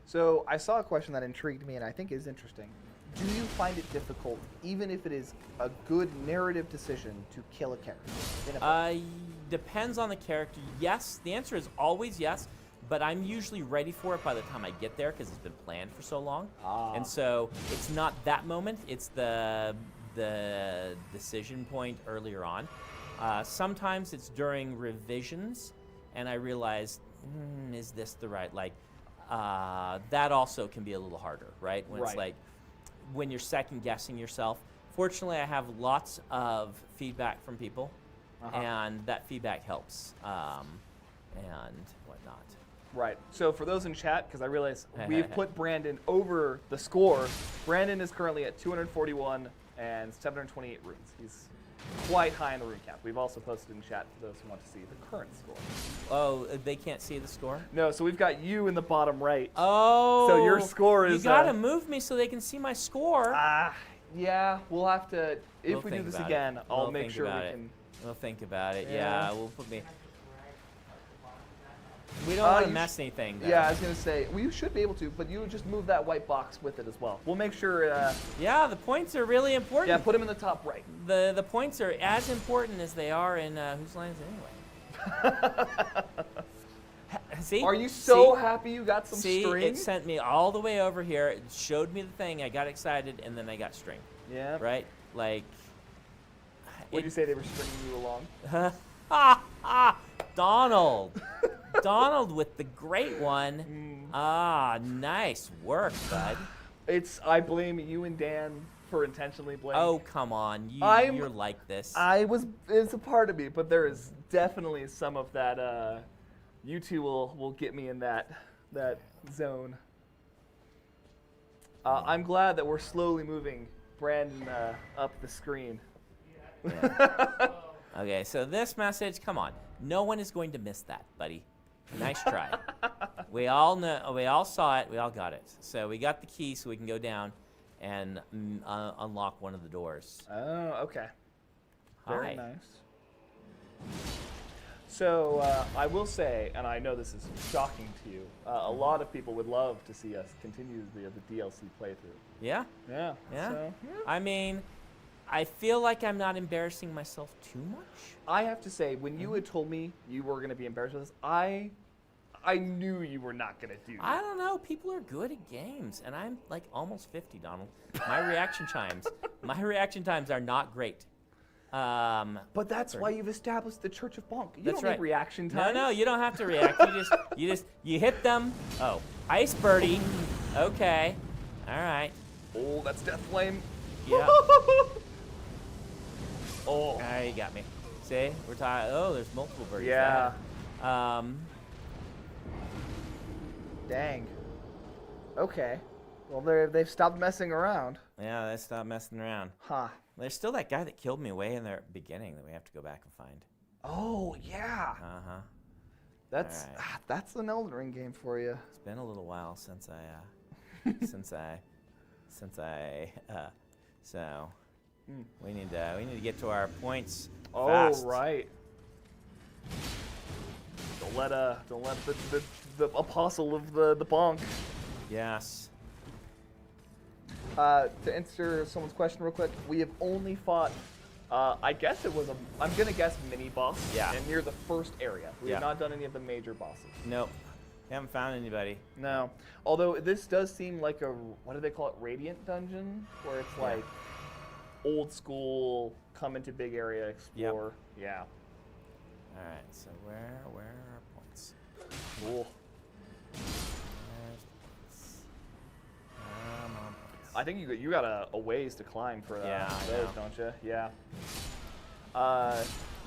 So I saw a question that intrigued me and I think is interesting. Do you find it difficult, even if it is a good narrative decision, to kill a character? In a fight? Depends on the character. Yes, the answer is always yes, but I'm usually ready for it by the time I get there because it's been planned for so long. And so it's not that moment, it's the decision point earlier on. Sometimes it's during revisions and I realize, is this the right, that also can be a little harder, right? When it's like, when you're second guessing yourself. Fortunately, I have lots of feedback from people, and that feedback helps, and whatnot. Right. So for those in chat, because I realize we've put Brandon over the score. Brandon is currently at 241 and 728 runes. He's quite high in the rune count. We've also posted in chat for those who want to see the current score. Oh, they can't see the score? No, so we've got you in the bottom right. Oh. So your score is. You gotta move me so they can see my score. Yeah, we'll have to. If We'll we do think this about again, it. I'll We'll make think sure we about it. can. We'll think about it. Yeah. Yeah, we'll put me. We don't want to you mess anything. Though. Yeah, I was gonna say, well, you should be able to, but you just move that white box with it as well. We'll make sure. Yeah, the points are really important. Yeah, put them in the top right. The points are as important as they are in Whose Line Is It Anyway? See? Are you so See? happy you got some See, string? it sent me all the way over here. It showed me the thing. I got excited, and then I got string. Yeah. Right? Like. Would you say they were stringing you along? Donald. Donald with the great one. Nice work, bud. I blame you and Dan for intentionally blaming. Oh, come on. You're like this. It's a part of me, but there is definitely some of that. You two will get me in that zone. I'm glad that we're slowly moving Brandon up the screen. Yeah. Okay, so this message, come on. No one is going to miss that, buddy. Nice try. We all know, we all saw it, we all got it. So we got the key so we can go down and unlock one of the doors. Oh, okay. Very Hi. nice. So I will say, and I know this is shocking to you, a lot of people would love to see us continue the DLC playthrough. Yeah? Yeah. Yeah? So, I mean, I feel like I'm not embarrassing myself too much. I have to say, when you had told me you were going to be embarrassed with this, I knew you were not going to do that. I don't know. People are good at games, and I'm like almost 50, Donald. My reaction times are not great. But that's why you've established the Church of Bonk. You That's don't right. need reaction time. No, you don't have to react. You hit them. Oh, ice birdie. Okay. All right. Oh, that's Death Flame. Yeah. Oh. Ah, you got me. See, we're talking. Oh, there's multiple birdies. Yeah. there. Dang. Okay. Well, they've stopped messing around. Yeah, let's stop messing around. Huh. There's still that guy that killed me way in the beginning that we have to go back and find. Oh, yeah. Uh-huh. That's All right. that's an Elden Ring game for you. It's been a little while since so we need to get to our points fast. Oh, right. Don't let the apostle of the bonk. Yes. To answer someone's question real quick, we have only fought, I guess it was I'm gonna guess mini boss. Yeah. And near the first area. We have not done any of the major bosses. Nope. Haven't found anybody. No. Although this does seem like a, what do they call it, Radiant dungeon? Where it's like old school, come into big area, explore. Yeah. All right. So where are our points? Cool. There's points. Come on, points. I think you got a ways to climb for Yeah, I those, know. don't you? Yeah.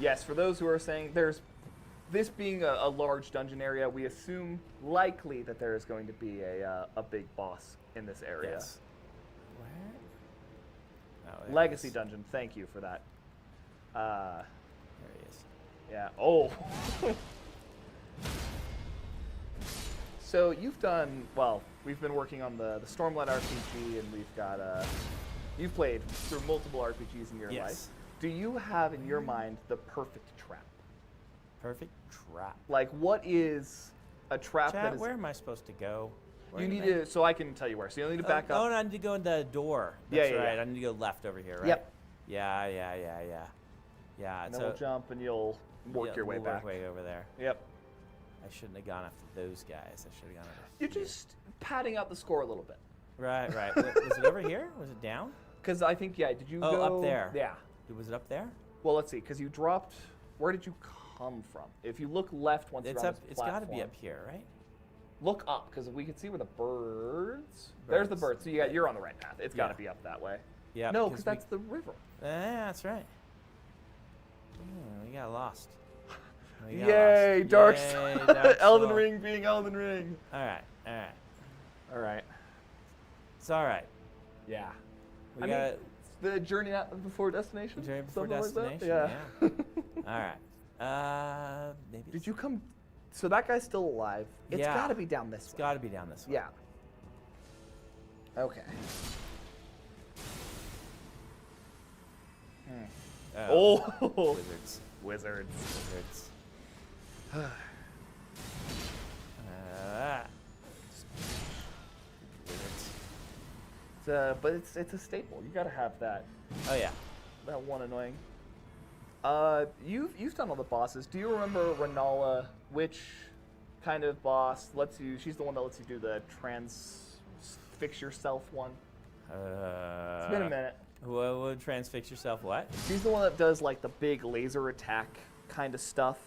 Yes, for those who are saying this being a large dungeon area, we assume likely that there is going to be a big boss in this area. Yes. Where? Oh, there Legacy he is. dungeon. Thank you for that. There he is. Yeah. Oh. So you've done well. We've been working on the Stormlight RPG, and we've got you've played through multiple RPGs in your Yes. life. Do you have in your mind the perfect trap? Perfect trap. Like, what is a trap that Chat, is? where am I supposed to go? Where You am need I- to, so I can tell you where. So you need to back Oh, up. no, I need to go in the door. Yeah, That's yeah, right. yeah. I need to go left over here, right? Yep. Yeah. Yeah. And then so we'll jump, and you'll work yeah, your way we'll back. Work way over there. Yep. I shouldn't have gone after those guys. I should have gone after. You're you. just padding out the score a little bit. Right. Was it over here? Was it down? Because I think, did you Oh, go? up there. Yeah. Was it up there? Well, let's see. Because you dropped. Where did you come from? If you look left once It's you're on up. this It's got to be platform, up here, right? Look up, because we can see where the birds. There's the birds. So you're on the right path. It's got to Yeah. be up that way. Yeah. No, because that's the river. Yeah, that's right. We got lost. We got Yay, lost. Dark Yay, Souls. Dark Elden Souls. Ring being Elden Ring. All right. All right. It's all right. Yeah. We I got mean, The journey out before destination. journey before Something like that? destination. Yeah. All right. Maybe. Did you come? So that guy's still alive. It's Yeah. got to be down this It's way. got to be down this way. Yeah. Okay. Oh. Wizards. Wizards. Wizards. Wizards. But it's a staple. You got to have that. Oh yeah. That one annoying. You've done all the bosses. Do you remember Renala? Which kind of boss lets you? She's the one that lets you do the fix yourself one. It's been a minute. What would transfix yourself? What? She's the one that does like the big laser attack kind of stuff.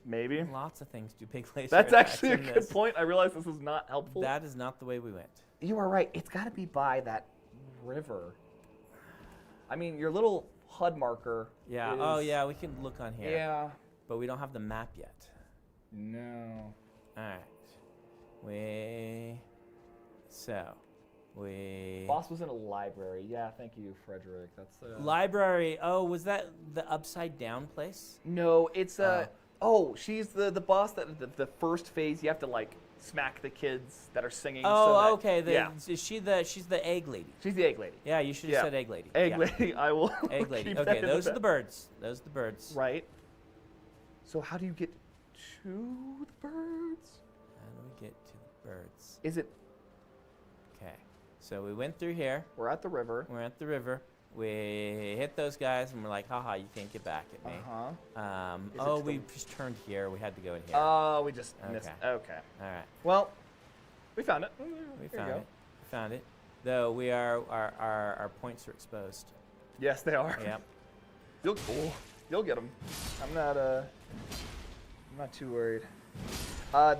Maybe. Lots of things do big laser That's attacks actually a in good this. point. I realize this is not helpful. That is not the way we went. You are right. It's got to be by that river. I mean, your little HUD marker. Yeah. is- Oh yeah. We can look on here. Yeah. But we don't have the map yet. No. All right. Boss was in a library. Yeah, thank you, Frederick. That's Library. Oh, was that the upside down place? No, it's she's the boss that the first phase you have to like smack the kids that are singing. Oh, so that, okay. Yeah. She's the egg lady. She's the egg lady. Yeah, you should have said egg lady. Egg Yeah. lady. I will. Egg lady. keep Okay, that in those are back. the birds. Those are the birds. Right. So how do you get to the birds? How do we get to the birds? Is it? Okay. So we went through here. We're at the river. We're at the river. We hit those guys, and we're like, haha, you can't get back at me. Uh-huh. Is it Oh, to we the- just turned here. We had to go in here. Oh, we just missed. Okay. Okay. All right. Well, we found it. We There found you it. go. We found it. Though our points are exposed. Yes, they are. Yep. You'll get them. I'm not too worried.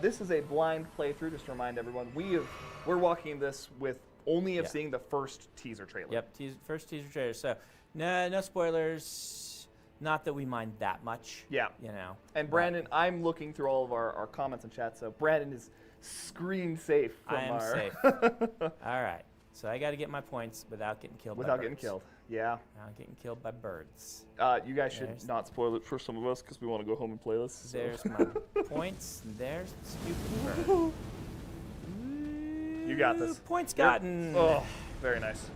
This is a blind playthrough. Just to remind everyone, we're walking this with only of Yeah. seeing the first teaser trailer. Yep, first teaser trailer. So no spoilers. Not that we mind that much. Yeah. You know. And but Brandon, I'm looking through all of our comments and chat, so Brandon is screen safe from I am our safe. All right. So I got to get my points without getting killed. without by getting birds. killed. Yeah. Without getting killed by birds. You guys should There's- not spoil it for some of us because we want to go home and play this. So. There's my points. And there's the stupid bird. You got this. Points gotten. Oh, very nice.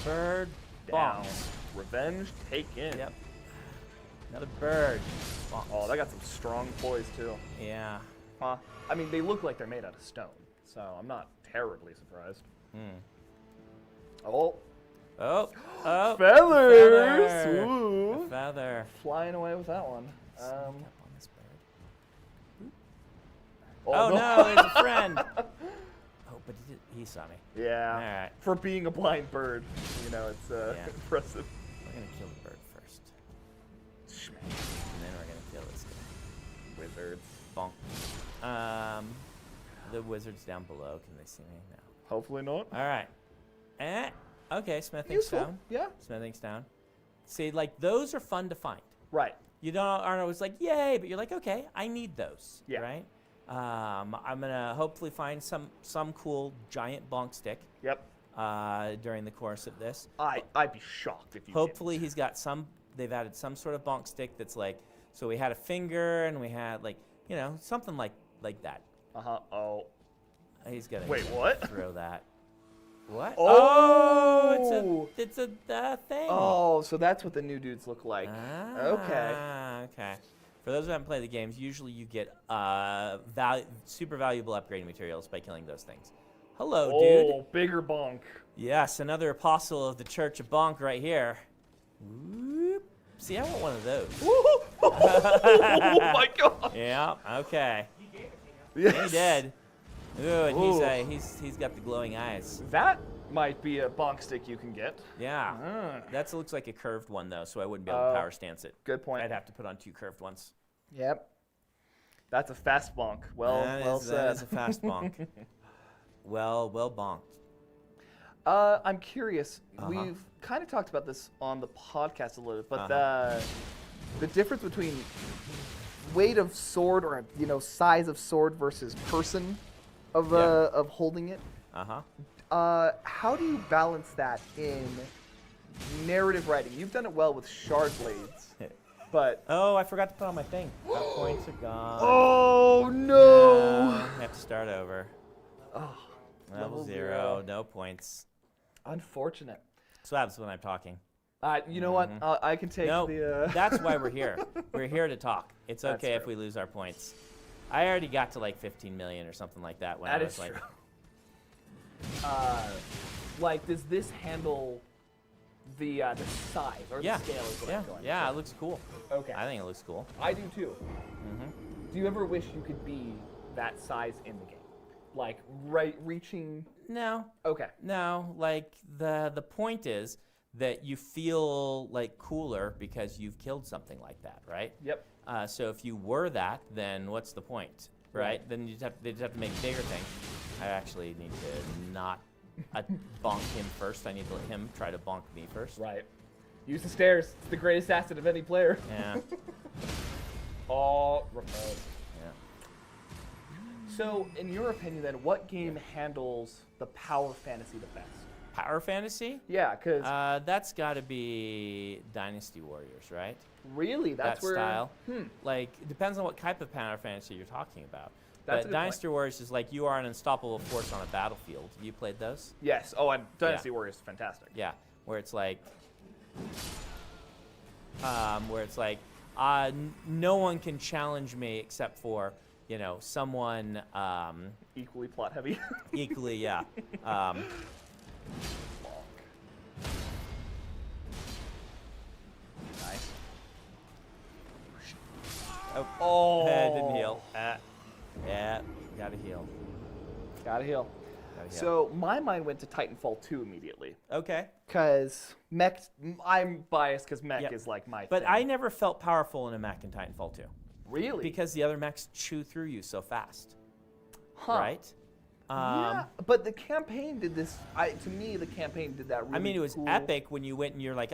Bird Down. bonk. Revenge taken. Yep. Another bird. Bonk. Oh, they got some strong poise too. Yeah. Huh? I mean, they look like they're made out of stone, so I'm not terribly surprised. Oh, Oh. Oh. feathers! Feather. Ooh. A feather. Flying away with that one. Sneak up on this bird. Oh, no, there's a friend. Oh, but he saw me. Yeah. All right. For being a blind bird, you know, it's Yeah. impressive. We're going to kill the bird first. Schmack. And then we're going to kill this guy. Wizards. Bonk. The wizard's down below. Can they see me? No. Hopefully not. All right. Okay, smithing's Useful. down. Yeah. Smithing's down. See, like, those are fun to find. Right. You aren't always like, yay, but you're like, okay, I need those. Yeah. Right? I'm going to hopefully find some cool giant bonk stick Yep. during the course of this. I'd be shocked if you Hopefully he's got they've added some sort of bonk stick that's like, so we had a finger and we had like, you know, something like that. Uh-huh. Oh. He's going Wait, to what? throw that. What? Oh! It's a thing. Oh, so that's what the new dudes look like. Okay. Okay. For those who haven't played the games, usually you get super valuable upgrading materials by killing those things. Hello, dude. Oh, bigger bonk. Yes, another apostle of the Church of Bonk right here. Whoop. See, I want one of those. Oh my god. Yeah. Okay. Yes. He did. Ooh, and he's got the glowing eyes. That might be a bonk stick you can get. Yeah. Ah. That looks like a curved one though, so I wouldn't be able to power stance it. Good point. I'd have to put on 2 curved ones. Yep. That's a fast bonk. Well That said. is a fast bonk. well bonked. I'm curious. We've kind of talked about this on the podcast a little bit, but the difference between weight of sword or size of sword versus person of holding it. How do you balance that in narrative writing? You've done it well with shard blades, but Oh, I forgot to put on my thing. My points are gone. oh no! I have to start over. Oh, Level 0, no points. unfortunate. So that's when I'm talking. You know what? I can take No, the. that's why we're here. We're here to talk. It's That's okay if true. we lose our points. I already got to like 15 million or something like that when That I was is like, true. Like, does this handle the size or yeah, the scale? Is what yeah, I'm going yeah, for. it looks cool. Okay. I think it looks cool. I do too. Do you ever wish you could be that size in the game? Like reaching. No, Okay. no, like the point is that you feel like cooler because you've killed something like that, right? Yep. So if you were that, then what's the point, right? Right. Then they just have to make bigger things. I actually need to not bonk him first. I need to let him try to bonk me first. Right. Use the stairs. It's the greatest asset of any player. Yeah. Oh, repelled. Yeah. So, in your opinion, then, what game handles the power fantasy the best? Power fantasy? Yeah, because That's got to be Dynasty Warriors, right? really, that's that where. style. Like, it depends on what type of power fantasy you're talking about. That's a But good Dynasty Warriors is like you are an unstoppable force on a battlefield. Have you played those? Yes. Oh, and Dynasty Warriors is fantastic. Yeah, where it's like, no one can challenge me except for, someone Equally plot heavy. equally, yeah. Nice. Oh, didn't heal. Yeah, gotta heal. Gotta heal. Gotta heal. So my mind went to Titanfall 2 immediately. Okay. Because mech, I'm biased because mech Yep. is like my But thing. I never felt powerful in a mech in Titanfall 2 Really? because the other mechs chew through you so fast, Huh. right? Yeah, but the campaign did this. To me, the campaign did that really I mean, it was cool. epic when you went and you're like,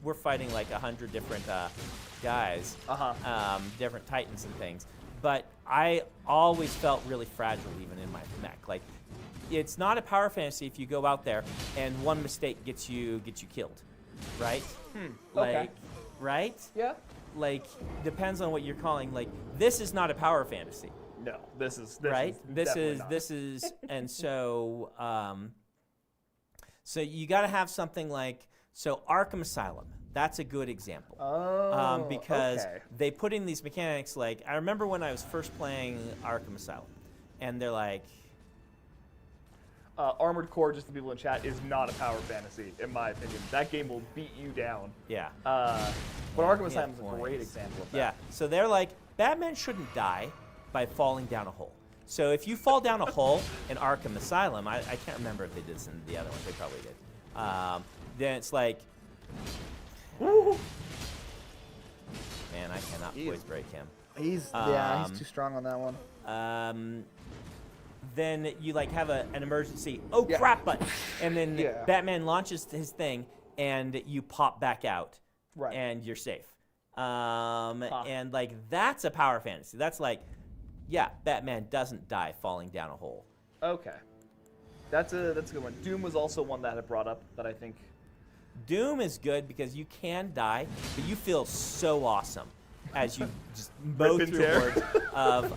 we're fighting like 100 different guys, different titans and things. But I always felt really fragile, even in my mech. Like, it's not a power fantasy if you go out there and one mistake gets you killed, right? Like, Okay. right? Yeah. Like, depends on what you're calling. Like, this is not a power fantasy. No, this is Right. This definitely is not. and so so you got to have something like Arkham Asylum. That's a good example. Oh, because okay. they put in these mechanics. Like, I remember when I was first playing Arkham Asylum, and they're like, Armored Core, just the people in chat, is not a power fantasy, in my opinion. That game will beat you down. yeah. But Arkham Asylum is a points. great example of that. Yeah, so they're like, Batman shouldn't die by falling down a hole. So if you fall down a hole in Arkham Asylum, I can't remember if they did this in the other ones, they probably did. Then it's like, man, I cannot poise break him. He's too strong on that one. Then you like have an emergency, oh Yeah. crap button, and then Yeah. Batman launches his thing, and you pop back out, Right. and you're safe. And like that's a power fantasy. That's like, yeah, Batman doesn't die falling down a hole. Okay. That's a good one. Doom was also one that I brought up that I think. Doom is good because you can die, but you feel so awesome as you just mow Rip and through tear. hordes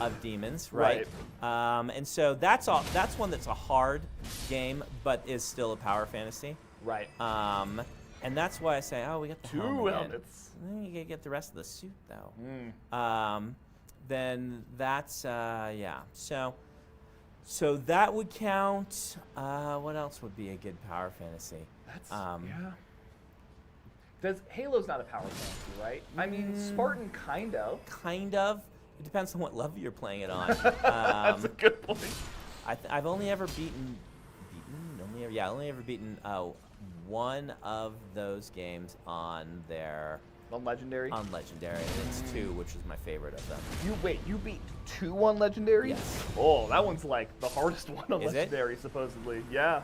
of demons, right? And so that's one that's a hard game, but is still a power fantasy. Right. And that's why I say, oh, we got the Two helmet. helmets. Then you gotta get the rest of the suit though. Mm. Then that's yeah. So that would count. What else would be a good power fantasy? That's yeah. Halo's not a power fantasy, right? I mean, Spartan kind of. Kind of. It depends on what level you're playing it on. That's a good point. I've only ever only ever beaten one of those games on their On Legendary. on Legendary, and it's 2, which is my favorite of them. You beat 2 on Legendary? Yes. Oh, that one's like the hardest one on Is it? Legendary, supposedly. Yeah.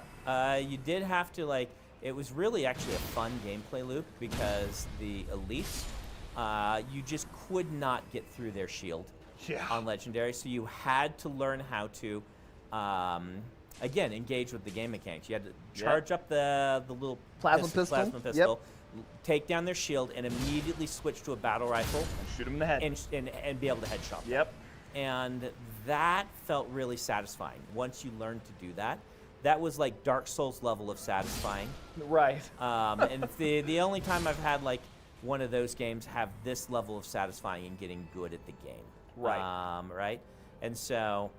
You did have to like. It was really actually a fun gameplay loop because the elites, you just could not get through their shield on Legendary, so you had to learn how to, again, engage with the game mechanics. You had to charge up the little Plasma pistol. take down their shield, and immediately switch to a battle rifle Shoot him in the head. and be able to headshot them. Yep. And that felt really satisfying. Once you learned to do that, that was like Dark Souls level of satisfying. Right. And the only time I've had like one of those games have this level of satisfying and getting good at the game. Right. Right. And so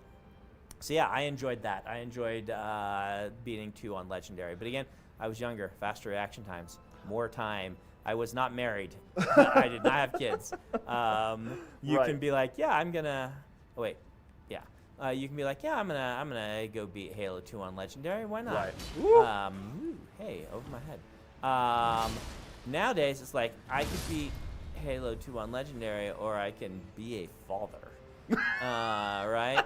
yeah, I enjoyed that. I enjoyed beating 2 on Legendary. But again, I was younger, faster reaction times, more time. I was not married. I did not have kids. You Right. can be like, yeah, I'm gonna. Oh, wait. Yeah. You can be like, yeah, I'm gonna go beat Halo 2 on Legendary. Why not? Right. Ooh, hey, over my head. Nowadays, it's like I could beat Halo 2 on Legendary, or I can be a father. Right?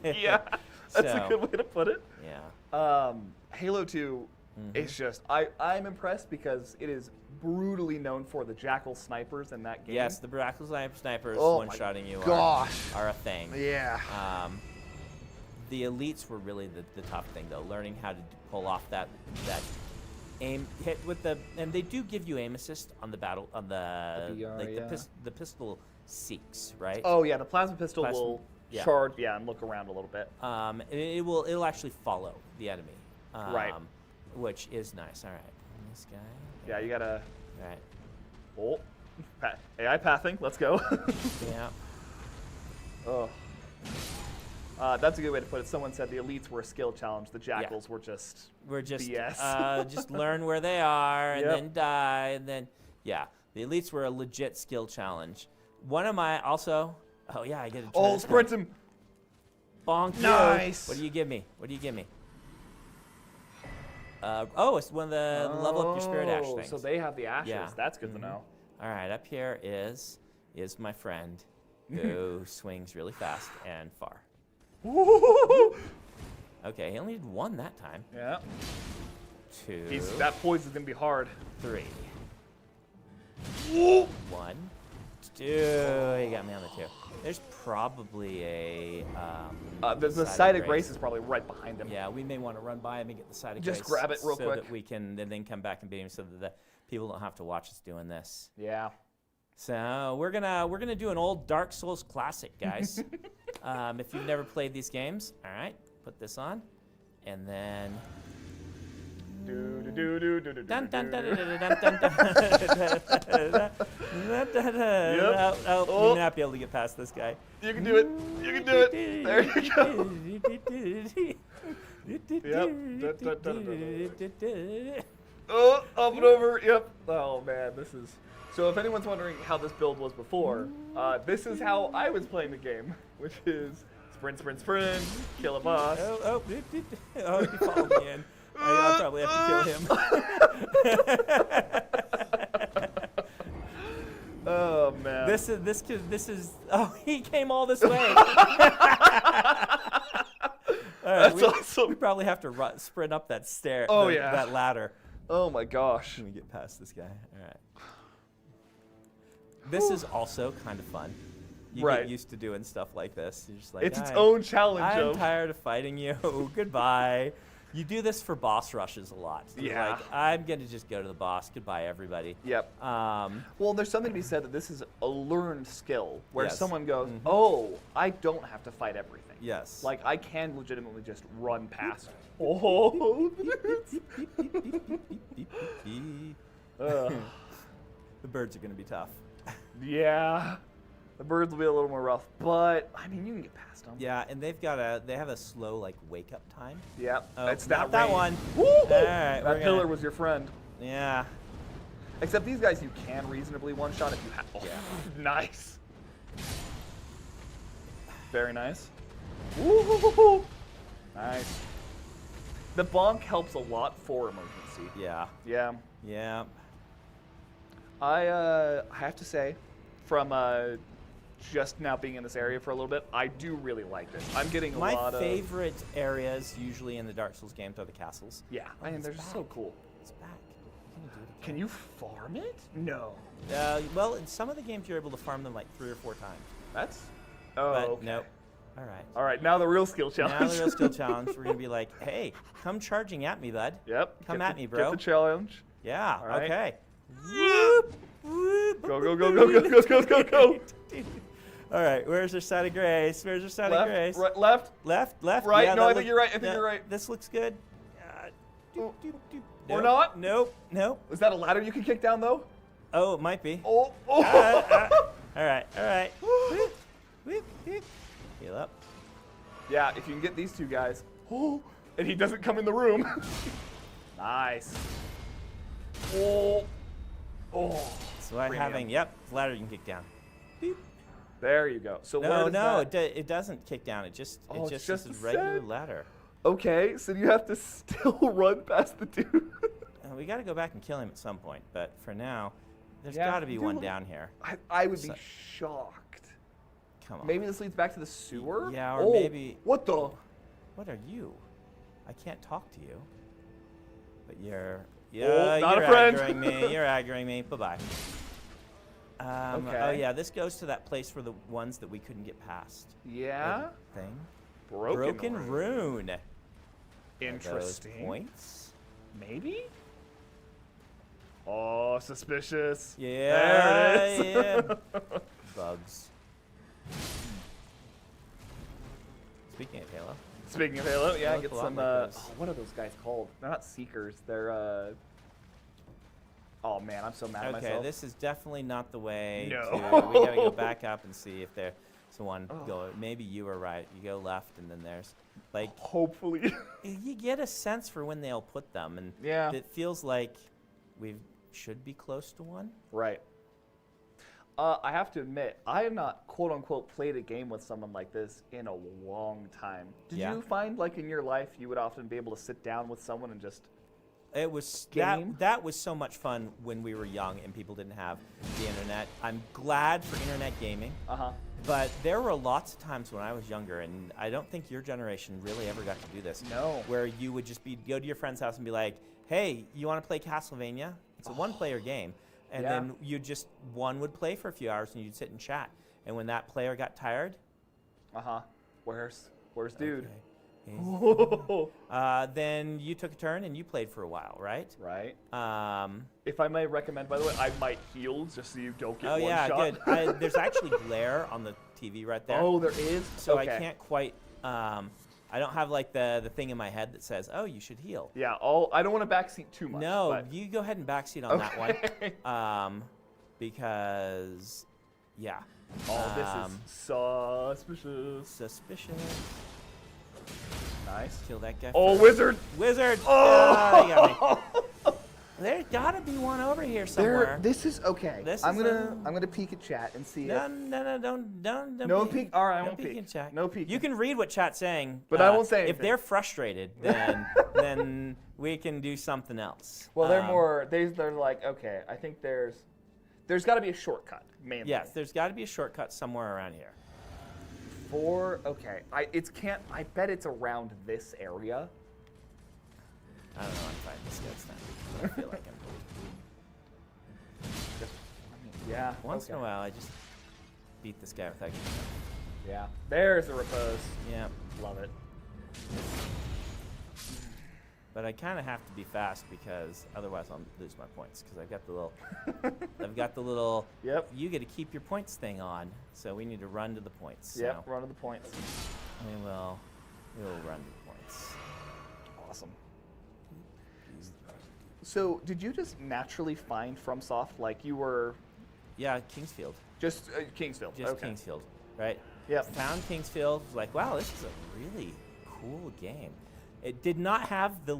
Yeah. That's So, a good way to put it. Yeah. Halo 2 is just, I'm impressed because it is brutally known for the Jackal snipers in that game. Yes, the Brackle snipers Oh one-shotting you gosh. are a thing. Yeah. The elites were really the tough thing, though. Learning how to pull off that aim hit with the, and they do give you aim assist on the battle on the BR, like yeah. the pistol seeks, right? Oh yeah, the plasma pistol Plasma- will yeah. charge, and look around a little bit. It'll actually follow the enemy, Right. Which is nice. All right, this guy. Yeah, you gotta. All right. Oh, AI pathing. Let's go. Yeah. Oh. That's a good way to put it. Someone said the elites were a skill challenge. The jackals were just. We're just BS. just learn where they are and Yep. then die and then yeah. The elites were a legit skill challenge. One of my also. Oh yeah, I get to try Oh, this sprint one. him. Bonk you. Nice. What do you give me? What do you give me? It's one of the level up your spirit ash things. So they have the ashes. Yeah. That's good to know. All right, up here is my friend who swings really fast and far. Okay, he only did 1 that time. Yeah. 2. That poison's gonna be hard. 3. Whoa. 1. 2. He got me on the 2. There's probably a. The side of grace is probably right behind him. Yeah, we may want to run by him and get the side of grace. Just grab it real so quick. that we can and then come back and beat him, so that the people don't have to watch us doing this. Yeah. So we're gonna do an old Dark Souls classic, guys. If you've never played these games, all right, put this on, and then. Dun, dun, dun, dun, dun, dun, dun, dun. Yep. Oh, Oh. you may not be able to get past this guy. You can do it. You can do it. There you go. Oh, up and over. Yep. Oh man, this is. So if anyone's wondering how this build was before, this is how I was playing the game, which is sprint, sprint, sprint, kill a boss. Oh, he followed me in. I'll probably have to kill him. Oh man. This is. Oh, he came all this way. All right, That's awesome. We probably have to sprint up that stair. Oh, yeah. That ladder. Oh my gosh. Let me get past this guy. All right. This is also kind of fun. You Right. get used to doing stuff like this. You're just like, It's its own challenge. I'm of, tired of fighting you. Goodbye. You do this for boss rushes a lot. You're Yeah. Like, I'm going to just go to the boss. Goodbye, everybody. Yep. Well, there's something to be said that this is a learned skill where Yes. someone goes, Mhm. "Oh, I don't have to fight everything. Yes. Like I can legitimately just run past." Oh. Ugh. The birds are going to be tough. Yeah. The birds will be a little more rough, but I mean, you can get past them. Yeah, and they have a slow like wake up time. Yep. Oh, It's not that that rain. one. Woo! All right, That we're pillar gonna- was your friend. Yeah. Except these guys, you can reasonably one shot if you have. Oh, Yeah. Nice. Very nice. Woo! Nice. The bonk helps a lot for emergency. Yeah. Yeah. Yeah. I have to say, from just now being in this area for a little bit, I do really like this. I'm getting a My lot of. favorite areas usually in the Dark Souls games are the castles. Yeah, I mean, it's they're just so back. cool. It's back. Can you do it Can you farm it? No. again? Well, in some of the games you're able to farm them like 3 or 4 times. That's. Oh. But okay. nope. All right. All right, now the real skill challenge. Now the real skill challenge. We're gonna be like, hey, come charging at me, bud. Yep. Come get at the- me, bro. Get the challenge. Yeah. All right. Okay. Whoop! Go, go, go, go, go, go, go, go, go. All right. Where's our side of grace? Where's our side of Left, grace? right, left. Left. Right, Yeah, no, that I think you're right, I think yeah, you're right. This looks good. Oh. Doop. Or Nope, not? Nope. Is that a ladder you can kick down though? Oh, it might be. Oh, oh. All right. Whoop. Heal up. Yeah, if you can get these two guys. Oh, and he doesn't come in the room. Nice. Oh. So I'm Premium. having, yep, ladder you can kick down. Beep. There you go. So where No, does that... it doesn't kick down. It just Oh, it's is just a a regular set? ladder. Okay, so you have to still run past the dude. We got to go back and kill him at some point, but for now, there's Yeah, got to be do one it. down here. I would be So- shocked. Come on. Maybe this leads back to the sewer? Yeah, or Oh, maybe- What the? What are you? I can't talk to you. But you're... Oh, Yeah, not you're a friend. aggroing me. You're aggroing me. Bye-bye. Oh, Okay. yeah, this goes to that place for the ones that we couldn't get past. Yeah? Thing. Broken Rune. Are Interesting. those points? Maybe? Oh, suspicious. Yeah, There it is. yeah. Bugs. Speaking of Halo. Speaking of Halo, yeah, look get a lot some, like those. what are those guys called? They're not Seekers, they're, oh man, I'm so mad at Okay, myself. this is definitely not the way No. to... We gotta go back up and see if there's one. Oh. Go. Maybe you were right. You go left and then there's... Like, Hopefully. you get a sense for when they'll put them, and Yeah. it feels like we should be close to one. Right. I have to admit, I have not, quote unquote, played a game with someone like this in a long time. Did Yeah. you find, like, in your life, you would often be able to sit down with someone and just... It was Game? that was so much fun when we were young and people didn't have the internet. I'm glad for internet gaming. Uh-huh. But there were lots of times when I was younger, and I don't think your generation really ever got to do this. No. Where you would just go to your friend's house and be like, "Hey, you want to play Castlevania? It's a one-player game." And Yeah. then one would play for a few hours, and you'd sit and chat. And when that player got tired, Where's dude? okay, then you took a turn and you played for a while, right? Right. Um, If I may recommend, by the way, I might heal just so you don't get oh one yeah, shot. good. There's actually glare on the TV right there. Oh, there is? So okay. I can't quite. I don't have like the thing in my head that says, "Oh, you should heal." Yeah, I don't want to backseat too much. No, but- you go ahead and backseat on that Okay. one. Because, yeah. Oh, this is suspicious. Suspicious. Nice. Kill that guy. Oh, first. wizard! Wizard! Oh! They got me. There's gotta be one over here somewhere. This is okay. This I'm is gonna peek at chat and see No, if no, don't. No peek? All right, I Don't won't peek peek. in chat. No peeking. You can read what chat's saying, But I won't say If anything. they're frustrated, then we can do something else. Well, they're like, okay, I think there's got to be a shortcut, mainly. Yes, there's got to be a shortcut somewhere around here. Okay, I bet it's around this area. I don't know. I'm fighting this guy's time. I don't feel like I'm. Yeah. Once in a okay. while, I just beat this guy without getting hit. Yeah. There's a repose. Yeah, Love it. but I kind of have to be fast because otherwise I'll lose my points because I've got the little. Yep. You get to keep your points thing on, so we need to run to the points. Yep. So Run to the points. we will run to the points. Awesome. So, did you just naturally find FromSoft like you were Yeah, Kingsfield. just Kingsfield? Just okay. Kingsfield, right? Yep. Found Kingsfield. Was like, wow, this is a really cool game. It did not have the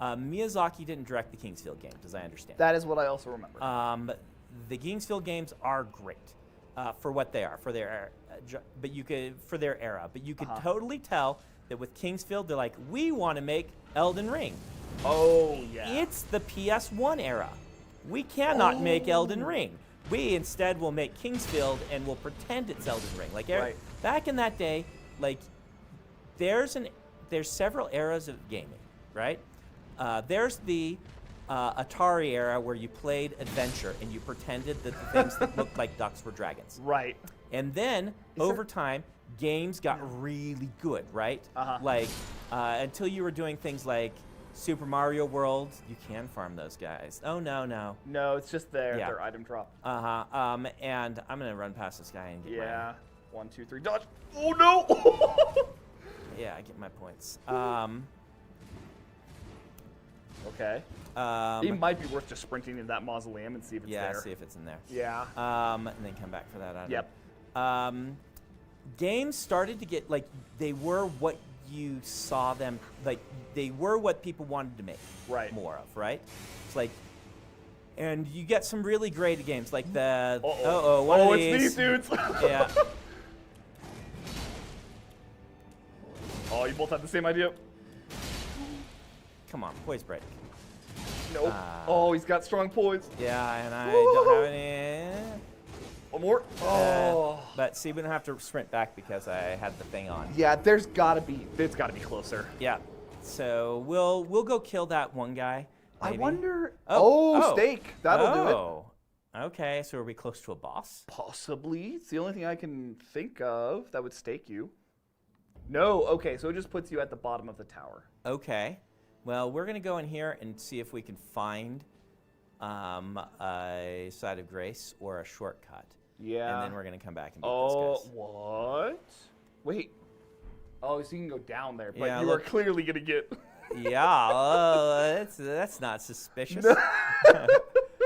Miyazaki didn't direct the Kingsfield games, as I understand. That is what I also remember. The Kingsfield games are great for what they are, for their for their era. But you could totally tell that with Kingsfield, they're like, we want to make Elden Ring. Oh yeah. It's the PS1 era. We cannot make Elden Ring. We instead will make Kingsfield and we'll pretend it's Elden Ring. Like Right. back in that day, like there's several eras of gaming, right? There's the Atari era where you played adventure and you pretended that the things that looked like ducks were dragons. Right. And then over time, games got really good, right? Like until you were doing things like Super Mario World, you can farm those guys. Oh no. No, it's just their Yeah. their item drop. And I'm gonna run past this guy and get Yeah. 1, 2, 3, dodge. Oh no. Yeah, I get my points. Okay. It might be worth just sprinting into that mausoleum and see if it's yeah, there. see if it's in there. Yeah. And then come back for that item. Yep. Games started to get like they were what you saw them like they were what people wanted to make Right. more of, right? It's like, and you get some really great games like the one of it's these dudes. Yeah. Oh, you both have the same idea. Come on, poise break. Nope. Oh, he's got strong poise. Yeah, and I don't have any. One more. Oh. But see, we don't have to sprint back because I had the thing on. Yeah, it's gotta be closer. Yeah. So we'll go kill that one guy. I maybe. wonder. Oh. Steak. That'll do it. Oh. Okay, so are we close to a boss? Possibly. It's the only thing I can think of that would stake you. No. Okay, so it just puts you at the bottom of the tower. Okay. Well, we're gonna go in here and see if we can find a side of grace or a shortcut. Yeah. And then we're gonna come back and beat Oh, this guy. what? Wait. Oh, so you can go down there, but Yeah, you are look. clearly gonna get. Yeah, that's not suspicious.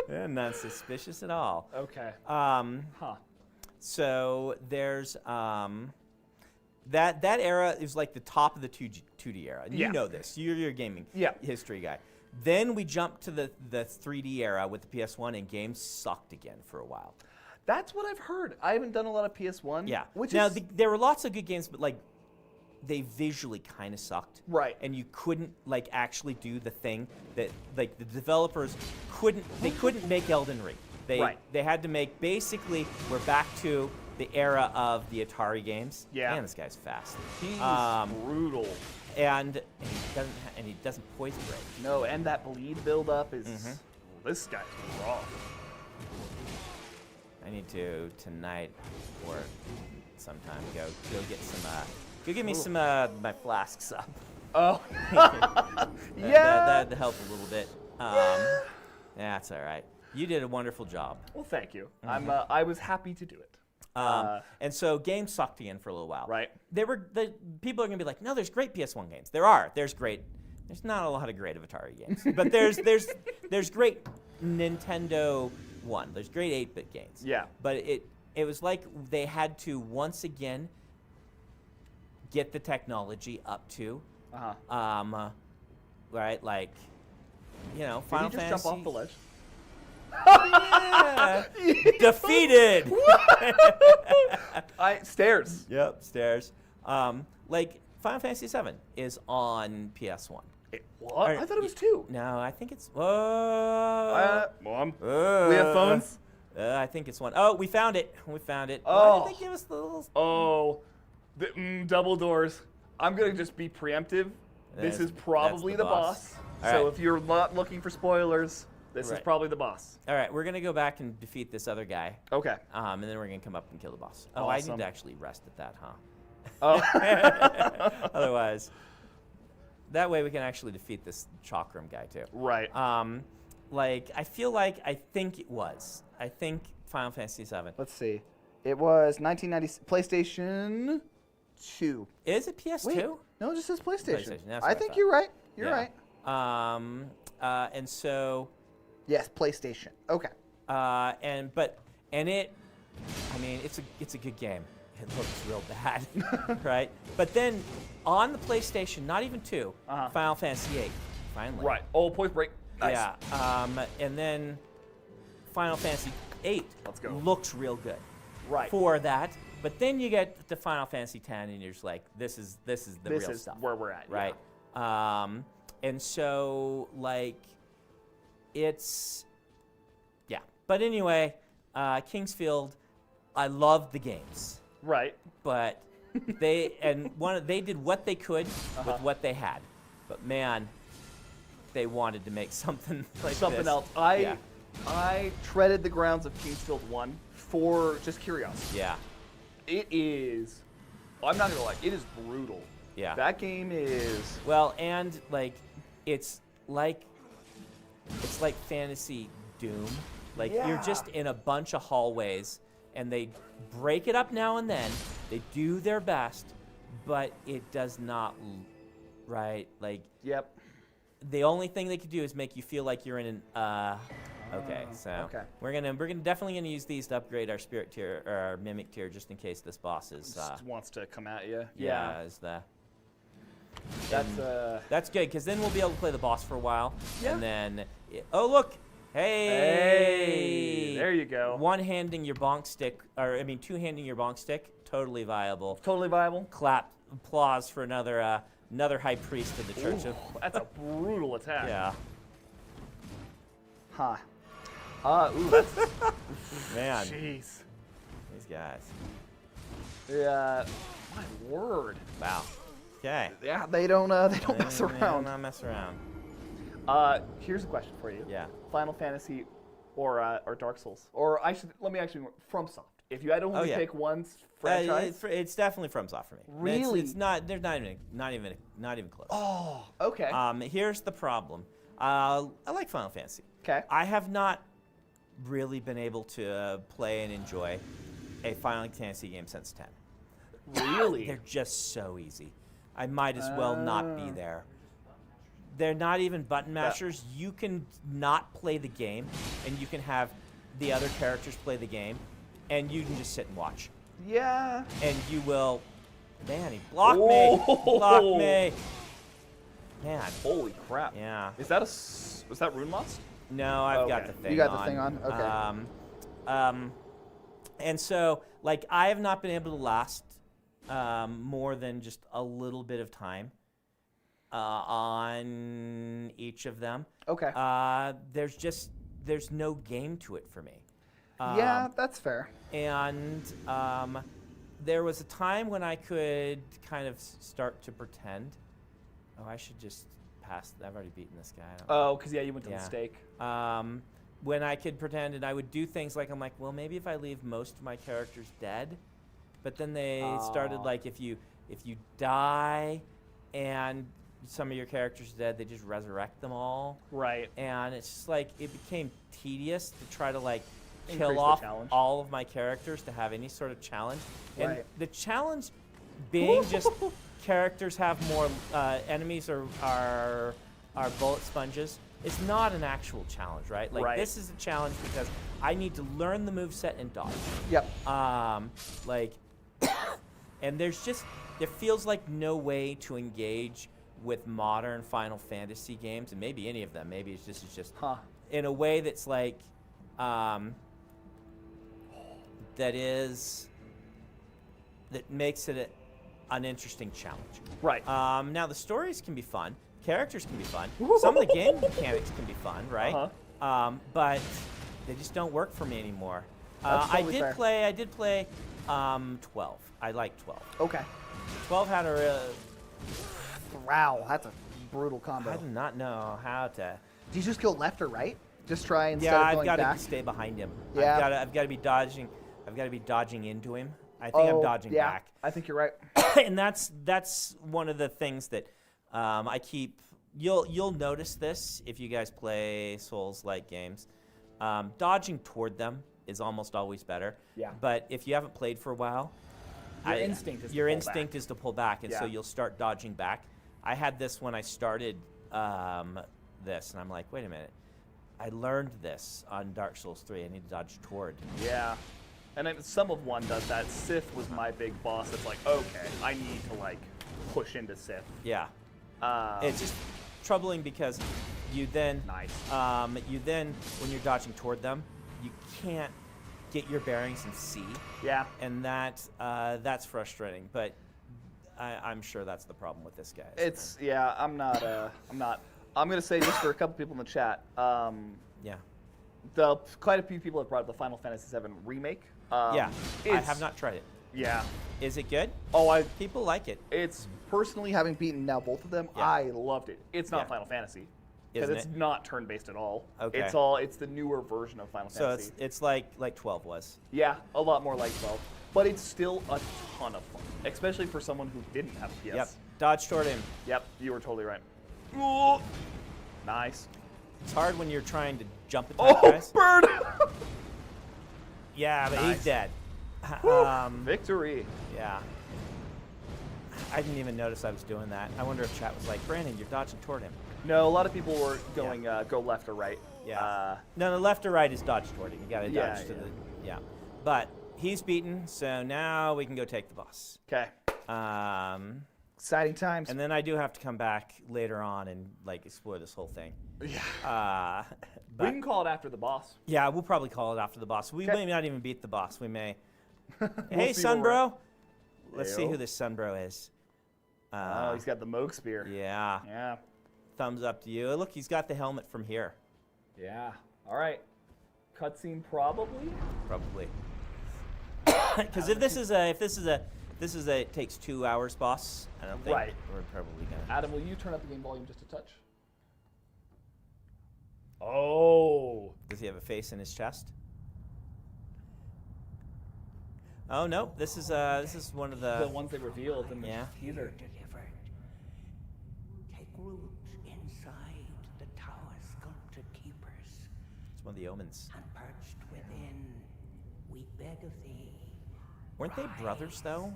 Not suspicious at all. Okay. Huh. So there's that era is like the top of the 2D era. Yeah. You know this. You're a gaming Yeah. history guy. Then we jumped to the 3D era with the PS1, and games sucked again for a while. That's what I've heard. I haven't done a lot of PS1. Yeah. Which now is there were lots of good games, but like they visually kind of sucked. Right. And you couldn't like actually do the thing that like the developers couldn't. They couldn't make Elden Ring. They Right. they had to make basically we're back to. the era of the Atari games. Yeah. Man, this guy's fast. He's Um, brutal. And he doesn't poison break. No, and that bleed buildup is. Mhm. This guy's raw. I need to tonight or sometime go get some. Go give me some my flasks up. Oh. Yeah. That'd help a little bit. Yeah, that's all right. You did a wonderful job. Well, thank you. Mm-hmm. I was happy to do it. And so games sucked again for a little while. Right. People are gonna be like, no, there's great PS1 games. There's great. There's not a lot of great Atari games, but there's great Nintendo one. There's great 8-bit games. Yeah. But it was like they had to once again get the technology up to, right? Like, Final Did you just Fantasy. jump off the ledge? Yeah. Defeated. Stairs. Yep, stairs. Like Final Fantasy VII is on PS1. What? I thought it was 2. No, I think it's. Mom. We have phones. I think it's one. Oh, we found it. We found it. Why Oh. did they give us the little? Oh, double doors. I'm gonna just be preemptive. This is probably that's the the boss. boss. All So right. if you're not looking for spoilers, this is Right. probably the boss. All right, we're gonna go back and defeat this other guy, Okay. and then we're gonna come up and kill the boss. Oh, I Awesome. need to actually rest at that, huh? Oh. Otherwise, that way we can actually defeat this Chakram guy too. Right. I feel like I think Final Fantasy VII. Let's see. It was 1990 PlayStation 2. Is it PS2? Wait, no, it just says PlayStation. PlayStation, that's I what I think thought. you're right. You're Yeah. right. And so, Yes, PlayStation. Okay. it's a good game. It looks real bad, right? But then on the PlayStation, not even 2, Final Fantasy VIII, finally. Right. Oh, Point Break. Nice. Yeah. And then Final Fantasy VIII Let's go. looks real good. Right. For that, but then you get to Final Fantasy X, and you're just like, this is the This real is stuff, where we're at. right? And so it's But anyway, Kingsfield, I love the games, Yeah. Right. but they did what they could with what they had, but man, they wanted to make something like Something this. else. Yeah. I treaded the grounds of Kingsfield 1 for just curiosity. Yeah. It is. I'm not gonna lie. It is brutal. Yeah. That game is. Well, and it's like Fantasy Doom. Like you're Yeah. just in a bunch of hallways, and they break it up now and then. They do their best, but it does not. Right. Like Yep. the only thing they could do is make you feel like you're in an. Okay, so okay. we're definitely gonna use these to upgrade our spirit tier or our mimic tier just in case this boss is. Just wants to come at you. Is the. That's That's good, because then we'll be able to play the boss for a while. Yeah. And then, oh look, hey, there you go. One-handing your bonk stick, two-handing your bonk stick, totally viable. Totally viable. Clap, applause for another high priest of the Church of. That's a brutal attack. Yeah, Huh. Ooh. That's, man, jeez. these guys. Yeah. My word. Wow. Okay. Yeah, they don't mess They around. don't mess around. Here's a question for you. Yeah. Final Fantasy or Dark Souls, or let me actually FromSoft. If you had to only yeah. pick one franchise. It's definitely FromSoft for me. Really? It's not. There's not even close. Oh, okay. Here's the problem. I like Final Fantasy. Okay. I have not really been able to play and enjoy a Final Fantasy game since 10. Really? They're just so easy. I might as well not be there. They're not even button mashers. You can not play the game, and you can have the other characters play the game, and you can just sit and watch. Yeah. And you will. Man, he blocked me. Oh. Blocked me. Man. Holy crap. Yeah. Was that Rune Lost? No, I've got Okay. the thing You got on. the thing on? Okay. And so, I have not been able to last more than just a little bit of time on each of them. Okay. There's no game to it for me. Yeah, that's fair. And there was a time when I could kind of start to pretend. Oh, I should just pass. I've already beaten this guy. I don't know. Oh, because you went to the stake. When I could pretend, and I would do things like, I'm like, well, maybe if I leave most of my characters dead. But then they started like, if you die and some of your characters are dead, they just resurrect them all. Right. And it's just like, it became tedious to try to like Increase kill the off challenge. all of my characters to have any sort of challenge. And Right. the challenge being just characters have more, enemies are bullet sponges. It's not an actual challenge, right? Like this is a challenge because I need to learn the moveset and dodge. Yep. And there feels like no way to engage with modern Final Fantasy games, and maybe any of them. Maybe it's just in a way that's like, that makes it an interesting challenge. Right. Now the stories can be fun, characters can be fun, some of the game mechanics can be fun, right? But they just don't work for me anymore. I did play 12. I like 12. Okay. 12 had a Wow, that's a brutal combo. I do not know how to. Do you just go left or right? Just try instead Yeah, of I've going got back? to stay behind him. Yeah. I've got to be dodging. I've got to be dodging into him. I think I'm dodging back. I think you're right. And that's one of the things that I keep. You'll notice this if you guys play Souls-like games. Dodging toward them is almost always better. Yeah. But if you haven't played for a while, Your instinct is to your pull instinct back. is to pull back, and so Yeah. you'll start dodging back. I had this when I started this, and I'm like, wait a minute. I learned this on Dark Souls 3. I need to dodge toward. Yeah. And then some of one does that. Sith was my big boss. It's like, okay, I need to like push into Sith. Yeah. It's just troubling because you then, when you're dodging toward them, you can't get your bearings and see. Yeah. And that's frustrating. But I'm sure that's the problem with this guy. It's I'm gonna say just for a couple people in the chat. Yeah. Quite a few people have brought up the Final Fantasy VII remake. I have not tried it. Yeah. Is it good? Oh, People like it. It's personally having beaten now both of them. Yeah. I loved it. It's not Yeah. Final Fantasy because Isn't it's it? not turn-based at all. Okay. It's the newer version of Final So Fantasy. it's like 12 was. Yeah, a lot more like 12, but it's still a ton of fun, especially for someone who didn't have a PS. Yep. Dodge toward him. Yep, you were totally right. Ooh. Nice. It's hard when you're trying to jump at Oh, guys. bird! Yeah, but Nice. he's dead. Victory. Yeah. I didn't even notice I was doing that. I wonder if chat was like, Brandon, you're dodging toward him. No, a lot of people were going go left or right. Yeah. No, the left or right is dodge toward him. You got to Yeah, dodge to yeah. the. Yeah. But he's beaten, so now we can go take the boss. Okay. Exciting times. And then I do have to come back later on and like explore this whole thing. Yeah. But We can call it after the boss. yeah, we'll probably call it after the boss. We may not even beat the boss. We may. Hey, see where we're Sunbro. Let's see Heyo. who this Sunbro is. Oh, he's got the Moog Spear. Yeah. Yeah. Thumbs up to you. Look, he's got the helmet from here. Yeah. All right. Cutscene probably. Probably. Because if this is a it takes 2 hours boss, I don't think Right. we're probably gonna. Adam, will you turn up the game volume just a touch? Oh. Does he have a face in his chest? Oh no, this is one of The ones they revealed in the Yeah. teaser. Delivered. Take root inside the tower sculpted keepers, it's one of the omens. and perched within, we beg of thee. Weren't they brothers though?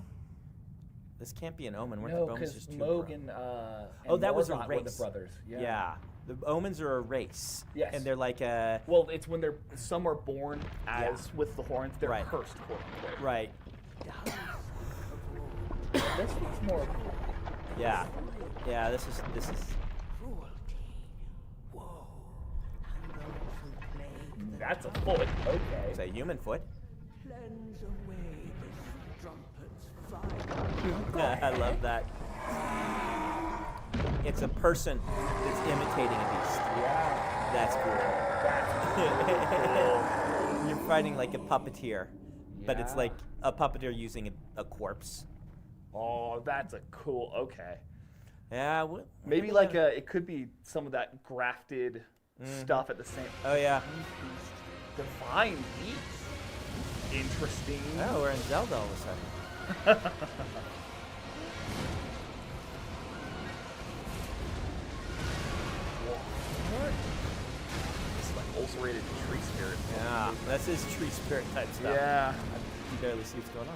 This can't be an omen. Weren't No, the omens because just two Moog brothers? and that was a Morgott were the race. brothers. Yeah. The omens are a race. Yes. And they're like a Well, it's when some are born as with the horns. They're Right. cursed, quote unquote. right. This looks more. Yeah. Yeah. This is Cruelty, woe, and those who plague the That's a foot. Okay. it's a human foot. cleanse away the strumpet's fire. I love that. It's a person that's imitating a beast. Yeah. That's cool. you're fighting like a puppeteer, but it's Yeah. like a puppeteer using a corpse. Oh, that's a cool. Okay. Yeah. Maybe like it could be some of that grafted stuff at the same. Oh yeah. Divine beats. Interesting. Oh, we're in Zelda all of a sudden. What? This is like ulcerated tree spirit. Yeah, this is tree spirit type stuff. Yeah. I can barely see what's going on.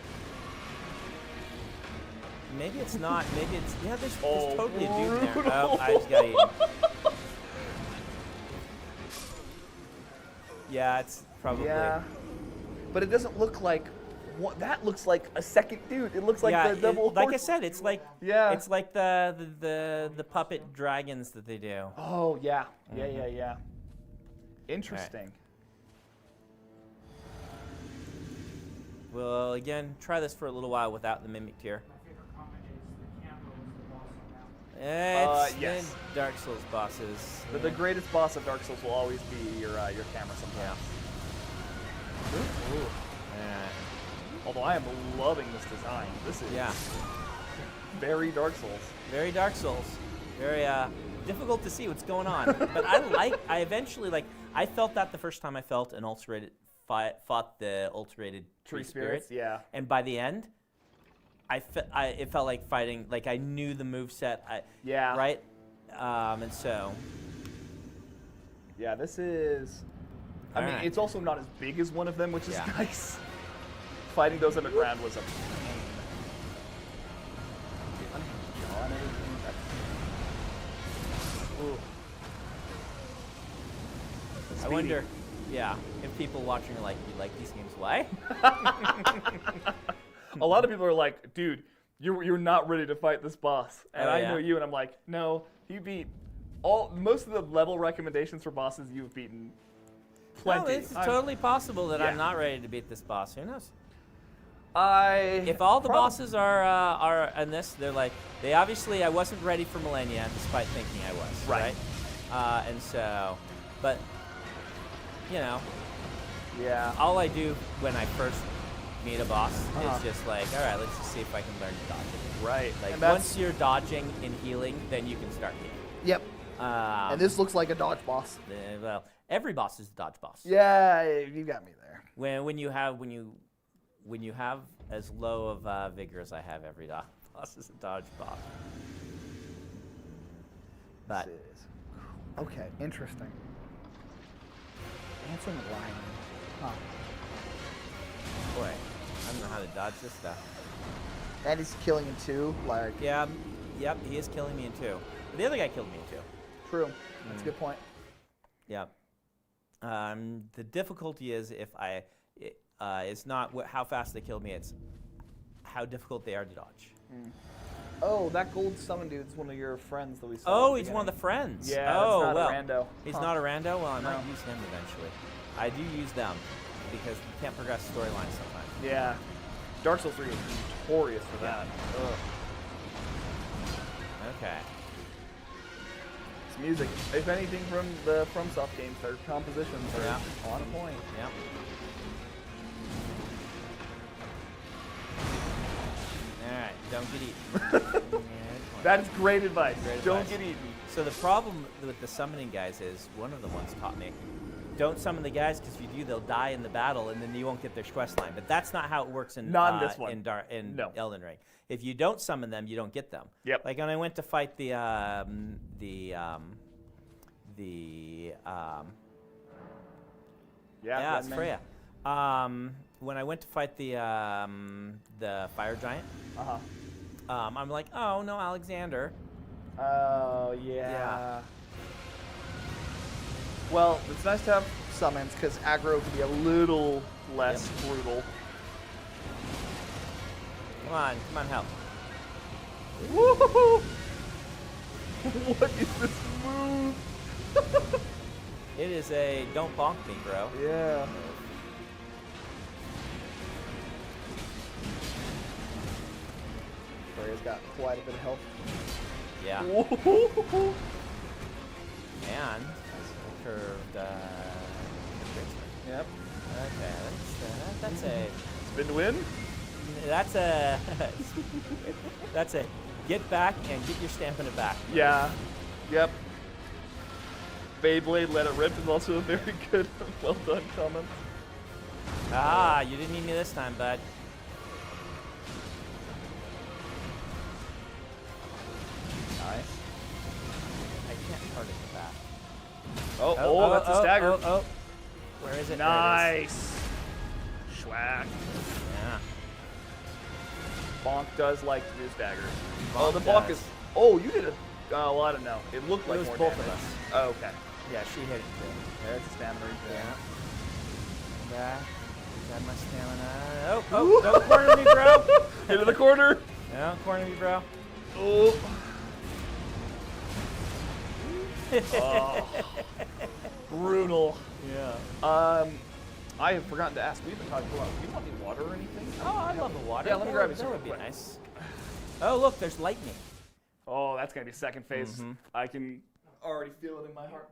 Maybe it's not. Maybe it's. Yeah, there's totally a dude there. Oh, I just got eaten. Yeah, it's probably. Yeah. But it doesn't look like. That looks like a second dude. It looks like Yeah, the double. like I said, it's like Yeah. it's like the puppet dragons that they do. Oh yeah. Yeah. Interesting. Well, again, try this for a little while without the mimic tier. My favorite comment is the camera was the boss on that. It's yes. the Dark Souls bosses. But the greatest boss of Dark Souls will always be your camera sometimes. Ooh. Yeah. Although I am loving this design. This is Yeah. very Dark Souls. Very Dark Souls. Very difficult to see what's going on. But I eventually I felt that the first time I felt an fought the ulcerated tree spirits. Yeah. And by the end, it felt like fighting, like I knew the moveset. Yeah. Right? And so. Yeah, this is. I mean, Alright. it's also not as big as one of them, which is Yeah. nice. Fighting those underground was a pain. Ooh. I wonder, yeah, if people watching are like, you like these games? Why? A lot of people are like, dude, you're not ready to fight this boss. And Oh, I yeah. know you, and I'm like, no, you beat most of the level recommendations for bosses you've beaten. Plenty. No, it's totally possible that Yeah. I'm not ready to beat this boss. Who knows? If all the bosses are in this, they're like, I wasn't ready for Millennia, despite thinking I was. Right. And so, but, you know, Yeah. all I do when I first meet a boss Uh-huh. is just like, all right, let's just see if I can learn to dodge it. Right. Like, And that's- once you're dodging and healing, then you can start healing. Yep. And this looks like a dodge boss. Well, every boss is a dodge boss. Yeah, you got me there. When you have as low of vigor as I have, every boss is a dodge boss. But This is okay, interesting. Dancing lion. Huh. boy, I don't know how to dodge this stuff. And he's killing him too. Like Yeah, yep, he is killing me in two. But the other guy killed me in two. true. That's a good point. Yep. The difficulty is it's not how fast they kill me, it's how difficult they are to dodge. Oh, that gold summon dude's one of your friends that we saw. Oh, at he's the one of the beginning. friends. Yeah, oh, that's not well. a rando. He's Huh. not a rando? Well, I No. might use him eventually. I do use them because you can't progress storylines sometimes. Yeah. Dark Souls 3 is notorious for that. Ugh. Okay. It's music. If anything from the FromSoft games, their compositions are Yeah. on point. Yep. Alright, don't get eaten. That is great advice. Great Don't advice. get eaten. So the problem with the summoning guys is, one of the ones taught me, don't summon the guys because if you do, they'll die in the battle and then you won't get their quest line. But that's not how it works in Not in this one. in No. Elden Ring. If you don't summon them, you don't get them. Yep. Like when I went to fight yeah, it's Redman. Freya. When I went to fight the fire giant, Uh-huh. I'm like, oh no, Alexander. Oh, yeah. Yeah. Well, it's nice to have summons because aggro can be a little less brutal. Come on, help. Woohoo! What is this move? It is a don't bonk me, bro. Yeah. Freya's got quite a bit of health. Yeah. Woohoo! And curved. Yep. Okay, that's a Spin to win. that's a that's a get back and get your stamina back. Yeah. Yep. Beyblade Let It Rip is also a very good, well done comment. Ah, you didn't need me this time, bud. Nice. I can't target the back. Oh, that's a stagger. Oh. Where is it? Nice. Schwack. Yeah. Bonk does like to do staggers. Bonk Oh, the bonk does. is. Oh, you did a. Well, I don't know. It looked like was more both damage. of us. Oh, okay. Yeah, she hit it too. There's the stamina right there. Yeah. Got my stamina. Oh, don't corner me, bro. Into the corner. Don't corner me, bro. Oh. Brutal. Yeah. I have forgotten to ask. We've been talking about. Do you want any water or anything? Oh, I love the water. Yeah, let me grab you That some would real be quick. nice. Oh, look, there's lightning. Oh, that's gonna be second phase. I can already feel it in my heart.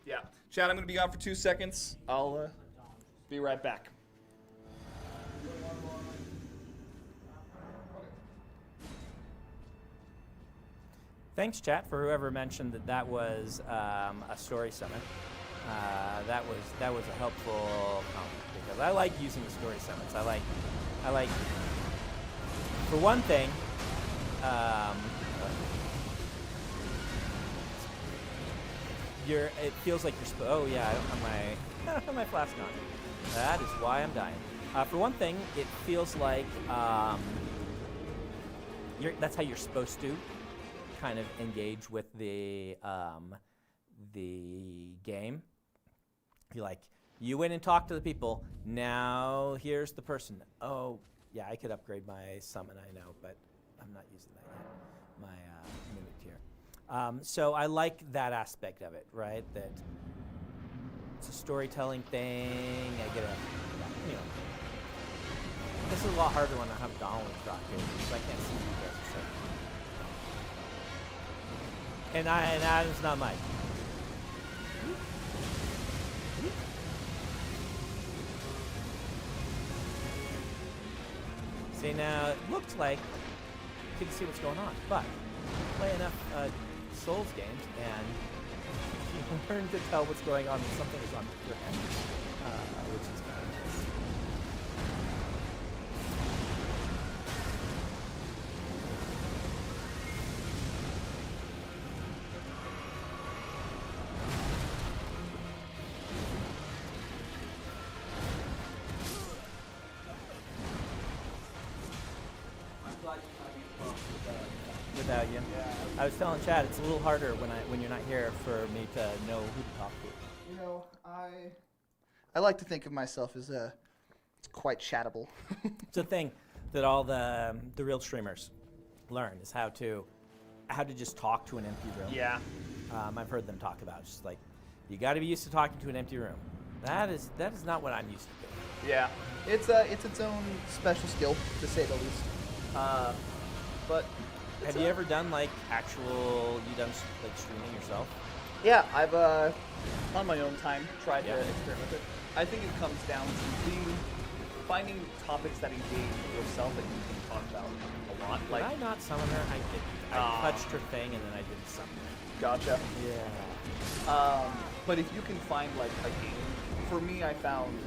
Yeah. Chad, I'm gonna be gone for 2 seconds. I'll be right back. Thanks, chat, for whoever mentioned that was a story summon. That was a helpful comment because I like using the story summons. I like. For one thing, it feels like you're oh yeah, I don't have my I don't have my flask on. That is why I'm dying. For one thing, it feels like that's how you're supposed to kind of engage with the game. You went and talked to the people. Now here's the person. Oh yeah, I could upgrade my summon. I know, but I'm not using that yet. My mimic here. So I like that aspect of it, right? That it's a storytelling thing. I get this is a lot harder when I have Golems rock here because I can't see you guys. So. And Adam's not Mike. See, now it looks like you can see what's going on, but play enough Souls games and you learn to tell what's going on when something is on your hand, which is kind of nice. Without you. I was telling Chad it's a little harder when you're not here for me to know who to talk to. You know, I like to think of myself as quite chattable. It's a thing that all the real streamers learn is how to just talk to an empty room. Yeah. I've heard them talk about just like you got to be used to talking to an empty room. That is not what I'm used to doing. Yeah. It's its own special skill, to say the least. But have you ever done like streaming yourself? Yeah, I've on my own time tried to experiment with it. I think it comes down to finding topics that engage yourself that you can talk about a lot. Did I not summon her? I did. I touched her thing and then I didn't summon her. Gotcha. Yeah. But if you can find like a game, for me, I found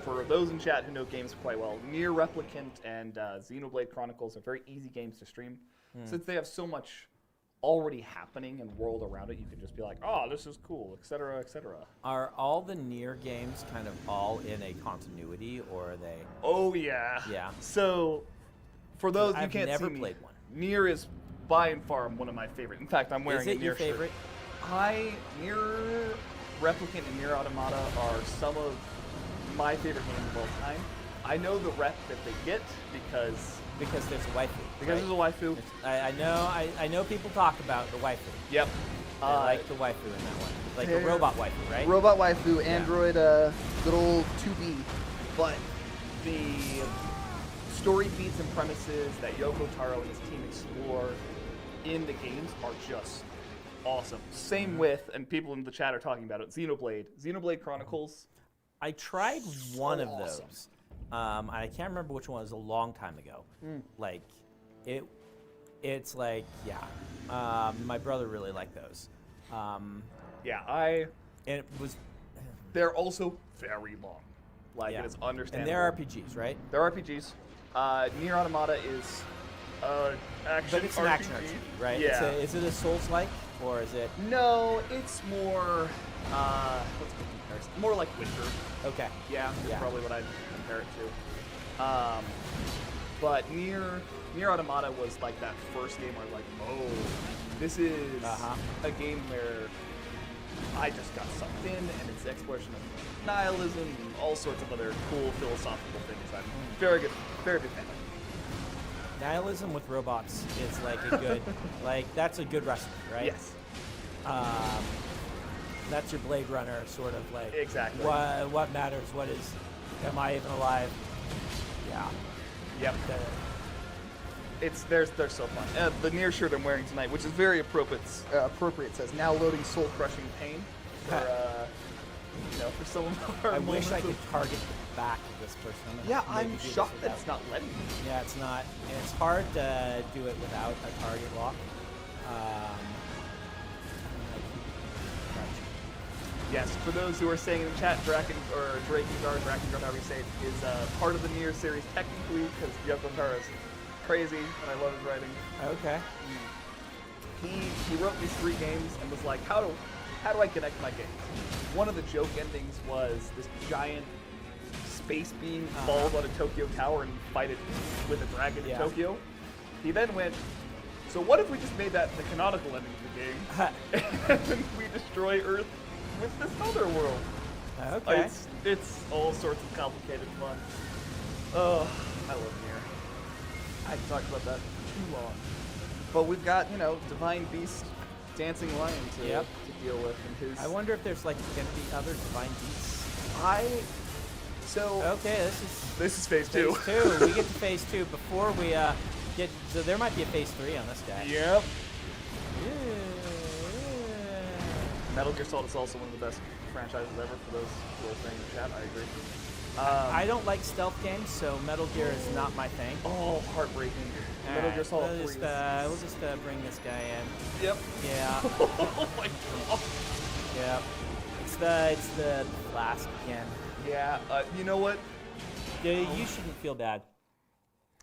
for those in chat who know games quite well, Nier Replicant and Xenoblade Chronicles are very easy games to stream. Since they have so much already happening and world around it, you can just be like, oh, this is cool, etc., etc. Are all the Nier games kind of all in a continuity, or are they? Oh yeah. Yeah. So, for those you I've can't never see me, played one. Nier is by and far one of my favorite. In fact, I'm wearing Is it a Nier your favorite? shirt. Nier Replicant and Nier Automata are some of my favorite games of all time. I know the rep that they get because there's a waifu. there's a waifu. I know people talk about the waifu. Yep. I like the waifu in that one. Like a robot waifu, right? Robot waifu, android, good old 2B. But the story beats and premises that Yoko Taro and his team explore in the games are just awesome. Same with, and people in the chat are talking about it, Xenoblade Chronicles. I tried one of awesome. those. I can't remember which one. It was a long time ago. Like, it's like, yeah. My brother really liked those. Yeah, And it was, they're also very long. Like, yeah. it is And understandable. they're RPGs, right? They're RPGs. Nier Automata is action But it's an RPG. action RPG, right? Yeah. Is it a Souls-like, or is it? No, it's more, what's the comparison? More like Witcher. Okay. Yeah, is Yeah. probably what I'd compare it to. But Nier Automata was like that first game where like, oh, this is a game where I just got sucked in, and it's exploration of nihilism and all sorts of other cool philosophical things. I'm very big fan of. Nihilism with robots is like a good, like that's a good recipe, right? Yes. That's your Blade Runner sort of like. Exactly. What matters? What is? Am I even alive? Yeah. Yep. They're so fun. The Nier shirt I'm wearing tonight, which is very appropriate, says now loading soul crushing pain for for some of our I wish I moments could of- target the back of this person. I'm Yeah, gonna maybe I'm do this shocked that without- it's not letting me. Yeah, it's not. And it's hard to do it without a target lock. Yes, for those who are saying in the chat, Drakengard, however you say it, is part of the Nier series technically, because Yoko Taro is crazy, and I love his writing. Okay. He wrote these 3 games and was like, how do I connect my games? One of the joke endings was this giant space being falls on a Tokyo tower and fight it with a dragon in Yeah. Tokyo. He then went, so what if we just made that the canonical ending of the game, and we destroy Earth with this other world? Okay. It's all sorts of complicated fun. Oh, I love Nier. I could talk about that too long. But we've got, Divine Beast, Dancing Lion to deal with, and his. I wonder if there's like gonna be other divine beasts. Okay, This is phase 2. Phase 2. We get to phase 2 before we get. So there might be a phase 3 on this guy. Yep. Metal Gear Solid is also one of the best franchises ever for those who are saying in the chat. I agree. I don't like stealth games, so Metal Gear is not my thing. Oh, heartbreaking. Metal Gear Alright, Solid 3 we'll just bring this guy in. Yep. Yeah. Oh my god. Yep. It's the flask again. Yeah. You know what? Yeah, you shouldn't feel bad.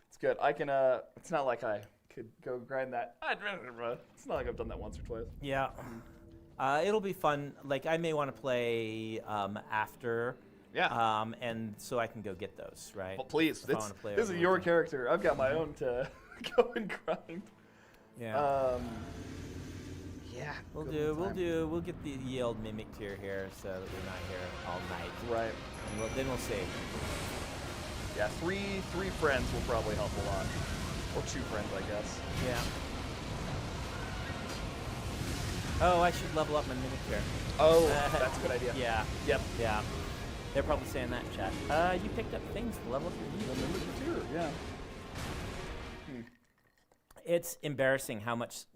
It's good. I can. It's not like I could go grind that. It's not like I've done that once or twice. Yeah. It'll be fun. Like I may want to play after. Yeah. And so I can go get those, right? Well, please. If I wanna play This is over your weekend. character. I've got my own to go and grind. Yeah. Yeah. We'll good time. We'll get the old mimic tier here so that we're not here all night. Right. And then we'll see. Yeah, three friends will probably help a lot. Or 2 friends, I guess. Yeah. Oh, I should level up my mimic tier. Oh, that's a good idea. Yeah. Yep. Yeah. They're probably saying that in chat. You picked up things to level up your mimic. Tier, yeah. It's embarrassing how much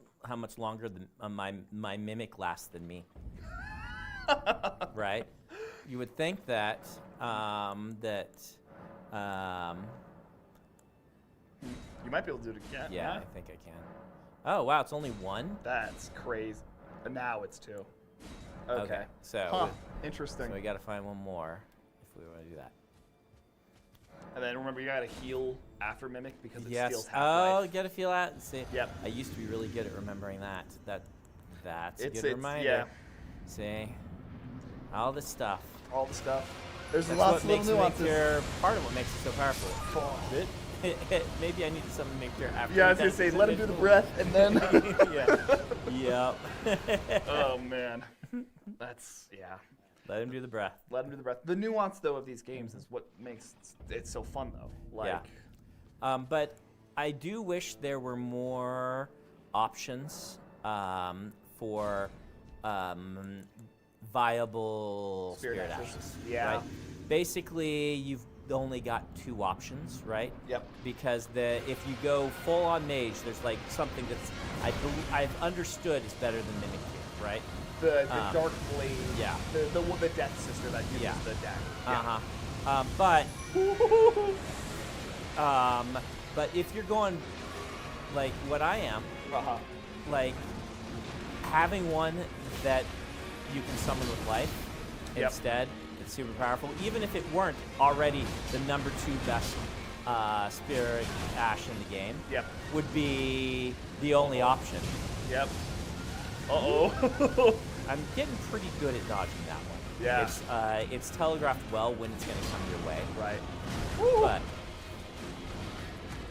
longer my mimic lasts than me. Right? You would think that You might be able to do it again. yeah, I think I can. Oh wow, it's only 1. That's crazy. And now it's 2. Okay. So Interesting. so we got to find one more if we want to do that. And then remember, you gotta heal after Mimic because it Yes. steals Oh, half-life. you got to feel that. See. Yep. I used to be really good at remembering that. That's a It's- good reminder. yeah. See. All this stuff. All the stuff. There's That's lots what of makes little Mimic nuances. Tier part of what makes it so powerful. Maybe I need to summon Mimic Tier after. Yeah, I was he gonna does say, his let him do the initial- breath and then. Yeah. Yep. Oh man, that's yeah. Let him do the breath. Let him do the breath. The nuance though of these games is what makes it so fun though. Like, But I do wish there were more options for viable Spirit spirit ashes. ashes. Yeah. Right? Basically, you've only got 2 options, right? Yep. Because if you go full on mage, there's like something that's I've understood is better than mimic tier. right? The Dark Blade. Yeah. The Death Sister that uses Yeah. the dagger. But if you're going like what I am, like having one that you can summon with life instead, it's super powerful. Even if it weren't already the number 2 best Spirit Ash in the game, would be the only option. Yep. Uh-oh. I'm getting pretty good at dodging that one. Yeah. It's telegraphed well when it's going to come your way. Right. But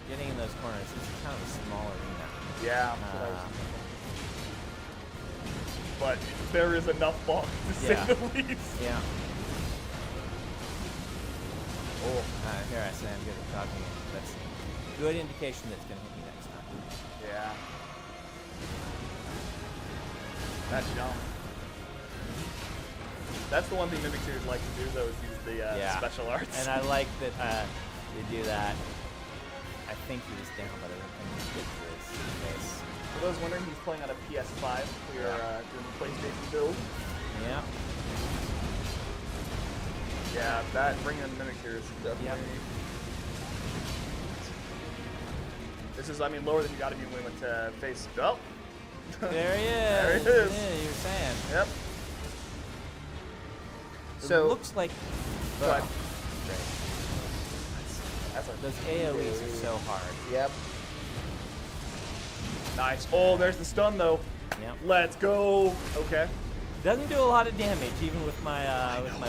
getting in those corners, it's kind of a small arena. Yeah. But there is enough bulk to say the least. Yeah. Oh. Here I say I'm good at dodging it. That's a good indication that it's going to hit me next time. Yeah. That jump. That's the one thing Mimic Series like to do, though, is use the special arts. And I like that they do that. I think he was down, but I don't think he's good for his face. For those wondering, he's playing on a PS5. We are doing the PlayStation build. Yeah. Yeah, that bringing in Mimic Series is definitely. This is, I mean, lower than you got to be when we went to face. Oh. There he is. There he is. Yeah, you were saying. Yep. So it looks like. But great. That's those AoEs are so hard. Yep. Nice. Oh, there's the stun though. Yep. Let's go. Okay. Doesn't do a lot of damage even with my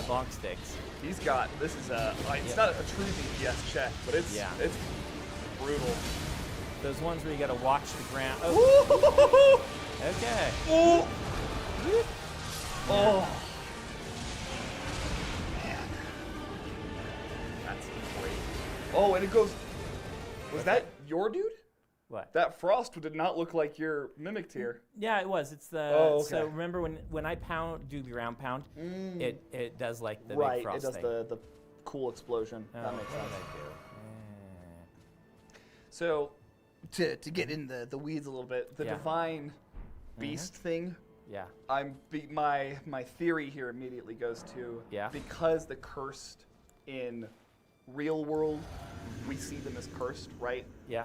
bonk sticks. He's got. This is it's not a true DPS check, but it's brutal. Those ones where you gotta watch the ground. Oh. Okay. Oh. Oh. Man. That's great. Oh, and it goes. Was that your dude? What? That Frost did not look like your Mimic tier. Yeah, it was. It's the. Oh, okay. So remember when I do the round pound, it does like the right. big Frost It does thing. the cool explosion. That makes sense. What did I do? So, to get in the weeds a little bit, the divine beast thing. Yeah. My theory here immediately goes to because the cursed in real world, we see them as cursed, right? Yeah.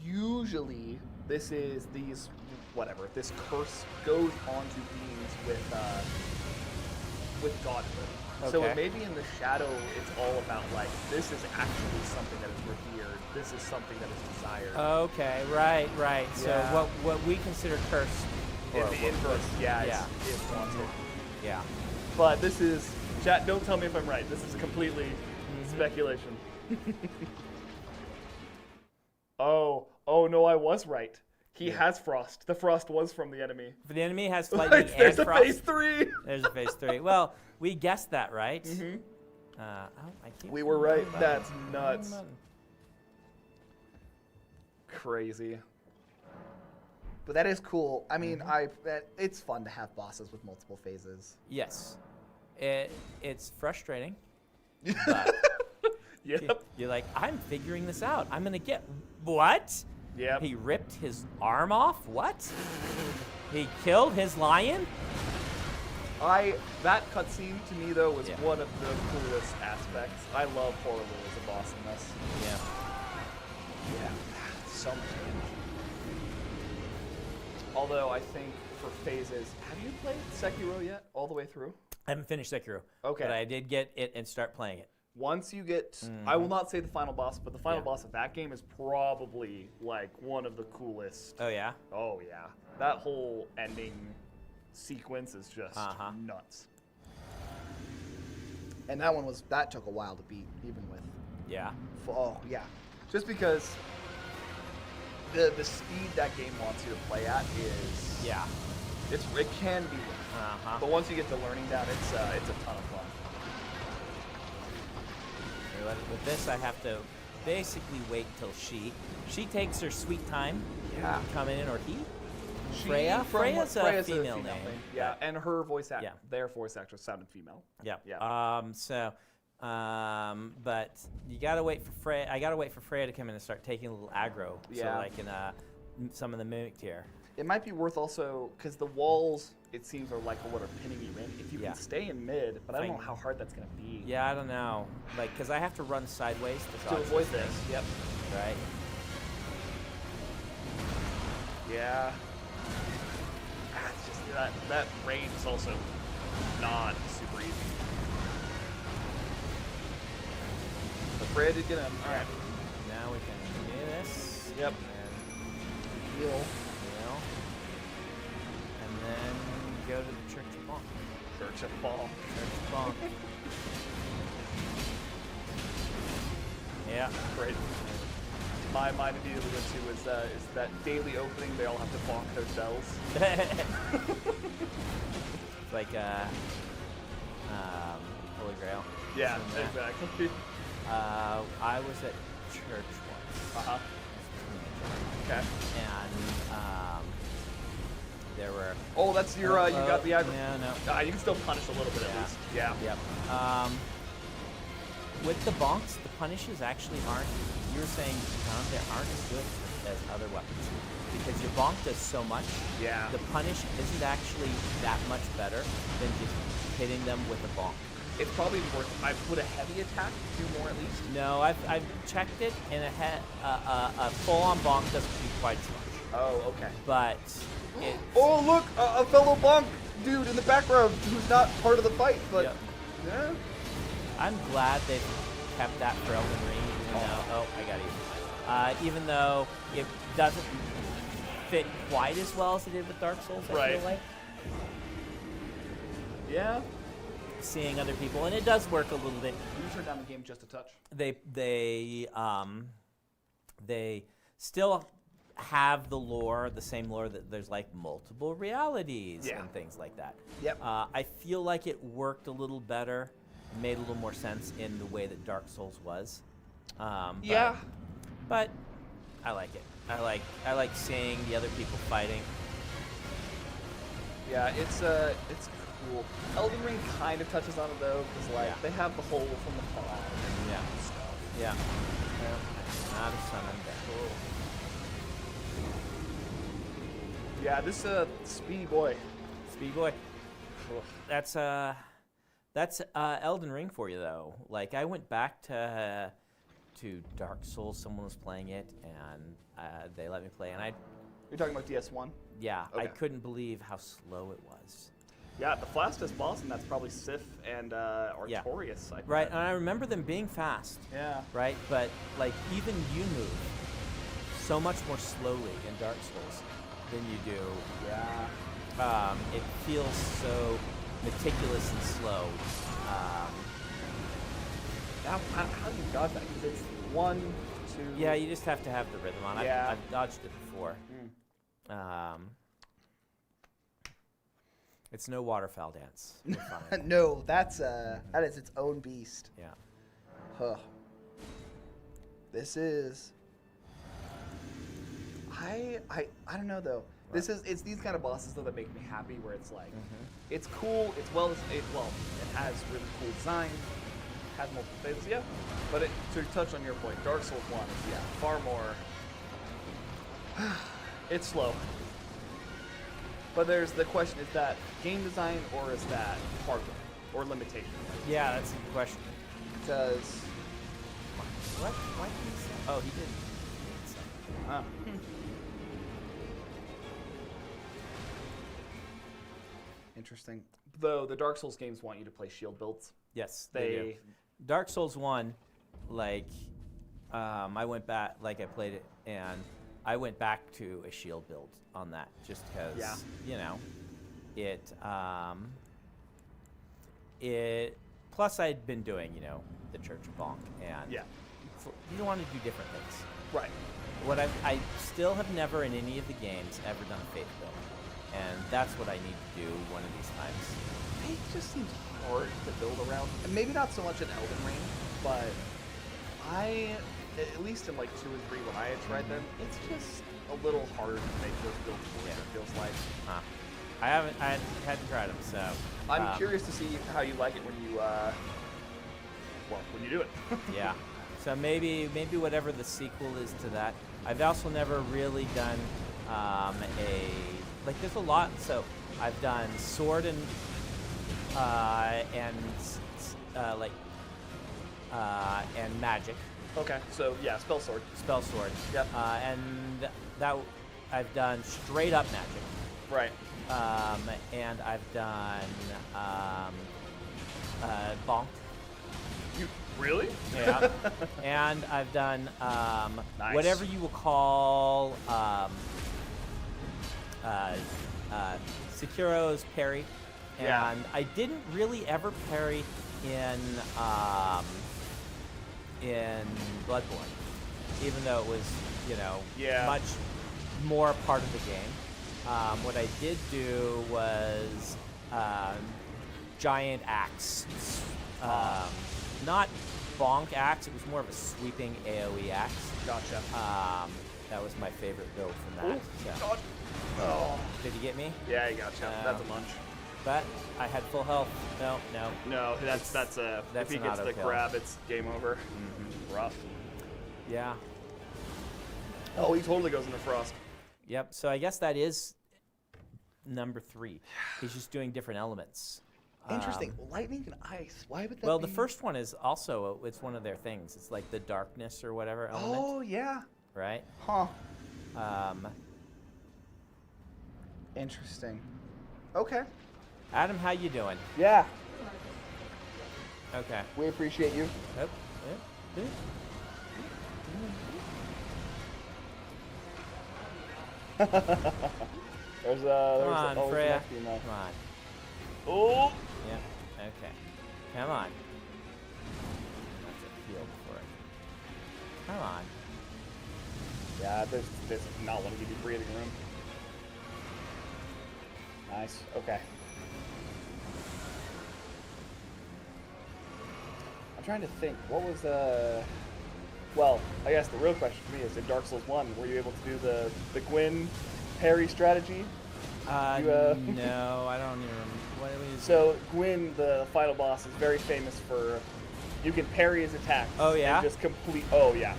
Usually, this curse goes onto beings with godhood. Okay. So maybe in the shadow, it's all about like, this is actually something that is revered. This is something that is desired. Okay, right. Yeah. So what we consider cursed. In the inverse, is wanted. Yeah. But this is, chat, don't tell me if I'm right. This is completely speculation. Oh no, I was right. He has Frost. The Frost was from the enemy. The enemy has lightning and There's Frost. a phase 3. There's a phase 3. Well, we guessed that, right? Mm-hmm. I can't We were right. remember. That's nuts. Crazy. But that is cool. I mean, it's fun to have bosses with multiple phases. Yes. It's frustrating. But Yep. you're like, I'm figuring this out. I'm going to get... What? Yep. He ripped his arm off? What? He killed his lion? That cutscene to me though was one of the coolest aspects. I love Horrible as a boss in this. Yeah, so much damage. Although I think for phases, have you played Sekiro yet, all the way through? I haven't finished Sekiro. Okay. But I did get it and start playing it. Once you get, I will not say the final boss, but the final boss of that game is probably like one of the coolest. Oh yeah? Oh yeah. That whole ending sequence is just nuts. And that took a while to beat, even with. Yeah. Oh yeah. Just because the speed that game wants you to play at is. Yeah. It can be. But once you get the learning down, it's a ton of fun. With this, I have to basically wait till she takes her sweet time. Yeah. Coming in, or he. Freya's a female name. Yeah, and her voice actor, their voice actress sounded female. Yeah. Yeah. But you gotta wait for Freya. I gotta wait for Freya to come in and start taking a little aggro. Yeah. So I can some of the mimicked here. It might be worth also, because the walls, it seems, are like what are pinning you in. If you Yeah. can stay in mid, but I don't know Fine. how hard that's going to be. Yeah, I don't know. Like, because I have to run sideways to To dodge avoid thing, this. Yep. right? Yeah. It's just that range is also not super easy. But Freya did get him. All right. Now we can do this. Yep. And Heal. heal. And then go to the Church of Bonk. Church of Ball. Church of Bonk. Yeah. Great. My mind immediately went to is that daily opening. They all have to bonk their bells. It's like Holy Grail. Yeah, Isn't that? exactly. I was at church once. Uh-huh. Okay. And there were. Oh, that's your. You got the. No, no. You can still punish a little bit Yeah. at least. Yeah. Yep. With the bonks, the punishes actually aren't. You were saying they aren't as good as other weapons because your bonk does so much. Yeah. The punish isn't actually that much better than just hitting them with a bonk. It's probably worth. Would a heavy attack do more at least? No, I've checked it, and a full-on bonk doesn't do quite as much. Oh, okay. But it. Oh, look, a fellow bonk dude in the background who's not part of the fight, but Yep. yeah. I'm glad they kept that for Elden Ring, even though, I got it. Even though it doesn't fit quite as well as it did with Dark Souls, I Right. feel like. Yeah. Seeing other people, and it does work a little bit. You turn down the game just a touch. They still have the lore, the same lore that there's like multiple realities Yeah. and things like that. Yep. I feel like it worked a little better, made a little more sense in the way that Dark Souls was. Yeah. But I like it. I like seeing the other people fighting. Yeah, it's cool. Elden Ring kind of touches on it though, because like Yeah. they have the hole from the pond and Yeah. stuff. Yeah. Not a summon death. Yeah, this speedy boy. Speed boy. That's Elden Ring for you though. Like I went back to Dark Souls. Someone was playing it, and they let me play. And You're talking about DS1? I Okay. couldn't believe how slow it was. Yeah, the fastest boss, and that's probably Sif and Artorias. I Right, bet. and I remember them being fast. Yeah. Right, but like even you move so much more slowly in Dark Souls than you do. Yeah. It feels so meticulous and slow. Now, how do you dodge that? Because it's 1, 2. Yeah, you just have to have the rhythm on. Yeah. I've dodged it before. It's no waterfowl dance. We're fine. No, that is its own beast. Yeah. Huh. This is. I don't know though. It's these kind of bosses though that make me happy. Where it's like, it's cool. It has really cool design. Has multiple phases, yeah. But to touch on your point, Dark Souls 1 is far more. It's slow. But there's the question: is that game design or is that hardware or limitation? Yeah, that's a good question. Because What? Why did he say? Oh, he did. Interesting. Though the Dark Souls games want you to play shield builds. Yes, they do. Dark Souls 1, like, I went back, like, I played it, and I went back to a shield build on that, just because, you know, plus I'd been doing, you know, the Church of Bonk, and you want to do different things. Right. What I still have never in any of the games ever done a faith build, and that's what I need to do one of these times. It just seems hard to build around. And maybe not so much in Elden Ring, but at least in like 2 or 3 when I had tried them, it's just a little harder to make those builds work, it feels like. I hadn't tried them, so. I'm curious to see how you like it when you, when you do it. Yeah. So maybe whatever the sequel is to that. I've also never really done there's a lot. So I've done sword and magic. Okay, so yeah, spell sword. Spell sword. Yep. And that I've done straight up magic. Right. And I've done bonk. You really? Yeah. And I've done Nice. whatever you will call Sekiro's parry. And Yeah. I didn't really ever parry in Bloodborne, even though it was, Yeah. much more part of the game. What I did do was giant axe. Not bonk axe, it was more of a sweeping AoE axe. Gotcha. That was my favorite build from that. Ooh, So. God. Oh. Did he get me? Yeah, you gotcha. That's a munch. But I had full health. No. No, that's if he an gets the auto-kill. grab, it's game over. Rough. Yeah. Oh, he totally goes into frost. Yep. So I guess that is number 3. He's just doing different elements. Interesting. Lightning and ice. Why would that Well, be? the first one is also it's one of their things. It's like the darkness or whatever element, Oh, yeah. right? Huh. Interesting. Okay. Adam, how you doing? Yeah. Okay. We appreciate you. Yep. There's Come on, always Freya. next email. Come on. Oh. Yep. Okay. Come on. That's a field for it. Come on. Yeah, this does not want to give you breathing room. Nice. Okay. I'm trying to think. What was well, I guess the real question for me is, in Dark Souls 1, were you able to do the Gwyn parry strategy? No, I don't even remember. What was So Gwyn, the final boss, is very famous for you can parry his attacks. Oh, yeah? And just complete. Oh yeah.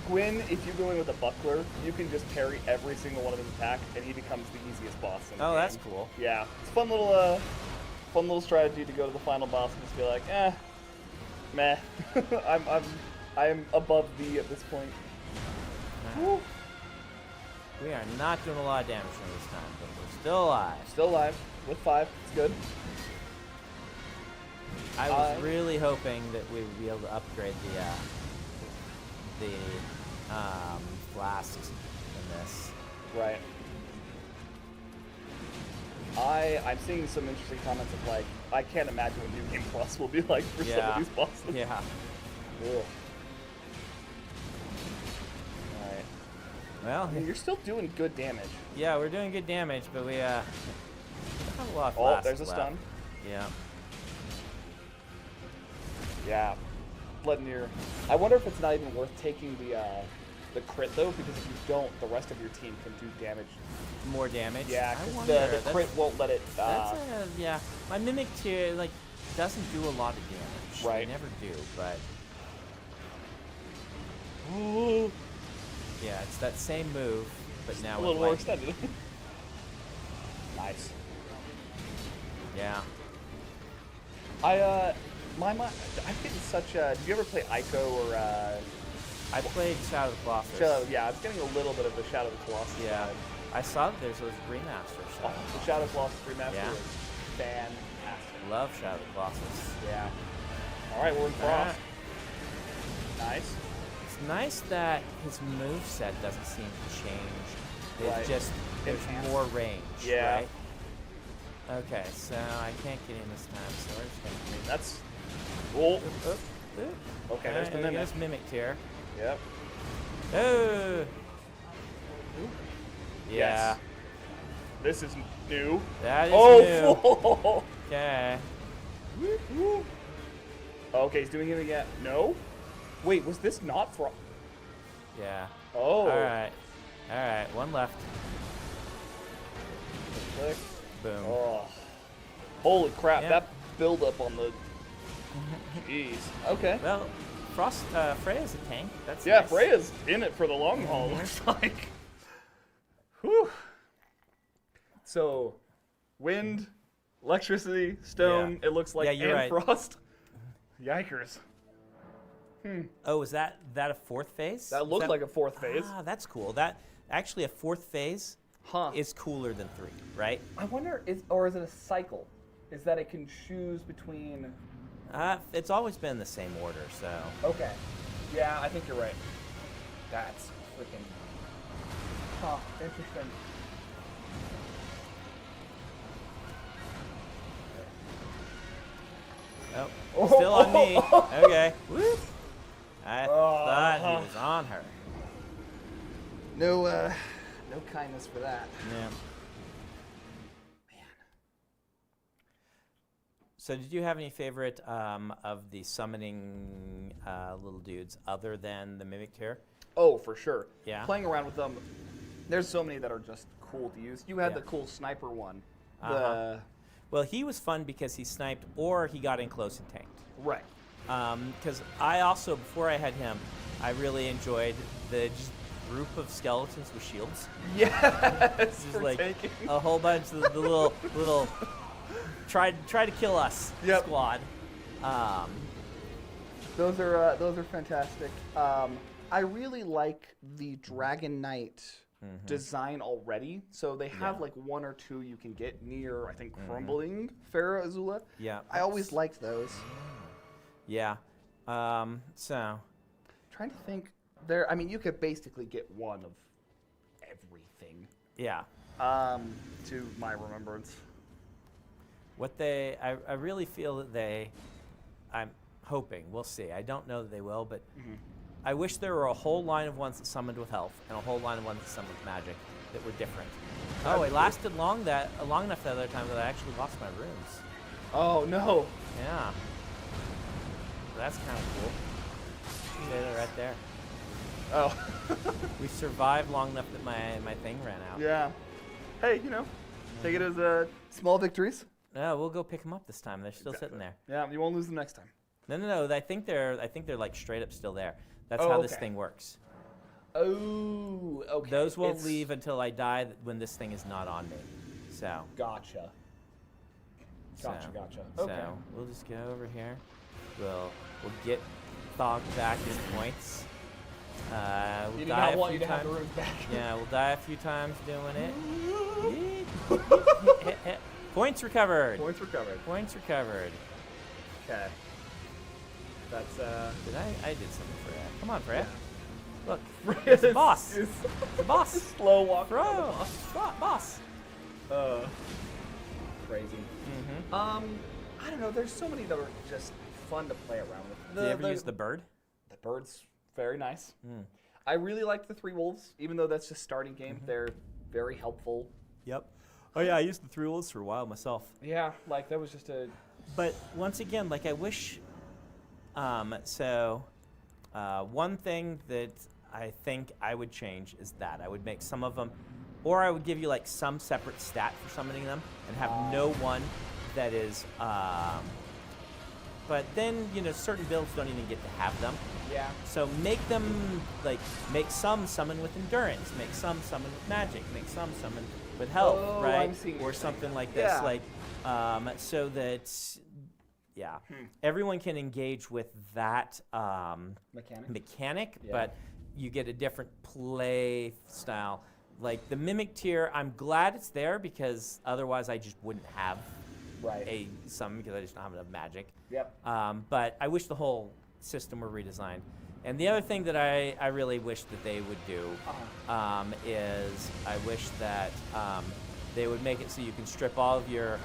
Gwyn, if you go in with a buckler, you can just parry every single one of his attacks, and he becomes the easiest boss in the game. that's cool. Yeah, it's a fun little strategy to go to the final boss and just be like, meh. I'm above thee at this point. Woo. We are not doing a lot of damage from this time, but we're still alive. Still alive with 5. It's good. I was really hoping that we would be able to upgrade the flasks in this. Right. I'm seeing some interesting comments of like, I can't imagine what New Game Plus will be like for some of these bosses. Yeah. Ugh. Alright. Well, I mean, you're still doing good damage. yeah, we're doing good damage, but we have a lot of Oh, flasks there's a left. stun. Yeah. Yeah. Letting your. I wonder if it's not even worth taking the crit though, because if you don't, the rest of your team can do damage. More damage. Yeah, I because wonder, the crit won't let it. yeah. My mimic tier doesn't do a lot of damage. Right. They never do, but Ooh, yeah, it's that same move, but now a with little more lightning. extended. Nice. Yeah. I'm getting such a. Did you ever play Ico or? I played Shadow of the Colossus. Yeah, I was getting a little bit of the Shadow of the Colossus. Yeah. vibe. I saw that there's those remasters. Oh, the Shadow of the Colossus remaster Yeah. was fantastic. Love Shadow of the Colossus. Yeah. All right, we're in Frost. Nice. It's nice that his moveset doesn't seem to change. It Right. just there's Enhanced. more range. Yeah. Right? Okay, so I can't get in this time, so we're just gonna That's. Oh. Oop. Okay, there's the mimic. There's mimic here. Yep. Oh. Yeah. Yes. This is new. That is Oh. new. Okay. Okay, he's doing it again. No. Wait, was this not Frost? Yeah. Oh. All right. All right. One left. Click. Boom. Oh. Holy crap! Yeah. That build up on the. Jeez. Okay. Well, Freya's a tank. That's Yeah, nice. Freya's in it for the long haul. Looks like. Whew. So, wind, electricity, stone. Yeah. It looks like Yeah, you're and right. frost. Yikers. Oh, is that a fourth phase? That Is looked like a fourth phase. Ah, that's cool. That actually a fourth phase Huh. is cooler than 3, right? I wonder, is it a cycle? Is that it can choose between... It's always been the same order, so. Okay. Yeah, I think you're right. That's freaking... Huh, interesting. Oh, still on me. Okay. Whoop. I thought he was on her. No kindness for that. Yeah. So did you have any favorite of the summoning little dudes other than the Mimic Tier? Oh, for sure. Yeah? Playing around with them, there's so many that are just cool to use. You had Yeah. the cool sniper one. Uh-huh. Well, he was fun because he sniped or he got in close and tanked. Right. Because I also, before I had him, I really enjoyed the just group of skeletons with shields. Yes, Just for like taking. a whole bunch of the little try to kill us Yep. squad. Those are fantastic. I really like the Dragon Knight design already. So they have Yeah. like 1 or 2 you can get near, I think, Crumbling Farah Azula. Yeah. I always liked those. Yeah. So. Trying to think. There, I mean, you could basically get one of everything. Yeah. To my remembrance. What I really feel that I'm hoping, we'll see. I don't know that they will, but I wish there were a whole line of ones that summoned with health and a whole line of ones that summoned with magic that were different. Oh, it lasted long enough the other time that I actually lost my runes. Oh no. Yeah. So that's kind of cool. Say that right there. Oh. We survived long enough that my thing ran out. Yeah. Hey, take it as small victories. No, we'll go pick them up this time. They're still sitting there. Yeah, you won't lose them next time. No. I think they're like straight up still there. That's Oh, how this okay. thing works. Oh, okay. Those won't leave until I die when this thing is not on me. So. Gotcha. Gotcha. So Okay. we'll just go over here. We'll get Thog back his points. We'll He did die not a want few you to have times. the runes back. Yeah, we'll die a few times doing it. Points recovered. Points recovered. Points recovered. Okay. That's Did I did something for that. Come on, Fred. Look, It's it's the boss. it's The boss. slow walk. Bro, boss. Crazy. I don't know. There's so many that are just fun to play around with. Did you ever use the bird? The bird's very nice. I really like the 3 wolves, even though that's just starting game. They're very helpful. Yep. Oh yeah, I used the 3 wolves for a while myself. Yeah, like that was just a. But once again, like I wish. One thing that I think I would change is that I would make some of them, or I would give you like some separate stat for summoning them and have no one that is. But then certain builds don't even get to have them. Yeah. So make them make some summon with endurance, make some summon with magic, make some summon with health, Oh, right? I'm seeing what Or you're saying something now. like this, Yeah. so that everyone can engage with that mechanic, Yeah. but you get a different play style. Like the Mimic Tier, I'm glad it's there because otherwise I just wouldn't have Right. some because I just don't have enough magic. Yep. But I wish the whole system were redesigned. And the other thing that I really wish that they would do is I wish that they would make it so you can strip all of your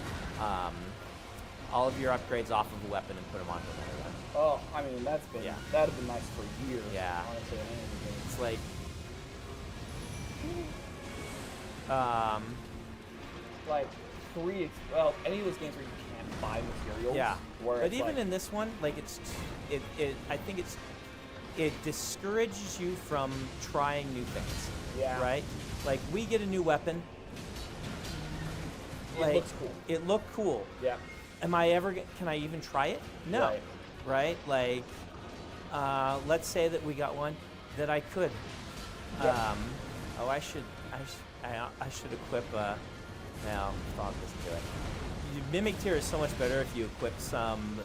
upgrades off of a weapon and put them onto another one. Oh, I mean that'd have been nice for years. Yeah. Honestly, in any of the games. It's like Like any of those games where you can't buy materials. yeah. Where But it's even like, in this one, like I think it discourages you from trying new things. Yeah. Right? Like we get a new weapon. It looks cool. It looked cool. Yeah. Can I even try it? No. Right. Like, let's say that we got one that I could. Yeah. I should equip Now, Thog doesn't do it. Mimic Tier is so much better if you equip some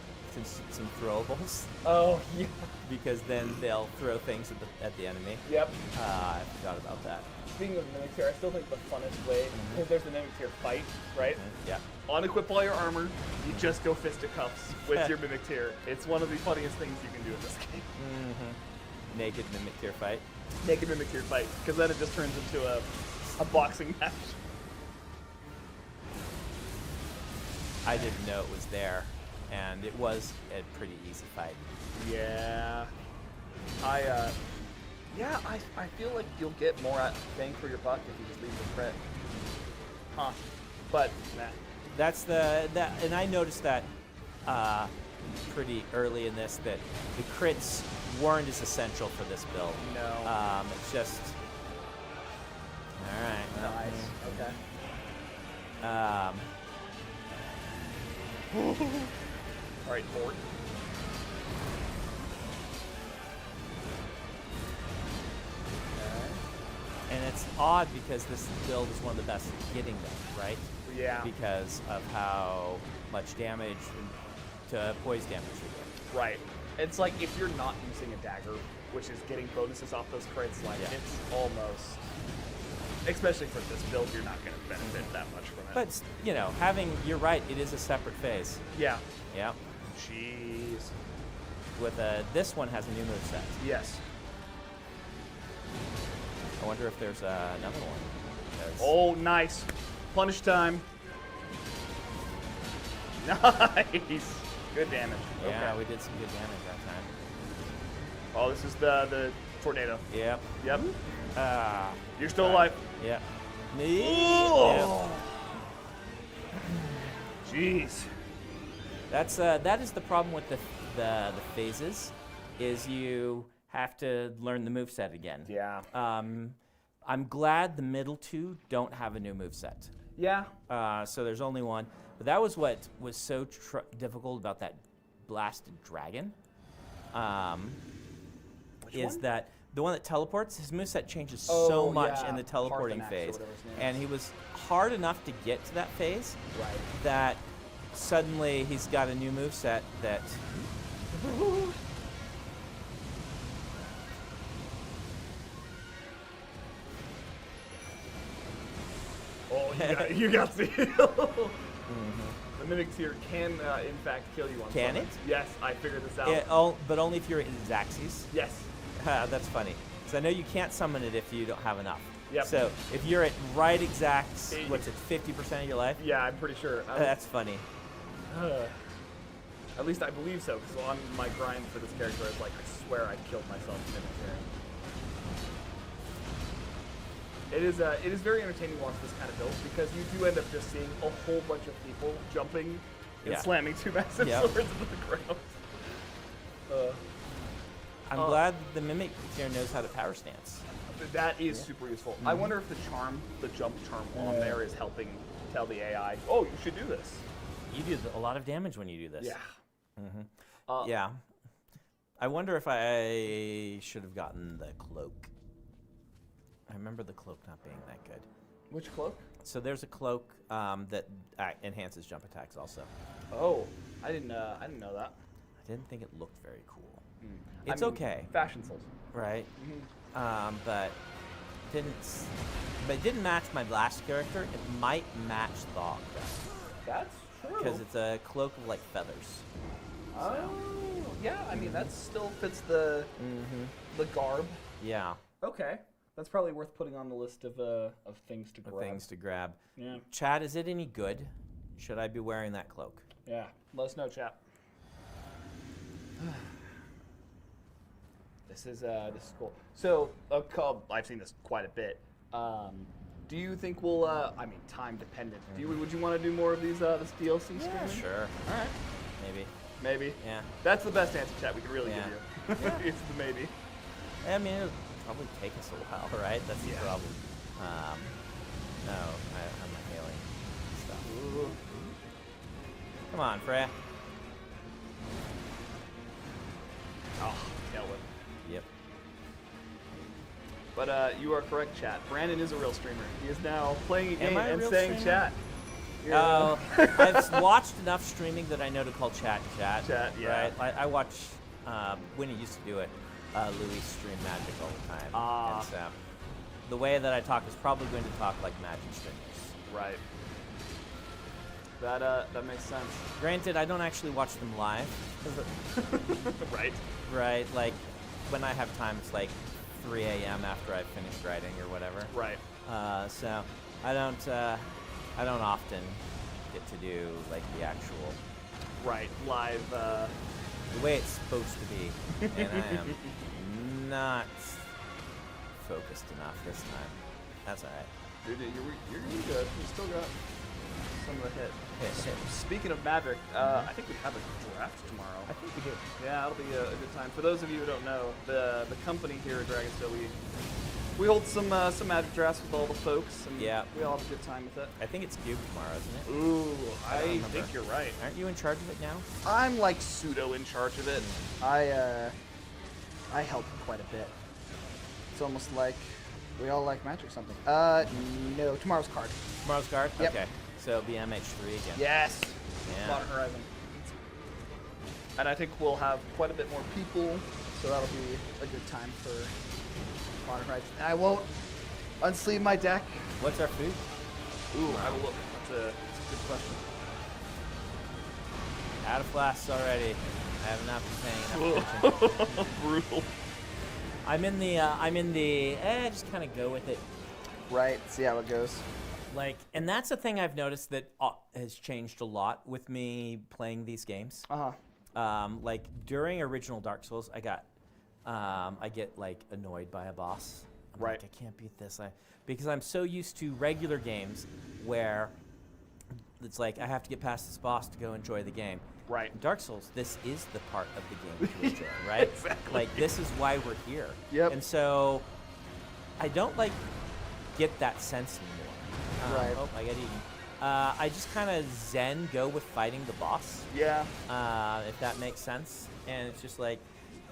throwables, Oh, yeah. because then they'll throw things at the enemy. Yep. I forgot about that. Speaking of Mimic Tier, I still think the funnest way, because there's the Mimic Tier fight, right? Yeah. Unequip all your armor, you just go fisticuffs with your Mimic Tier. It's one of the funniest things you can do in this game. Naked Mimic Tier fight. Naked Mimic Tier fight, because then it just turns into a boxing match. I didn't know it was there, and it was a pretty easy fight. Yeah. I feel like you'll get more bang for your buck if you just leave the crit. Huh. But, nah. And I noticed that pretty early in this, that the crits weren't as essential for this build. No. It's just... Alright. Nice. Okay. Alright, forward. And it's odd because this build is one of the best at getting them, right? Yeah. Because of how much damage to poise damage you get. Right. It's like if you're not using a dagger, which is getting bonuses off those crits, like it's almost, especially for this build, you're not going to benefit that much from it. But, you know, you're right, it is a separate phase. Yeah. Yeah. Jeez. With this one has a new moveset. Yes. I wonder if there's another one. Oh, nice. Punish time. Nice. Good damage. Yeah, Okay. we did some good damage that time. Oh, this is the tornado. Yep. Yep. You're still alive. Yep. Oh. Jeez. That is the problem with the phases, is you have to learn the moveset again. Yeah. I'm glad the middle two don't have a new moveset. Yeah. So there's only one. But that was what was so difficult about that blasted dragon. Is that the one that teleports? His moveset changes so much in the teleporting phase. And he was hard enough to get to that phase that suddenly he's got a new moveset that... Oh, you got the heal. The Mimic Tier can, in fact, kill you on Can summons. it? Yes, I figured this out. But only if you're in Zaxxas. Yes. That's funny. Because I know you can't summon it if you don't have enough. Yep. So if you're at right exacts, what's it, 50% of your life? Yeah, I'm pretty sure. That's funny. At least I believe so, because on my grind for this character, I was like, I swear I killed myself in Mimic Tier. It is very entertaining to watch this kind of build, because you do end up just seeing a whole bunch of people jumping and slamming two massive swords into the ground. I'm glad the Mimic Tier knows how to power stance. That is super useful. I wonder if the jump charm on there is helping tell the AI, oh, you should do this. You do a lot of damage when you do this. Yeah. Yeah. I wonder if I should have gotten the cloak. I remember the cloak not being that good. Which cloak? So there's a cloak that enhances jump attacks also. Oh, I didn't know that. I didn't think it looked very cool. It's okay. Fashion souls. Right. But it didn't match my last character. It might match Thog. That's true. Because it's a cloak of like feathers. Oh, yeah. I mean, that still fits the garb. Yeah. Okay. That's probably worth putting on the list of things to grab. Things to grab. Yeah. Chad, is it any good? Should I be wearing that cloak? Yeah. Let us know, chat. This is cool. So, I've seen this quite a bit. Do you think we'll? I mean, time dependent. Would you want to do more of these this DLC streaming? Yeah, sure. All right. Maybe. Yeah. That's the best answer, chat. We can really give you. It's the maybe. I mean, it'll probably take us a while, right? That's the problem. No, I'm not hailing stuff. Ooh. Come on, Freya. Oh, nailed it. Yep. But you are correct, chat. Brandon is a real streamer. He is now playing a game Am I a and real saying streamer? chat. Oh, I've watched enough streaming that I know to call chat. Chat, yeah. Right? I watch, when he used to do it, Louis stream Magic all the time. Ah. And so the way that I talk is probably going to talk like Magic streamers. Right. That makes sense. Granted, I don't actually watch them live. Right. Right, like when I have time, it's like 3 a.m. after I've finished writing or whatever. Right. So I don't often get to do like the actual Right. Live. the way it's supposed to be, and I am not focused enough this time. That's all right. You're doing good. You still got some of the hit. Hit. Speaking of Magic, I think we have a draft tomorrow. I think we do. Yeah, it'll be a good time. For those of you who don't know, the company here at Dragonsville, we hold some Magic drafts with all the folks, and Yeah. we all have a good time with it. I think it's Cube tomorrow, isn't it? Ooh, I don't I remember. think you're right. Aren't you in charge of it now? I'm like pseudo in charge of it. I help quite a bit. It's almost like we all like Magic something. No, tomorrow's card. Tomorrow's card? Yep. Okay. So it'll be MH3 again. Yes. Yeah. Modern Horizon. And I think we'll have quite a bit more people, so that'll be a good time for Modern Horizon. And I won't unsleeve my deck. What's our food? Ooh, I will look. That's a good question. Out of flasks already. I have not been paying enough attention. Brutal. I'm in the just kind of go with it. Right. See how it goes. Like, and that's the thing I've noticed that has changed a lot with me playing these games. Like during original Dark Souls, I get like annoyed by a boss. I'm Right. like, I can't beat this. Because I'm so used to regular games where it's like I have to get past this boss to go enjoy the game. Right. In Dark Souls, this is the part of the game to enjoy, right? Exactly. Like this is why we're here. Yep. And so I don't like get that sense anymore. Right. Oh, I got eaten. I just kind of zen go with fighting the boss, Yeah. if that makes sense. And it's just like,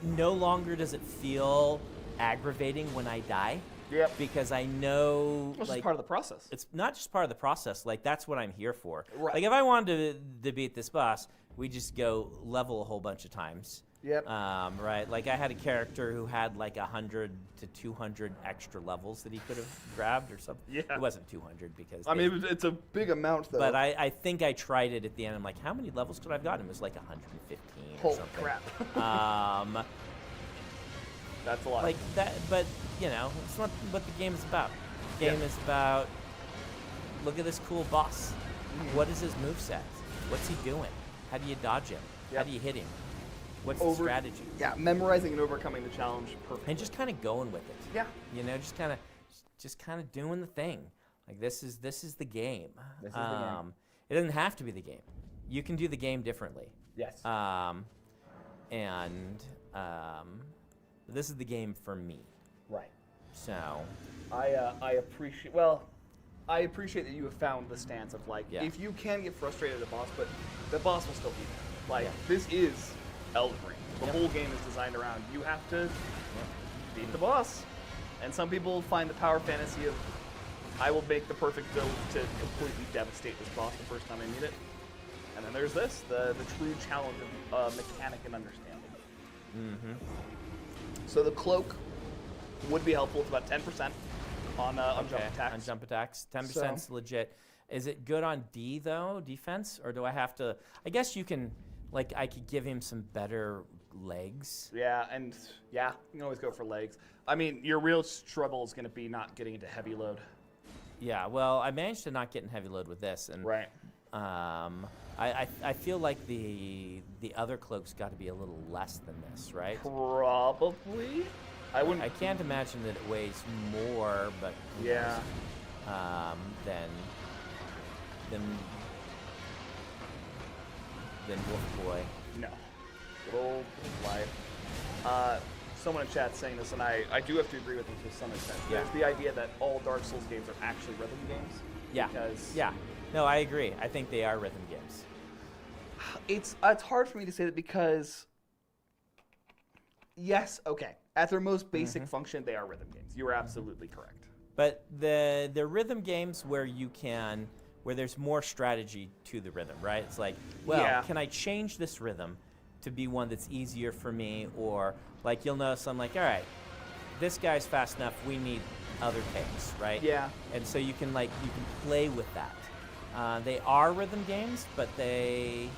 no longer does it feel aggravating when I die. Yep. Because I know, This like, is part of the process. it's not just part of the process. Like that's what I'm here for. Right. Like if I wanted to beat this boss, we just go level a whole bunch of times. Yep. Right. Like I had a character who had like 100 to 200 extra levels that he could have grabbed or something. Yeah. It wasn't 200 because. I mean, it's a big amount, though. But I think I tried it at the end. I'm like, how many levels could I have gotten? It was like 115 or Holy something. crap. That's a lot. Like that, but you know, it's not what the game is about. The game Yeah. is about, look at this cool boss. What is his moveset? What's he doing? How do you dodge him? How Yep. do you hit him? What's the strategy? Yeah, memorizing and overcoming the challenge perfectly. And just kind of going with it. Yeah. You know, just kind of doing the thing. Like this is the game. This is the game. It doesn't have to be the game. You can do the game differently. Yes. This is the game for me. Right. So, I appreciate that you have found the stance of like, Yeah. if you can get frustrated at a boss, but the boss will still be there. Like, Yeah. this is Elden Ring. The Yep. whole game is designed around you have to beat the boss. And some people find the power fantasy of, I will make the perfect build to completely devastate this boss the first time I meet it. And then there's this, the true challenge of mechanic and understanding. mm-hmm. So the cloak would be helpful. It's about 10% on jump attacks. On jump attacks, 10% is legit. Is it good on D though, defense, or do I have to? I guess you can, like, I could give him some better legs. Yeah, and yeah, you can always go for legs. I mean, your real trouble is going to be not getting into heavy load. Yeah, well, I managed to not get in heavy load with this, and Right. I feel like the other cloak's got to be a little less than this, right? Probably. I wouldn't. I can't imagine that it weighs more, but who Yeah. knows, than Wolf Boy. No. Good old life. Someone in chat saying this, and I do have to agree with them to some extent. Yeah. There's the idea that all Dark Souls games are actually rhythm games. Yeah. Because Yeah. No, I agree. I think they are rhythm games. it's hard for me to say that because yes, okay. At their most basic function, they are rhythm games. You are absolutely correct. But the rhythm games where you can where there's more strategy to the rhythm, right? It's like, well, Yeah. can I change this rhythm to be one that's easier for me? Or like you'll notice I'm like, all right, this guy's fast enough. We need other takes, right? Yeah. And so you can play with that. They are rhythm games, but they.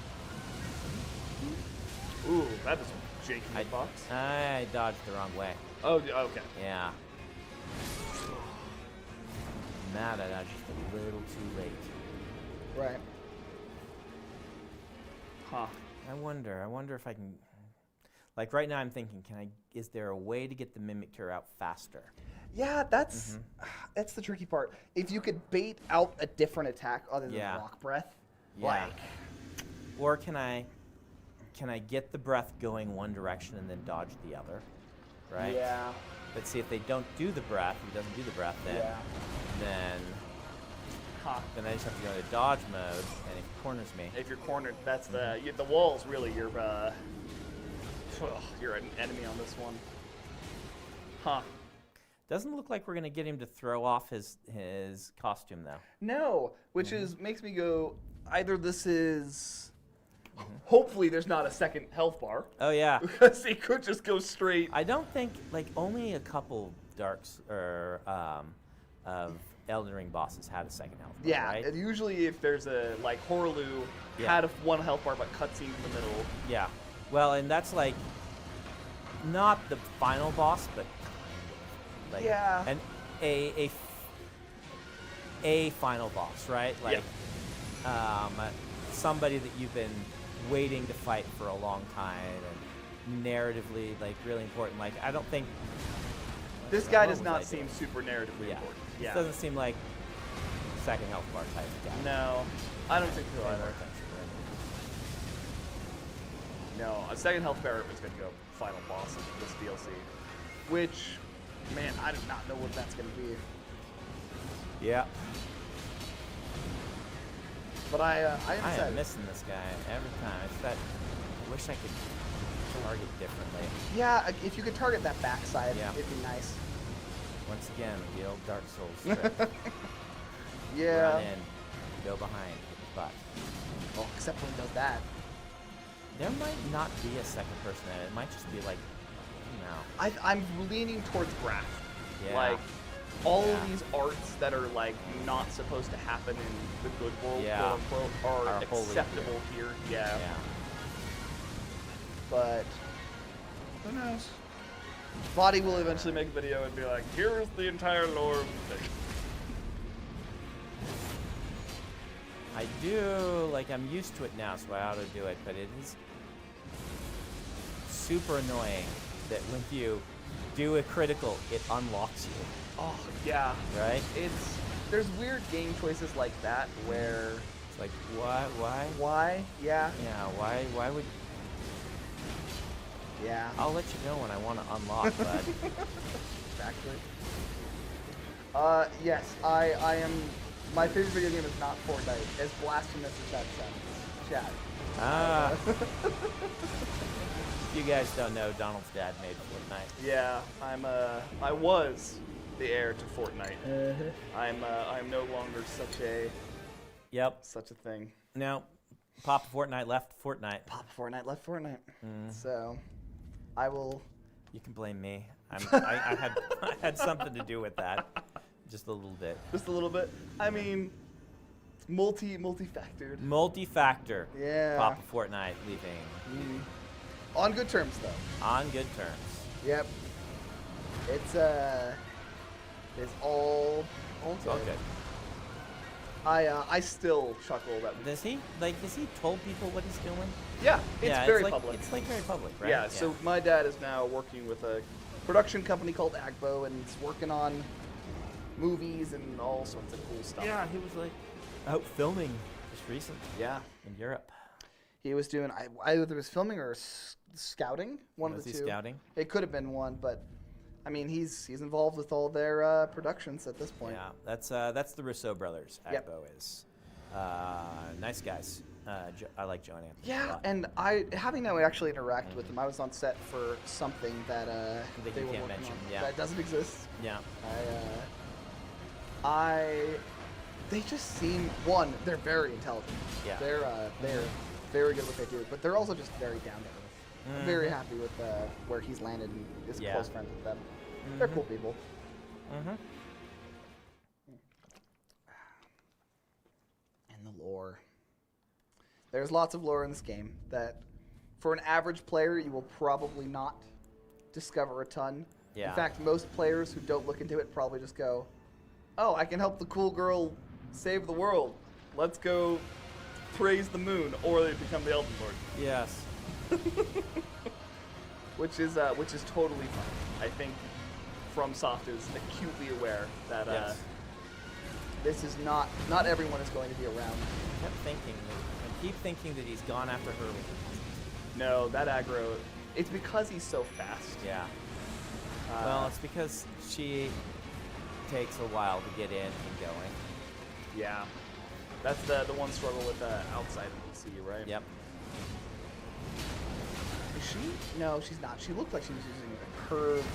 Ooh, that is a janky hitbox. I dodged the wrong way. Oh, okay. Yeah. Mad I dodged just a little too late. Right. Huh. I wonder if I can. Like right now, I'm thinking, is there a way to get the Mimicture out faster? Yeah, that's the tricky part. If you could bait out a different attack other than rock breath, Yeah. Or can I get the breath going one direction and then dodge the other? Right? Yeah. But see, if they don't do the breath, if he doesn't do the breath, then then I just have to go into dodge mode, and it corners me. If you're cornered, that's the wall's really your you're an enemy on this one. Huh. Doesn't look like we're gonna get him to throw off his costume though. No, which makes me go, either this is hopefully there's not a second health bar. Oh yeah. Because he could just go straight. I don't think only a couple darks or of Elden Ring bosses had a second health bar, Yeah, right? and usually if there's a Horlu had one health bar but cutscene in the middle. Yeah. Well, and that's like not the final boss, but like Yeah. a final boss, right? Like somebody that you've been waiting to fight for a long time and narratively like really important. Like I don't think This guy what does was not I seem doing? super narratively important. This doesn't seem like second health bar type guy. No, I don't think so Pay more either. attention to him. No, a second health bar is going to go final boss of this DLC. Which, man, I do not know what that's going to be. Yeah. But I am I excited. am missing this guy every time. It's that I wish I could target differently. Yeah, if you could target that backside, Yeah. it'd be nice. Once again, the old Dark Souls trick. Yeah. Run in, go behind, hit the butt. Well, except when he does that. There might not be a second person in it. It might just be like, no. I'm leaning towards Graph. Yeah. Like, all Yeah. of these arts that are, like, not supposed to happen in the good world, Yeah. quote unquote, are holy acceptable here. Yeah. Yeah. But, who knows? Body will eventually make a video and be like, here is the entire lore of the thing. I do, like, I'm used to it now, so I ought to do it, but it is super annoying that when you do a critical, it unlocks you, Oh, yeah. right? There's weird game choices like that where, It's like, why? why? Yeah. Yeah, why would... Yeah. I'll let you know when I want to unlock, but... Exactly. Yes, I am. My favorite video game is not Fortnite, as blasphemous as that sounds. Chat. Ah. If you guys don't know, Donald's dad made Fortnite. Yeah, I was the heir to Fortnite. I'm no longer Yep. such a thing. Now, Papa Fortnite left Fortnite. Papa Fortnite left Fortnite. So, I will. You can blame me. I had something to do with that, just a little bit. Just a little bit. I mean, multi-factored. Multi-factor. Yeah. Papa Fortnite leaving On good terms, though. on good terms. Yep. It's all good. Okay. I still chuckle that. Has he told people what he's doing? Yeah, it's yeah, very like, public. It's like very public, right? Yeah, so my dad is now working with a production company called Agbo, and he's working on movies and all sorts of cool stuff. Yeah, he was like out filming just recently. Yeah. In Europe. He was doing either it was filming or scouting. One Was of the he two. scouting? It could have been one, but I mean, he's involved with all their productions at this point. Yeah, that's the Rousseau brothers. Agbo Yep. is nice guys. I like Joe and Anthony. a Yeah, lot. and having now actually interact with them, I was on set for something that That they you were can't working mention, on yeah. that doesn't exist. Yeah. I they just seem, one, they're very intelligent. Yeah. They're very good at what they do, but they're also just very down to earth. I'm very happy with where he's landed and is Yeah. close friends with them. They're cool people. Mm-hmm. And the lore. There's lots of lore in this game that, for an average player, you will probably not discover a ton. Yeah. In fact, most players who don't look into it probably just go, "Oh, I can help the cool girl save the world. Let's go praise the moon," or they become the Elden Lord, Yes. which is totally fine. I think FromSoft is acutely aware that Yes. this is not everyone is going to be around. I keep thinking that he's gone after her. No, that aggro. It's because he's so fast. Yeah. Well, it's because she takes a while to get in and going. Yeah. That's the one struggle with outside of DC, right? Yep. Is she? No, she's not. She looked like she was using a curved,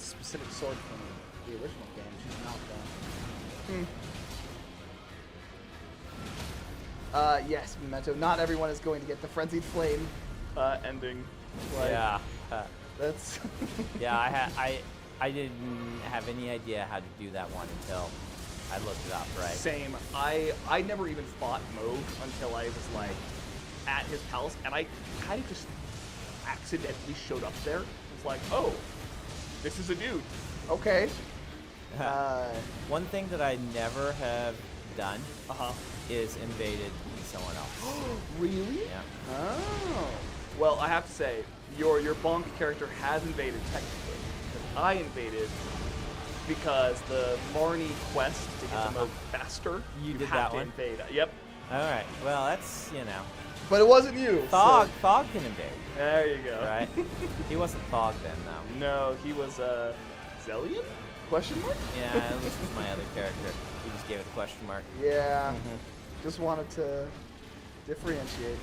specific sword from the original game. She's not though. Yes, Memento. Not everyone is going to get the Frenzied Flame ending. Like, Yeah. That's. Yeah, I didn't have any idea how to do that one until I looked it up, right? Same. I never even fought Mauve until I was like at his palace, and I kind of just accidentally showed up there. It's like, oh, this is a dude. Okay. One thing that I never have done Uh-huh. is invaded someone else. Really? Yeah. Oh. Well, I have to say, your Bonk character has invaded technically. But I invaded because the Marnie quest to get the mode faster. You did have that to one? invade. Yep. All right. Well, that's, you know. But it wasn't you. Thog can invade. There you go. Right? He wasn't Thog then, though. No, he was Zellion? Question mark? Yeah, this was my other character. He just gave it a question mark. Yeah. Just wanted to differentiate.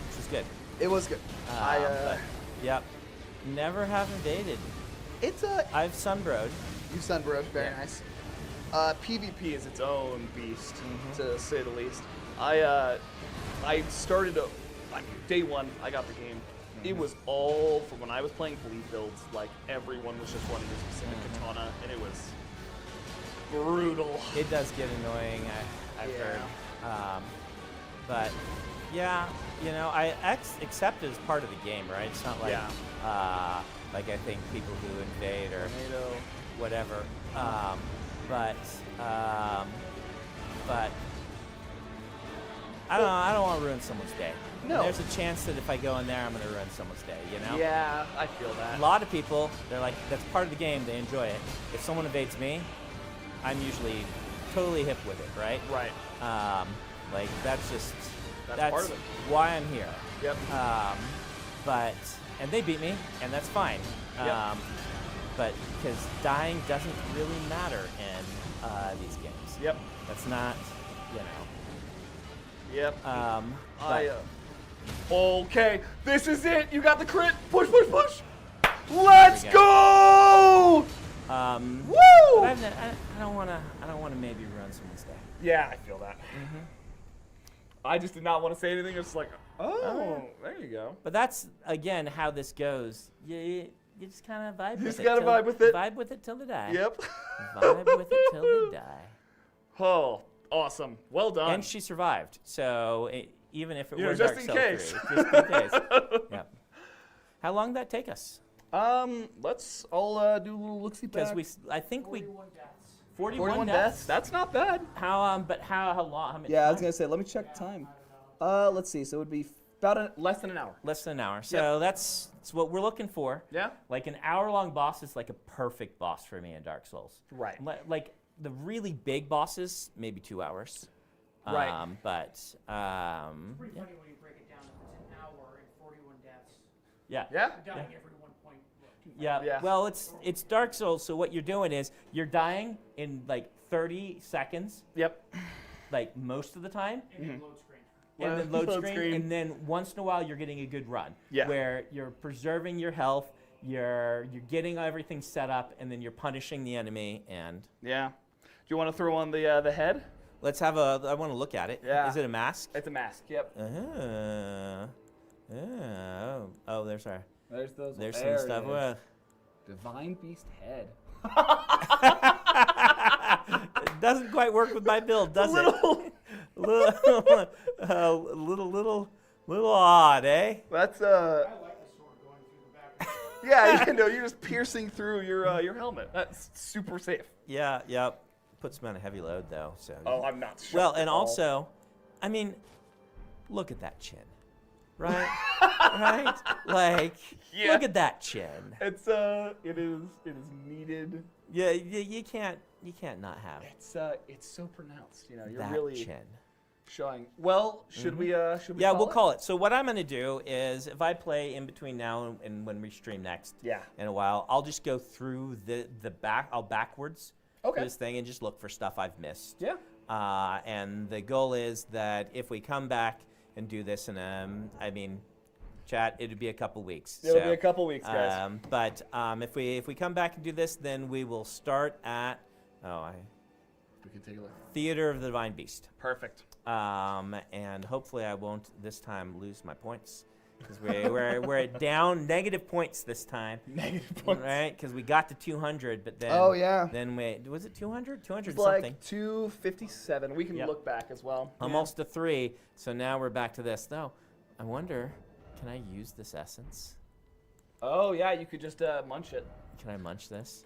Which is good. It was good. But, yep. Never have invaded. It's I've sunbrowed. You sunbrowed, very Yeah. nice. PvP is its own beast, to say the least. I started day one. I got the game. It was all for when I was playing bleed builds. Like everyone was just running a specific katana, and it was brutal. It does get annoying. I've heard. But yeah, you know, I accept it as part of the game, right? It's not like like I think people who invade or whatever. But I don't know. I don't want to ruin someone's day. No. And there's a chance that if I go in there, I'm going to ruin someone's day. You know? Yeah, I feel that. A lot of people, they're like, that's part of the game. They enjoy it. If someone invades me, I'm usually totally hip with it, right? Right. Like that's just That's part of it. why I'm here. Yep. And they beat me, and that's fine. Yep. But because dying doesn't really matter in these games. Yep. That's not, you know. Yep. But Okay, this is it. You got the crit. Push, push, push. Let's go. Woo! But I don't want to maybe ruin someone's day. Yeah, I feel that. I just did not want to say anything. It's like, there you go. But that's again how this goes. You just kind of vibe with it. You just gotta vibe with it. Vibe with it till they die. Yep. Vibe with it till they die. Oh, awesome. Well done. And she survived. So even if it You know, were just Dark in Souls case. 3, just in case. Yep. How long did that take us? Let's all do a little look-see back. Because I think we 41 deaths. 41 deaths. That's not bad. How long? How many? Yeah, I was gonna say. Let me check the time. Let's see. So it would be about less than an hour. Less than an hour. So that's what we're looking for. Yeah. Like an hour-long boss is like a perfect boss for me in Dark Souls. Right. Like the really big bosses, maybe 2 hours. Right. But It's pretty funny when you break it down. If it's an hour and 41 deaths, yeah. Yeah. you're dying every 1.2. Yeah. Yeah. Well, it's Dark Souls, so what you're doing is you're dying in like 30 seconds, Yep. like most of the time, And then load screen. and then load Load screen, screen. and then once in a while you're getting a good run, Yeah. where you're preserving your health, you're getting everything set up, and then you're punishing the enemy, and Yeah. you want to throw on the head? Let's have a. I want to look at it. Yeah. Is it a mask? It's a mask. Yep. Oh, there's our. There's those. There's there some stuff. it is. Well, Divine Beast head. it doesn't quite work with my build, does it? Little odd, eh? That's I like the sword going through the back. Yeah, you're just piercing through your helmet. That's super safe. Yeah, yep. Puts me on a heavy load though. So. Oh, I'm not sure. Well, and also, I mean, look at that chin, right? Right? Like, Yeah. look at that chin. It's it is needed. Yeah, you can't not have It's so pronounced. You know, you're that really chin. showing. Well, should we Yeah, we'll call it. So what I'm going to do is, if I play in between now and when we stream next, Yeah. in a while, I'll just go through the back. I'll backwards Okay. this thing and just look for stuff I've missed. Yeah. And the goal is that if we come back and do this in I mean, chat, it'd be a couple weeks. It'll be a couple weeks, guys. But if we come back and do this, then we will start at We can take a look. Theater of the Divine Beast. Perfect. And hopefully I won't this time lose my points. Because we're at down negative points this time. Negative points. Right? Because we got to 200, but then... Oh, yeah. Then was it 200? 200 It's something. like 257. We can Yep. look back as well. Almost to 3. So now we're back to this. Though, I wonder, can I use this essence? Oh, yeah, you could just munch it. Can I munch this?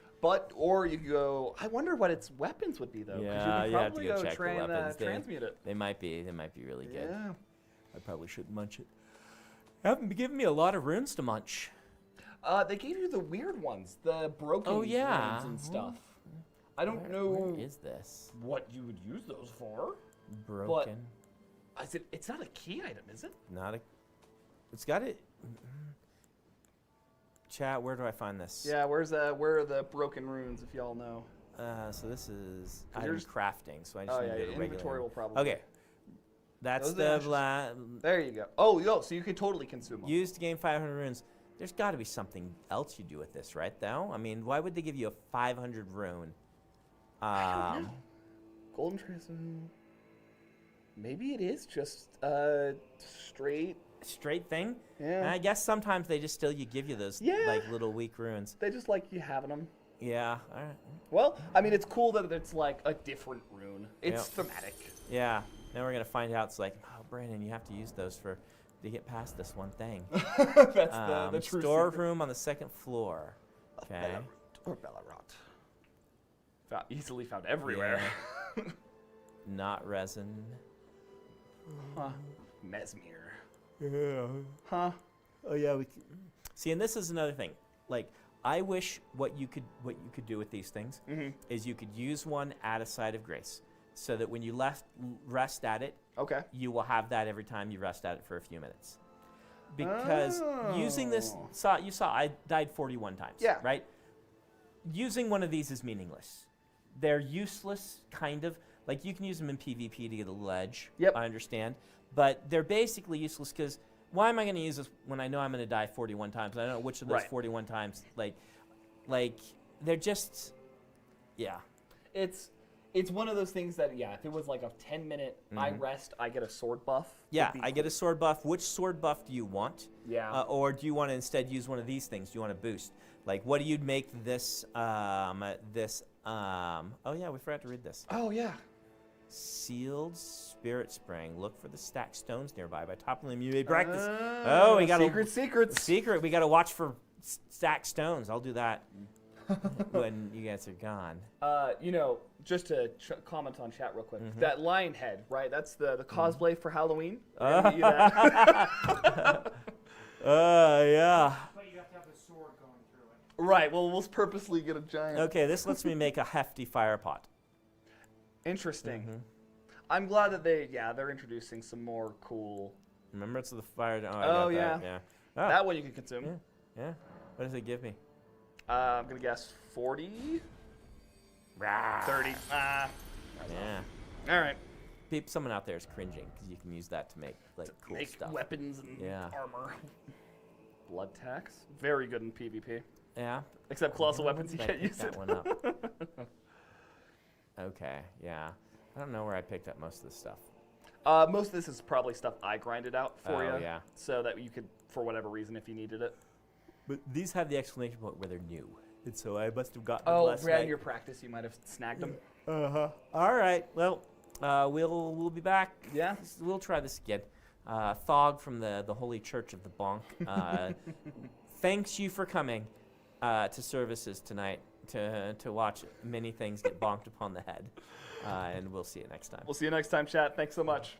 Or you could go, I wonder what its weapons would be, though. 'cause Yeah, you you could have to probably go check the weapons. transmute it. They might be really good. Yeah. I probably should munch it. Haven't given me a lot of runes to munch. They gave you the weird ones, the broken Oh, yeah. runes and stuff. I don't know Where is this? what you would use those for. Broken. It's not a key item, is it? Not a. It's got it. Chat. Where do I find this? Yeah, where are the broken runes, if y'all know? So this is 'Cause item yours- crafting. So I just Oh, need yeah, to do the inventory regular. will probably. Okay. That's Those are the ashes. There you go. Oh, yo, so you could totally consume them. used to gain 500 runes. There's got to be something else you do with this, right? Though. I mean, why would they give you a 500 rune? I don't know. Golden Transcend. Maybe it is just straight thing. Yeah. And I guess sometimes they just still give you those Yeah. like little weak runes. They just like you having them. Yeah. All right. Well, I mean, it's cool that it's like a different rune. It's Yep. thematic. Yeah. Now we're gonna find out. It's like, oh, Brandon, you have to use those to get past this one thing. That's the true Storeroom on the second floor. Okay. Or Bellarot. Easily found everywhere. Yeah. Not resin. Huh. Mesmere. Yeah. Huh. Oh yeah. See, and this is another thing. Like, I wish what you could do with these things is you could use one at a site of grace, so that when you rest at it, Okay. you will have that every time you rest at it for a few minutes. Because using this, you saw I died 41 times. Yeah. Right? Using one of these is meaningless. They're useless, kind of. Like, you can use them in PvP to get a ledge. Yep. I understand. But they're basically useless because why am I going to use this when I know I'm going to die 41 times? I don't know which of those Right. 41 times. Like they're just, yeah. It's one of those things that, yeah, if it was like a 10-minute, I rest, I get a sword buff. Yeah, I get a sword buff. Which sword buff do you want? Yeah. Or do you want to instead use one of these things? Do you want to boost? Like, what do you make this, oh yeah, we forgot to read this. Oh, yeah. Sealed Spirit Spring. Look for the stacked stones nearby. By toppling them, you may practice. We got secrets. Secret. We got to watch for stacked stones. I'll do that when you guys are gone. Just to comment on chat real quick. That lion head, right? That's the cosplay for Halloween. Yeah. But you have to have the sword going through it. Right. Well, we'll purposely get a giant. Okay, this lets me make a hefty fire pot. Interesting. I'm glad that they're introducing some more cool. Remember, it's the fire. Oh, I Oh, got yeah. That. Yeah. Oh, That one you can consume. yeah. What does it give me? I'm gonna guess 40. 30. Yeah. All right. Someone out there is cringing because you can use that to make cool Make stuff. weapons and Yeah. armor. Blood tax. Very good in PvP. Yeah. Except colossal weapons, you can't use that it. one up. Okay, yeah. I don't know where I picked up most of this stuff. Most of this is probably stuff I grinded out for you. Yeah. So that you could, for whatever reason, if you needed it. But these have the exclamation point where they're new. And so I must have gotten Oh, last Brad, night. your practice, you might have snagged them. Uh-huh. All right. Well, we'll be back. Yeah. We'll try this again. Thog from the Holy Church of the Bonk. Thanks you for coming to services tonight to watch many things get bonked upon the head. And we'll see you next time. We'll see you next time, chat. Thanks so much.